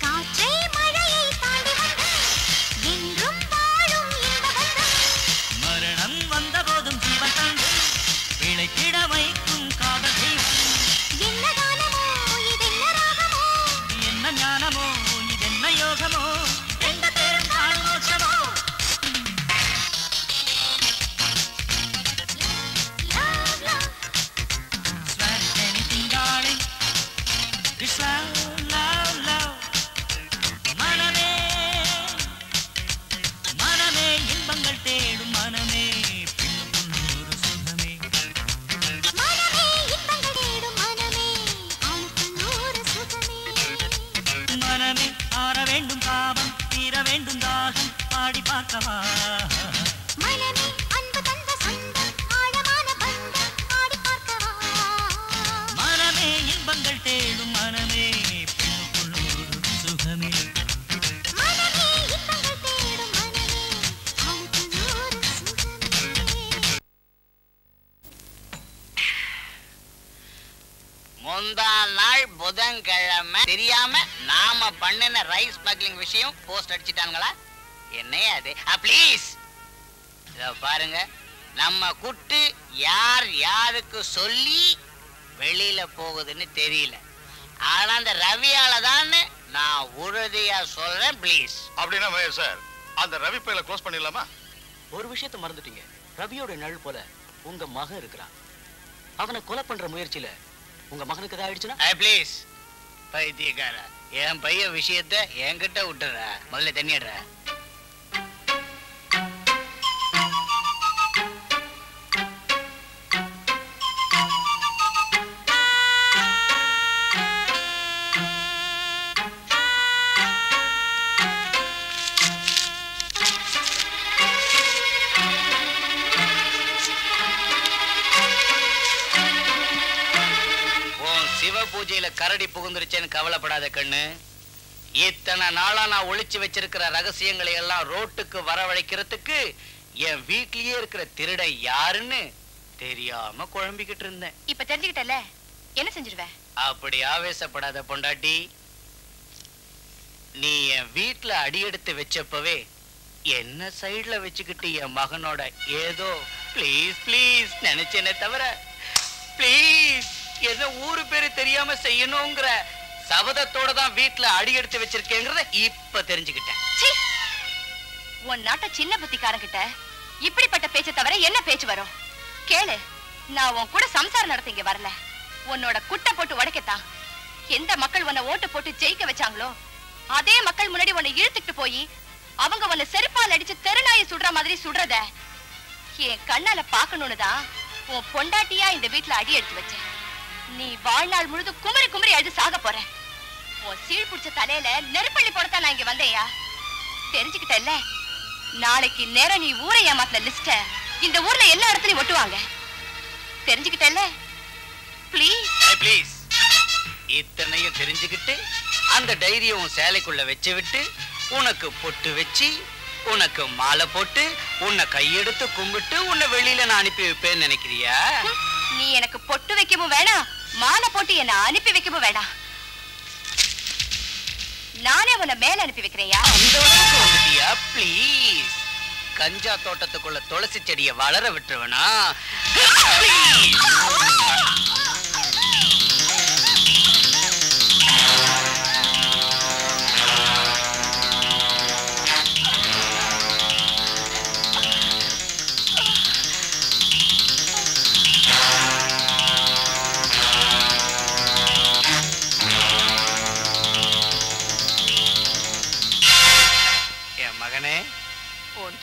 I: காற்றை மழையை தாண்டி வந்து என்றும் வாழும் இன்ப பந்தம்.
L: மரணம் வந்த போதும் ஜீவன் தந்து பிழைத்திட வைக்கும் காதல் தெய்வம்.
I: என்ன கானமோ இதென்ன ராகமோ.
L: என்ன ஞானமோ இதென்ன யோகமோ எந்த பேரும் காணும் மோட்சமோ.
I: Love, love.
L: Swear it anything darling, it's love, love, love. மனமே மனமே இன்பங்கள் தேடும் மனமே பெண்ணுக்குள் ஒரு சுகமே.
I: மனமே இன்பங்கள் தேடும் மனமே ஆணுக்குள் ஒரு சுகமே.
L: மனமே ஆற வேண்டும் தாபம் தீர வேண்டும் தாகம் பாடி பார்க்கவா.
I: மனமே அன்பு தந்த சொந்தம்
K: முந்தா நாள் புதன்கிழமை தெரியாம நாம பண்ணின ரைஸ் ஸ்மக்லிங் விஷயம் போஸ்ட் அடிச்சிட்டாங்களா? என்னையா அது? ப்ளீஸ் பாருங்க, நம்ம குட்டு யார் யாருக்கு சொல்லி வெளியில போகுதுன்னு தெரியல. ஆனா அந்த ரவியால தான் நான் உறுதியா சொல்றேன். ப்ளீஸ்.
O: அப்படின்னா மேயர் சார், அந்த ரவி பையில க்ளோஸ் பண்ணிடலாமா?
A: ஒரு விஷயத்தை மறந்துட்டீங்க. ரவியோட நிழல் போல உங்க மகன் இருக்கிறான். அவனை கொலை பண்ற முயற்சியில உங்க மகனுக்கு ஏதாவது ஆயிடுச்சுன்னா?
K: ப்ளீஸ் பைத்தியக்கார, என் பையன் விஷயத்தை என்கிட்ட விட்டுற. முதல்ல தண்ணிடுற. பூஜையில கரடி புகுந்துருச்சேன்னு கவலைப்படாத கண்ணு. இத்தனை நாளா நான் ஒளிச்சு வச்சிருக்கிற ரகசியங்களை எல்லாம் ரோட்டுக்கு வரவழைக்கிறதுக்கு என் வீட்லயே இருக்கிற திருடை யாருன்னு தெரியாம குழம்பிக்கிட்டு இருந்தேன்.
H: இப்ப தெரிஞ்சுக்கிட்டல, என்ன செஞ்சிருவேன்?
K: அப்படி ஆவேசப்படாத பொண்டாட்டி. நீ என் வீட்டுல அடியெடுத்து வச்சப்பவே என்ன சைடுல வச்சுக்கிட்டு என் மகனோட ஏதோ ப்ளீஸ் ப்ளீஸ் நினைச்சேனே தவிர ப்ளீஸ் என்ன ஊரு பேரு தெரியாம செய்யணுங்கிற சபதத்தோட தான் வீட்டுல அடி எடுத்து வச்சிருக்கேங்கிறத இப்ப தெரிஞ்சுக்கிட்டேன்.
H: உன் நாட்ட சின்ன புத்திக்காரங்கிட்ட இப்படிப்பட்ட பேச்சை தவிர என்ன பேச்சு வரும்? கேளு, நான் உன் கூட சம்சாரம் நடத்த இங்க வரல. உன்னோட குட்டை போட்டு உடைக்கத்தான். எந்த மக்கள் உன்னை ஓட்டு போட்டு ஜெயிக்க வச்சாங்களோ அதே மக்கள் முன்னாடி உன்னை இழுத்துட்டு போய் அவங்க உன்னை செருப்பால் அடிச்சு தெருநாயை சுடுற மாதிரி சுடுறத என் கண்ணால பாக்கணும்னு தான் உன் பொண்டாட்டியா இந்த வீட்டுல அடி எடுத்து வச்சேன். நீ வாழ்நாள் முழுது குமரி குமரி அழுது சாக போற. உன் சீழ் புடிச்ச தலையில நெருப்பள்ளி போடத்தான் நான் இங்க வந்தேயா. தெரிஞ்சுக்கிட்டல்ல, நாளைக்கு நேரம் நீ ஊரை ஏமாத்தின லிஸ்ட இந்த ஊர்ல எல்லா இடத்துலயும் ஒட்டுவாங்க. தெரிஞ்சுக்கிட்டல்ல? Please
K: please. இத்தனையும் தெரிஞ்சுக்கிட்டு அந்த டைரியும் சேலைக்குள்ள வச்சு விட்டு உனக்கு பொட்டு வச்சு உனக்கு மாலை போட்டு உன்னை கையெடுத்து கும்பிட்டு உன்னை வெளியில நான் அனுப்பி வைப்பேன்னு நினைக்கிறியா?
H: நீ எனக்கு பொட்டு வைக்கவும் வேணாம், மாலை போட்டு என்ன அனுப்பி வைக்கவும் வேணாம். நானே உன்னை மேல அனுப்பி வைக்கிறேயா?
K: அந்த அளவுக்கு வந்துட்டியா? ப்ளீஸ். கஞ்சா தோட்டத்துக்குள்ள துளசி செடியை வளர விட்டுருவனா?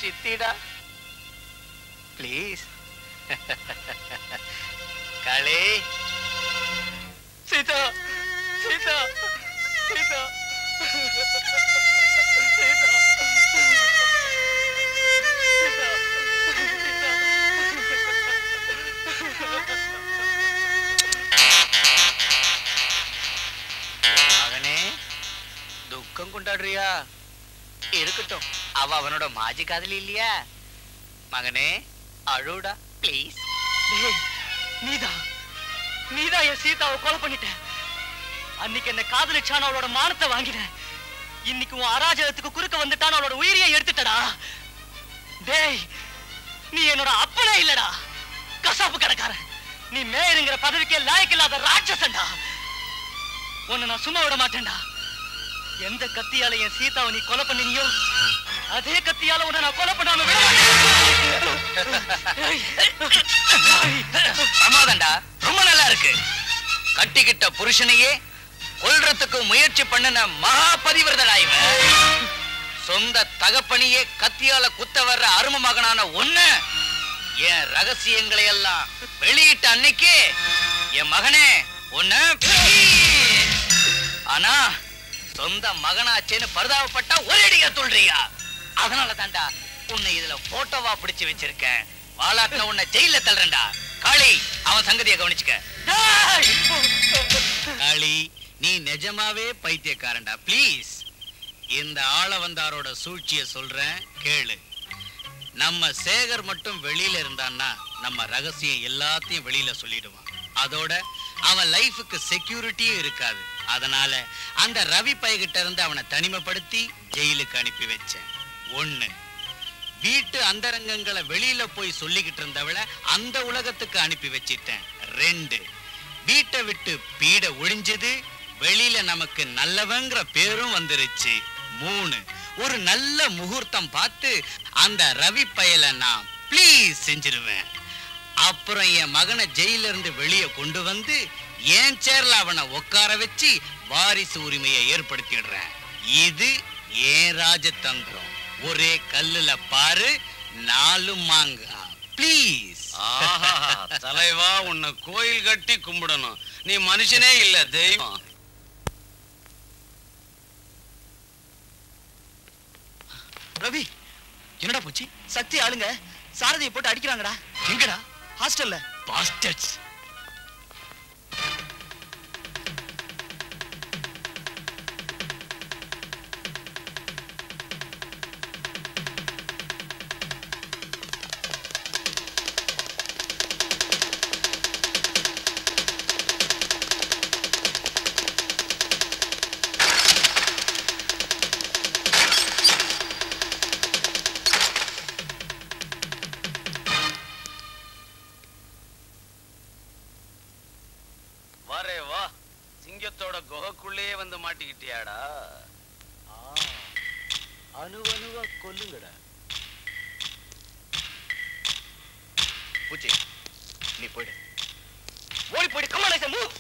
K: சித்திடா ப்ளீஸ். காளி. சீதா சீதா சீதா சீதா மகனே, துக்கம் கொண்டாடுறியா? இருக்கட்டும், அவ அவனோட மாஜி காதலி இல்லையா? மகனே அழுடா ப்ளீஸ்.
A: நீதான் என் சீதாவை கொலை பண்ணிட்ட. அன்னைக்கு என்ன காதலிச்சான அவளோட மானத்தை வாங்கின. இன்னைக்கு உன் அராஜகத்துக்கு குறுக்க வந்துட்டான், அவளோட உயிரியை எடுத்துட்டடா. டேய், நீ என்னோட அப்பனே இல்லடா, கசாப்பு கடைக்காரன். நீ மேயருங்கிற பதவிக்கே லாயக்கில்லாத ராட்சசன்டா. உன்னை நான் சும்மா விட மாட்டேன்டா. எந்த கத்தியால என் சீதாவை நீ கொலை பண்ணினியோ அதே கத்தியால உன்னை நான் கொலை பண்ணாம
K: சமாதான்டா, ரொம்ப நல்லா இருக்கு. கட்டிக்கிட்ட புருஷனையே கொல்றதுக்கு முயற்சி பண்ணின மகா பதிவிரதடா இவன். சொந்த தகப்பனையே கத்தியால குத்த வர்ற அரும மகனான ஒண்ணு என் ரகசியங்களை எல்லாம் வெளியிட்ட அன்னைக்கு என் மகனே ஒண்ணு. ஆனா சொந்த மகனாச்சேன்னு பரிதாபப்பட்டா ஒரேடியா சொல்றியா? அதனால தாண்டா உன்னை இதுல போட்டோவா பிடிச்சு வச்சிருக்கேன். வாலாட்டின உன்னை ஜெயில தள்ளுறேன்டா. காளி, அவன் சங்கதியை கவனிச்சுக்க. காளி, நீ நிஜமாவே பைத்தியக்காரன்டா. ப்ளீஸ், இந்த ஆள வந்தாரோட சூழ்ச்சிய சொல்றேன் கேளு. நம்ம சேகர் மட்டும் வெளியில இருந்தான்னா நம்ம ரகசியம் எல்லாத்தையும் வெளியில சொல்லிடுவான். அதோட அவன் லைஃபுக்கு செக்யூரிட்டியும் இருக்காது. அதனால அந்த ரவி பையகிட்ட இருந்து அவனை தனிமைப்படுத்தி ஜெயிலுக்கு அனுப்பி வச்சேன். 1. வீட்டு அந்தரங்கங்களை வெளியில போய் சொல்லிக்கிட்டு இருந்தவளை அந்த உலகத்துக்கு அனுப்பி வச்சிட்டேன். 2. வீட்டை விட்டு பீட ஒழிஞ்சது, வெளியில நமக்கு நல்லவங்கிற பேரும் வந்துருச்சு. 3. ஒரு நல்ல முகூர்த்தம் பார்த்து அந்த ரவி பயலை நான் ப்ளீஸ் செஞ்சிருவேன். அப்புறம் என் மகனை ஜெயில இருந்து வெளியே கொண்டு வந்து என் சேர்ல அவனை உட்கார வச்சு வாரிசு உரிமையை ஏற்படுத்திடுறேன். இது ஏன் ராஜதந்திரம். ஒரே கல்லுல பாரு 4 மாங்காய். ப்ளீஸ்.
P: தலைவா, உன்னை கோயில் கட்டி கும்பிடணும். நீ மனுஷனே இல்ல, தெய்வம்.
B: ரவி, என்னடா போச்சு? சக்தி ஆளுங்க சாரதியை போட்டு அடிக்கிறாங்கடா. எங்கடா? ஹாஸ்டல்ல. பாஸ்டர்ஸ்.
P: சிங்கத்தோட குகைக்குள்ளே வந்து மாட்டிக்கிட்டியாடா?
B: அணுவணுவா கொல்லுங்கடா. பூச்சி, நீ போயிடு. ஓடி போயிடு. கமான், ஐ சே மூவ்.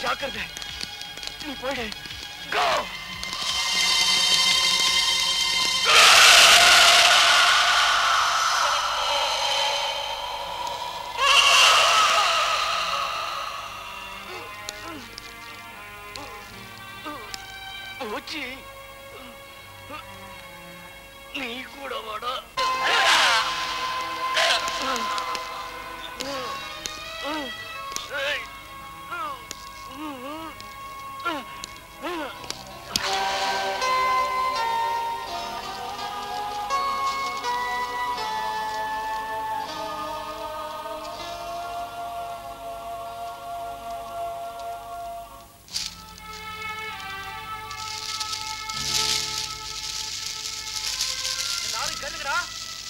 F: ஜாக்கிரதை, நீ போயிடு. Go! பூச்சி, நீ கூட வாடா.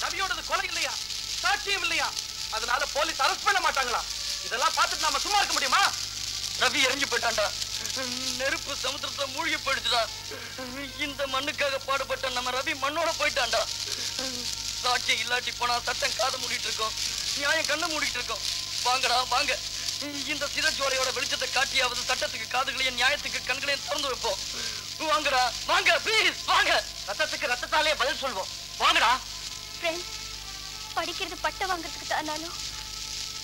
F: ரவியோடது கொலை இல்லையா, சாட்சியம் இல்லையா? அதனால போலீஸ் அரெஸ்ட் பண்ண மாட்டாங்களா? இதெல்லாம் பார்த்துட்டு நாம சும்மா இருக்க முடியுமா?
D: ரவி எரிஞ்சு போயிட்டான்டா. நெருப்பு சமுத்திரத்தை மூழ்கி போயிடுச்சுடா. இந்த மண்ணுக்காக பாடுபட்ட நம்ம ரவி மண்ணோட போயிட்டான்டா. சாட்சியம் இல்லாட்டி போனா சட்டம் காதை மூடிட்டு இருக்கோம், நியாயம் கண்ணை மூடிட்டு இருக்கோம். வாங்கடா வாங்க, இந்த சிறஜோலையோட வெளிச்சத்தை காட்டியாவது சட்டத்துக்கு காதுகளையும் நியாயத்துக்கு கண்களையும் திறந்து வைப்போம். வாங்கடா வாங்க, ப்ளீஸ் வாங்க.
J: ரத்தத்துக்கு ரத்தத்தாலே பதில் சொல்வோம். வாங்கடா.
I: படிக்கிறது பட்ட வாங்குறதுக்கு தானாலும்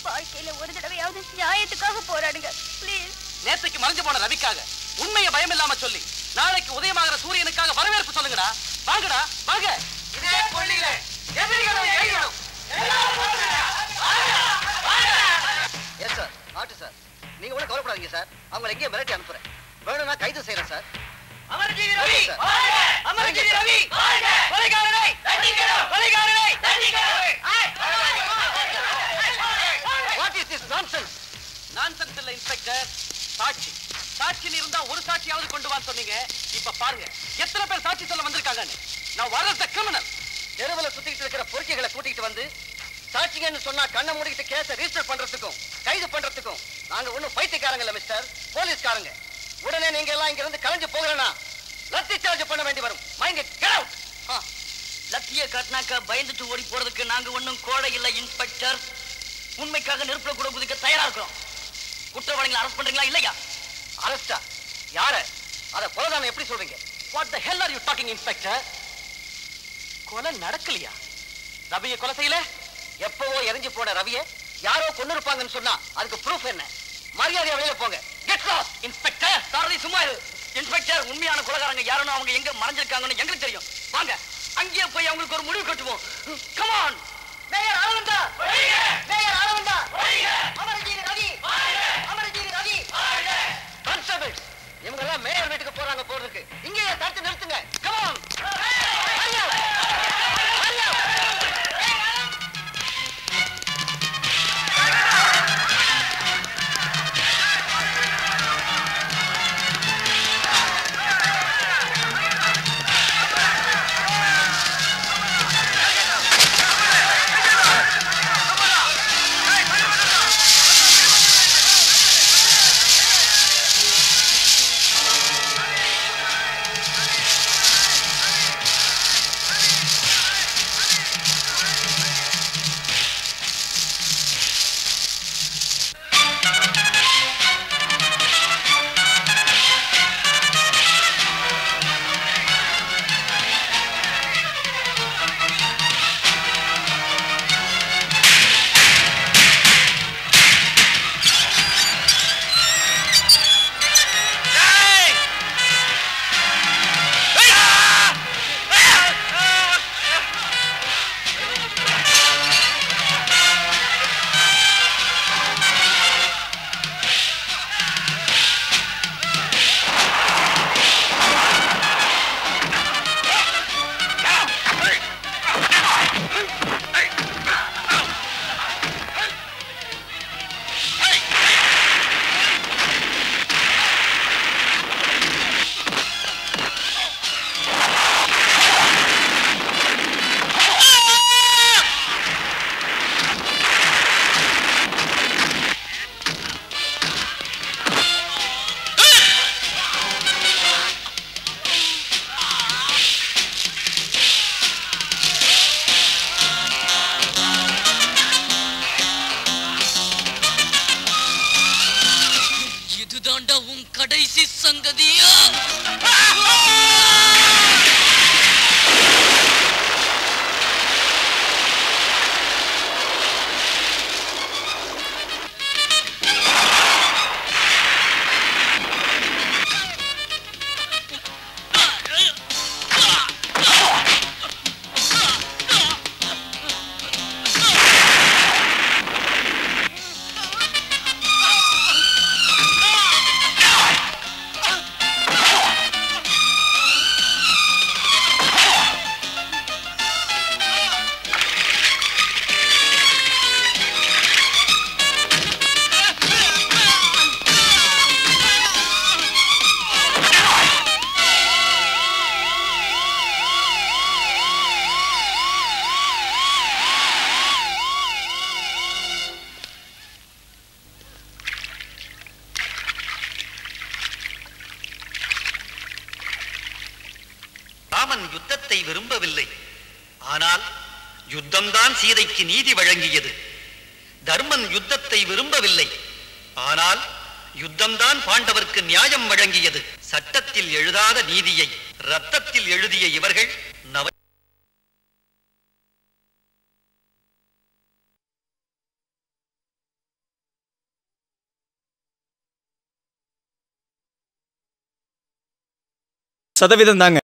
I: வாழ்க்கையில ஒரு தடவையாவது நியாயத்துக்காக போராடுங்க ப்ளீஸ்.
F: நேத்துக்கு மறைஞ்சு போன ரவிக்காக உண்மையை பயம் இல்லாம சொல்லி நாளைக்கு உதயமாகிற சூரியனுக்காக வரவேற்பு சொல்லுங்கடா. வாங்கடா வாங்க. இதே கொள்ளியில எதிரிகளை எய்யணும்.
J: எஸ் சார், ஆட்டு சார், நீங்க ஒன்றும் கவலைப்படாதீங்க சார். அவங்களை எங்கேயும் மிரட்டி அனுப்புறேன். வேணும்னா கைது செய்யறேன் சார்.
D: அமரஜீவி ரவி, அமரஜீவி ரவி, கொலைகாரனை தண்டிக்கணும், கொலைகாரனை தண்டிக்கணும்.
F: What is this nonsense? Nonsense இல்ல இன்ஸ்பெக்டர், சாட்சி. சாட்சியில் இருந்தா ஒரு சாட்சியாவது கொண்டு வா சொன்னீங்க. இப்ப பாருங்க எத்தனை பேர் சாட்சி சொல்ல வந்திருக்காங்கன்னு. நான் வரத கிரிமினல்.
J: தெருவில் சுத்திட்டு இருக்கிற பொறுக்கிகளை கூட்டிட்டு வந்து சாட்சிங்கன்னு சொன்னா கண்ணை மூடிக்கிட்டு கேஸை ரிஜிஸ்டர் பண்றதுக்கும் கைது பண்றதுக்கும் நாங்க ஒன்னும் பைத்தியக்காரங்க இல்ல மிஸ்டர், போலீஸ்காரங்க. உடனே நீங்க எல்லாம் இங்க இருந்து கலைஞ்சு போகிறேன்னா லத்தி சார்ஜ் பண்ண வேண்டி வரும். Mind get out.
D: லத்திய காட்டினாக்க பயந்துட்டு ஓடி போறதுக்கு நாங்க ஒன்னும் கோடை இல்ல இன்ஸ்பெக்டர். உண்மைக்காக நெருப்புல கூட குதிக்க தயாரா இருக்கிறோம். குற்றவாளிகளை அரெஸ்ட் பண்றீங்களா இல்லையா?
J: அரெஸ்டா? யார? அத கொலைதான எப்படி சொல்றீங்க?
F: What the hell are you talking, Inspector? கொலை நடக்கலையா? ரவியை கொலை செய்யல?
J: எப்பவோ எரிஞ்சு போன ரவியை யாரோ கொண்டு இருப்பாங்கன்னு சொன்னா அதுக்கு ப்ரூஃப் என்ன? மரியாதையா வெளியில போங்க. Get lost.
D: இன்ஸ்பெக்டர் சாரதி சும்மா இரு. இன்ஸ்பெக்டர், உண்மையான கொலைகாரங்க யாருன்னு அவங்க எங்க மறைஞ்சிருக்காங்கன்னு எங்களுக்கு தெரியும். வாங்க அங்கேயே போய் அவங்களுக்கு ஒரு முடிவு கட்டுவோம். Come on.
J: Mayor Ananda, mayor Ananda, Amarajeevi Ravi, அமரஜீவி Ravi. Constables, இவங்க எல்லாம் மேயர் வீட்டுக்கு போறாங்க போறதுக்கு. இங்கேயே தடுத்து நிறுத்துங்க. Come on.
F: Come on.
L: இதாண்டா உன் கடைசி சங்கதியா?
J: ராமன் யுத்தத்தை விரும்பவில்லை. ஆனால் யுத்தம்தான் சீதைக்கு நீதி வழங்கியது. தர்மன் யுத்தத்தை விரும்பவில்லை. ஆனால் யுத்தம்தான் பாண்டவர்க்கு நியாயம் வழங்கியது. சட்டத்தில் எழுதாத நீதியை ரத்தத்தில் எழுதிய இவர்கள் நவ
Q: சதவீதம் தாங்க.